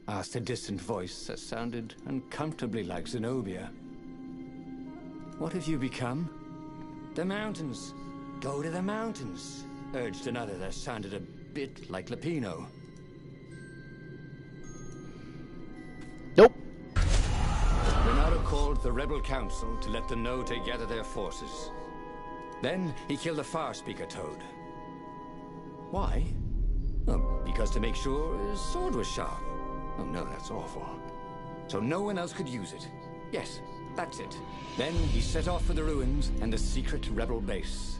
B: Asked a distant voice that sounded uncomfortably like Zenobia. What have you become? The mountains. Go to the mountains, urged another that sounded a bit like Lapino.
A: Nope.
B: Renato called the Rebel Council to let them know to gather their forces. Then he killed the Far Speaker Toad. Why? Oh, because to make sure his sword was sharp. Oh no, that's awful. So no one else could use it. Yes, that's it. Then he set off for the ruins and the secret rebel base.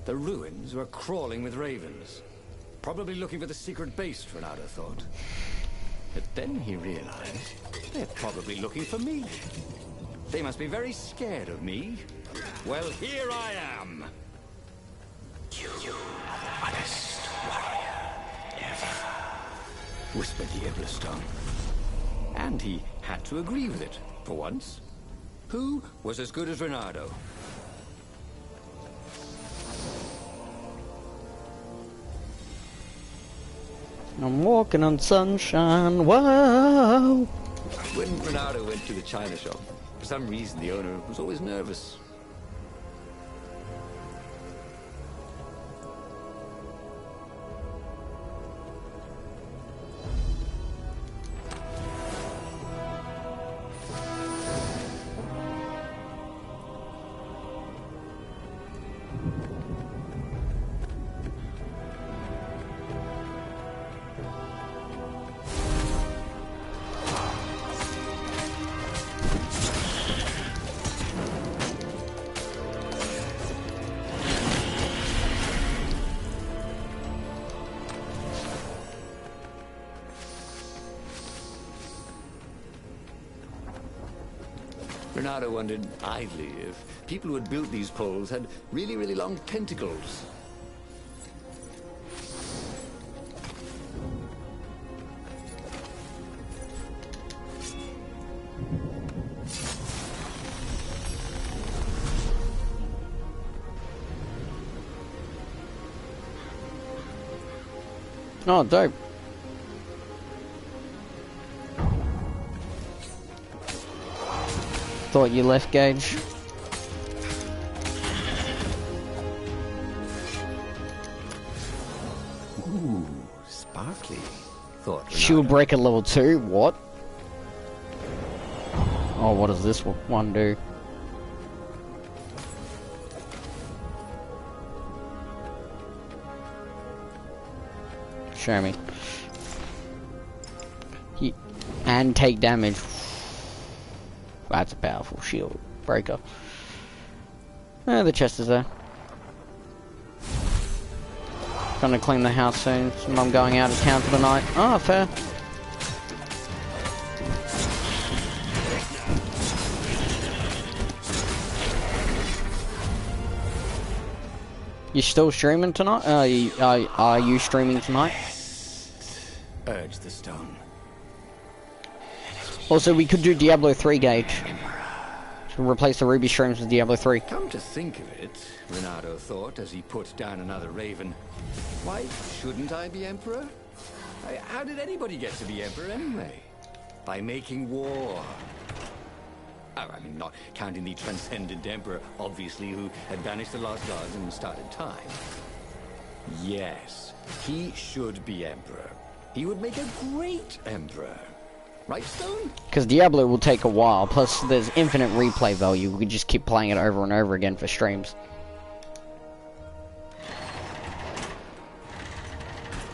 B: The ruins were crawling with ravens. Probably looking for the secret base, Renato thought. But then he realized they're probably looking for me. They must be very scared of me. Well, here I am. You are the honest warrior ever, whispered the Ibblestone. And he had to agree with it, for once. Who was as good as Reynardo?
A: I'm walking on sunshine, whoa!
B: When Reynardo went to the china shop, for some reason the owner was always nervous. Reynardo wondered idly if people who had built these poles had really, really long tentacles.
A: Oh, dope. Thought you left, Gage.
B: Ooh, sparkly, thought Reynardo.
A: Shield breaker level 2, what? Oh, what does this one do? Show me. And take damage. That's a powerful shield breaker. The chest is there. Gonna clean the house soon. Mum going out of town for the night. Oh, fair. You still streaming tonight? Are you streaming tonight?
B: Urged the stone.
A: Also, we could do Diablo 3, Gage. To replace the Ruby streams with Diablo 3.
B: Come to think of it, Reynardo thought as he put down another raven, why shouldn't I be Emperor? How did anybody get to be Emperor anyway? By making war. Oh, I mean, not counting the transcendent Emperor, obviously, who had banished the lost gods and started time. Yes, he should be Emperor. He would make a great Emperor. Right, Stone?
A: Because Diablo will take a while, plus there's infinite replay value. We could just keep playing it over and over again for streams.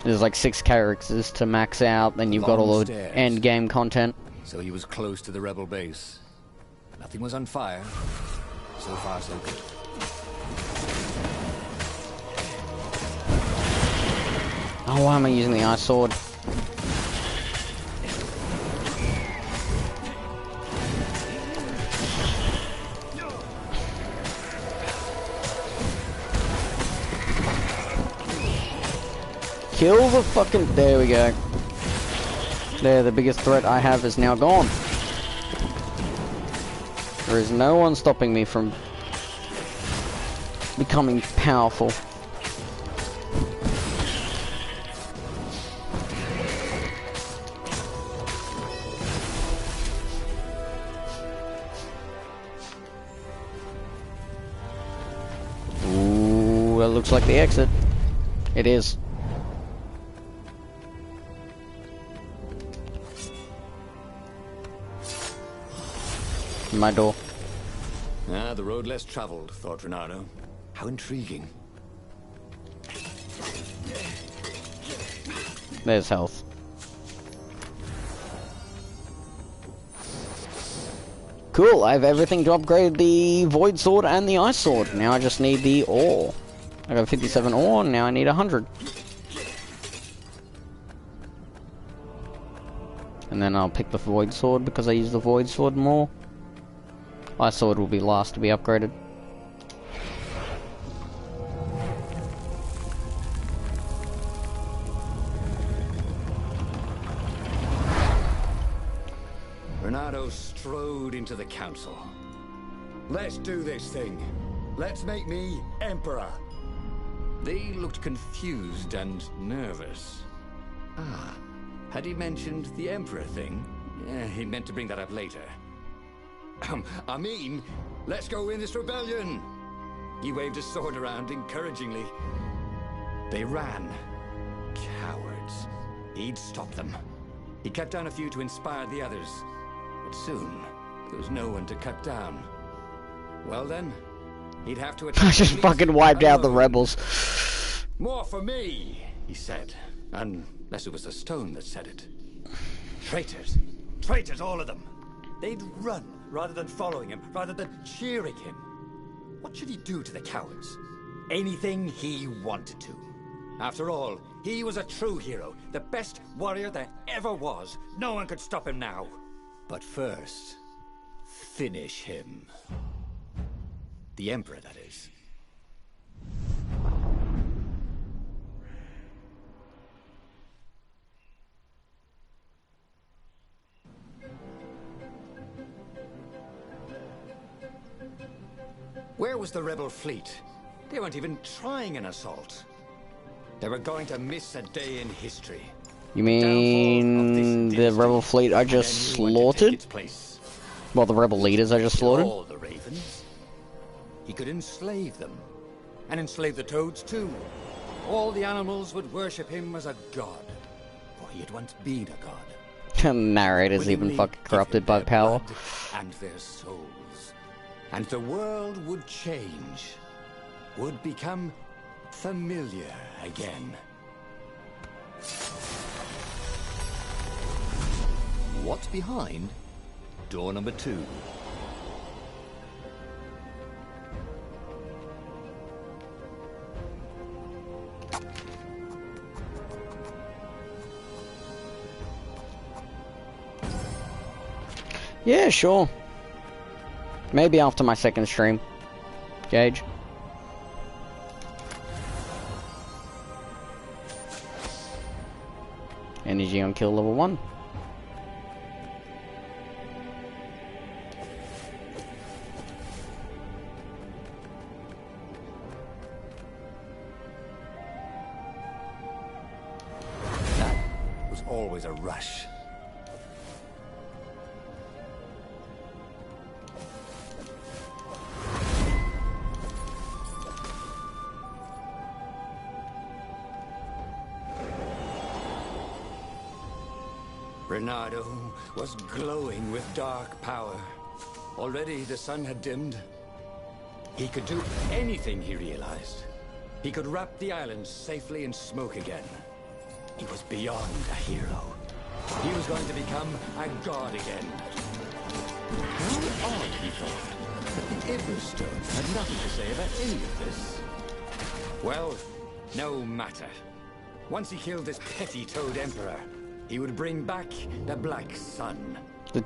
A: There's like 6 characters to max out, then you've got all the end game content.
B: So he was close to the rebel base. Nothing was on fire. So far, so good.
A: Oh, why am I using the ice sword? Kill the fucking... There we go. There, the biggest threat I have is now gone. There is no one stopping me from becoming powerful. Ooh, that looks like the exit. It is. My door.
B: Ah, the road less traveled, thought Reynardo. How intriguing.
A: There's health. Cool, I have everything to upgrade the Void Sword and the Ice Sword. Now I just need the ore. I got 57 ore, now I need 100. And then I'll pick the Void Sword because I use the Void Sword more. Ice Sword will be last to be upgraded.
B: Renato strode into the council. Let's do this thing. Let's make me Emperor. They looked confused and nervous. Ah, had he mentioned the Emperor thing? Yeah, he meant to bring that up later. I mean, let's go win this rebellion! He waved his sword around encouragingly. They ran. Cowards. He'd stop them. He cut down a few to inspire the others. But soon, there was no one to cut down. Well then, he'd have to attack.
A: I just fucking wiped out the rebels.
B: More for me, he said. Unless it was the stone that said it. Traitors. Traitors, all of them. They'd run rather than following him, rather than cheering him. What should he do to the cowards? Anything he wanted to. After all, he was a true hero, the best warrior there ever was. No one could stop him now. But first, finish him. The Emperor, that is. Where was the rebel fleet? They weren't even trying an assault. They were going to miss a day in history.
A: You mean the rebel fleet I just slaughtered? Well, the rebel leaders I just slaughtered?
B: All the ravens. He could enslave them. And enslave the toads too. All the animals would worship him as a god. For he had once been a god.
A: The narrator's even fucking corrupted by power.
B: And their souls. And the world would change. Would become familiar again.
C: What's behind door number 2?
A: Yeah, sure. Maybe after my second stream. Gage. Energy on kill level 1.
B: That was always a rush. Renato was glowing with dark power. Already the sun had dimmed. He could do anything, he realized. He could wrap the island safely in smoke again. He was beyond a hero. He was going to become a god again. How odd, he thought, that the Everstone had nothing to say about any of this. Well, no matter. Once he killed this petty toad emperor, he would bring back the Black Sun.
A: The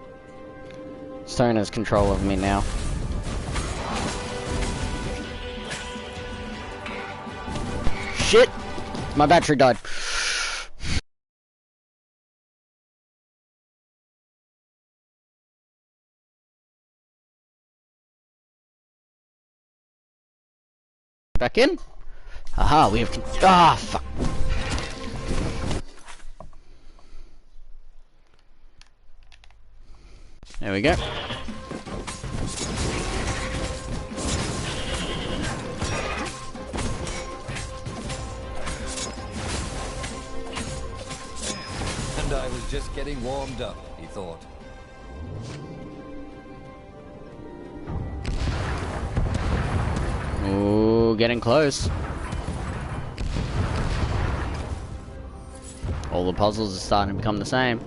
A: stone has control of me now. Shit! My battery died. Back in? Aha, we have to. Ah, fuck. There we go.
C: And I was just getting warmed up, he thought.
A: Ooh, getting close. All the puzzles are starting to become the same.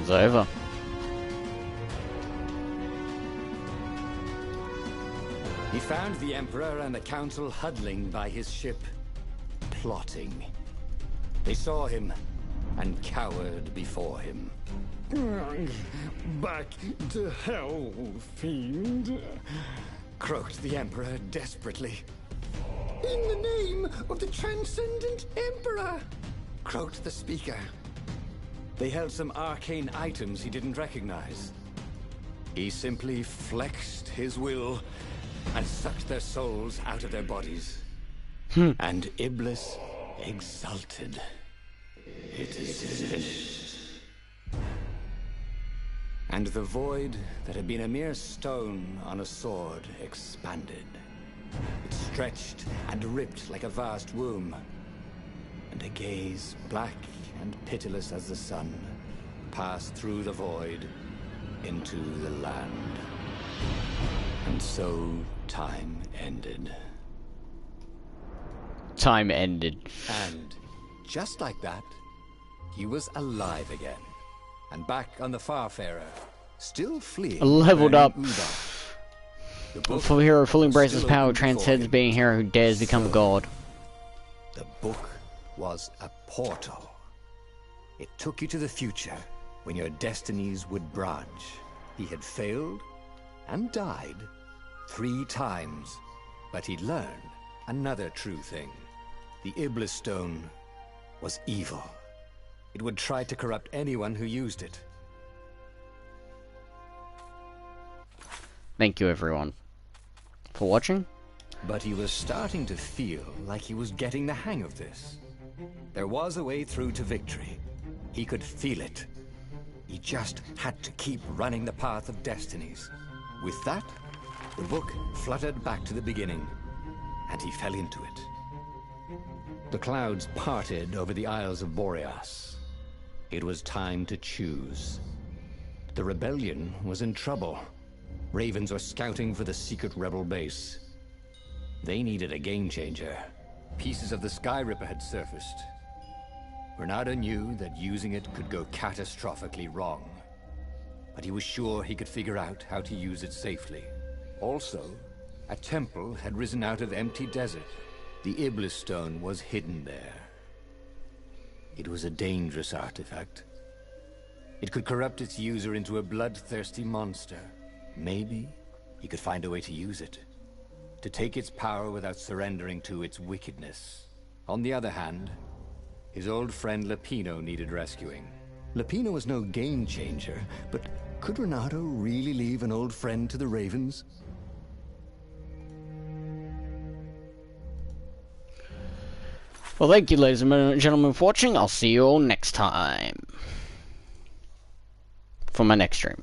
A: Mission's over.
B: He found the Emperor and the Council huddling by his ship, plotting. They saw him and cowered before him.
C: Back to hell, fiend.
B: Croaked the Emperor desperately.
C: In the name of the Transcendent Emperor!
B: Croaked the Speaker. They held some arcane items he didn't recognize. He simply flexed his will and sucked their souls out of their bodies. And Iblis exulted. It is finished. And the void that had been a mere stone on a sword expanded. It stretched and ripped like a vast womb. And a gaze, black and pitiless as the sun, passed through the void into the land. And so time ended.
A: Time ended.
B: And just like that, he was alive again. And back on the Farfarer, still fleeing.
A: Leveled up.
B: The book
A: Full hero fully embraces
B: still
A: power,
B: open before
A: transcends
B: him.
A: being a hero who dares become a god.
B: The book was a portal. It took you to the future when your destinies would branch. He had failed and died 3 times, but he'd learned another true thing. The Iblis Stone was evil. It would try to corrupt anyone who used it.
A: Thank you everyone for watching.
B: But he was starting to feel like he was getting the hang of this. There was a way through to victory. He could feel it. He just had to keep running the path of Destinies. With that, the book fluttered back to the beginning, and he fell into it. The clouds parted over the Isles of Boreas. It was time to choose. The rebellion was in trouble. Ravens were scouting for the secret rebel base. They needed a game changer. Pieces of the Sky Ripper had surfaced. Renato knew that using it could go catastrophically wrong, but he was sure he could figure out how to use it safely. Also, a temple had risen out of empty desert. The Iblis Stone was hidden there. It was a dangerous artifact. It could corrupt its user into a bloodthirsty monster. Maybe he could find a way to use it, to take its power without surrendering to its wickedness. On the other hand, his old friend Lapino needed rescuing. Lapino was no game changer, but could Renato really leave an old friend to the Ravens?
A: Well, thank you ladies and gentlemen for watching. I'll see you all next time for my next stream.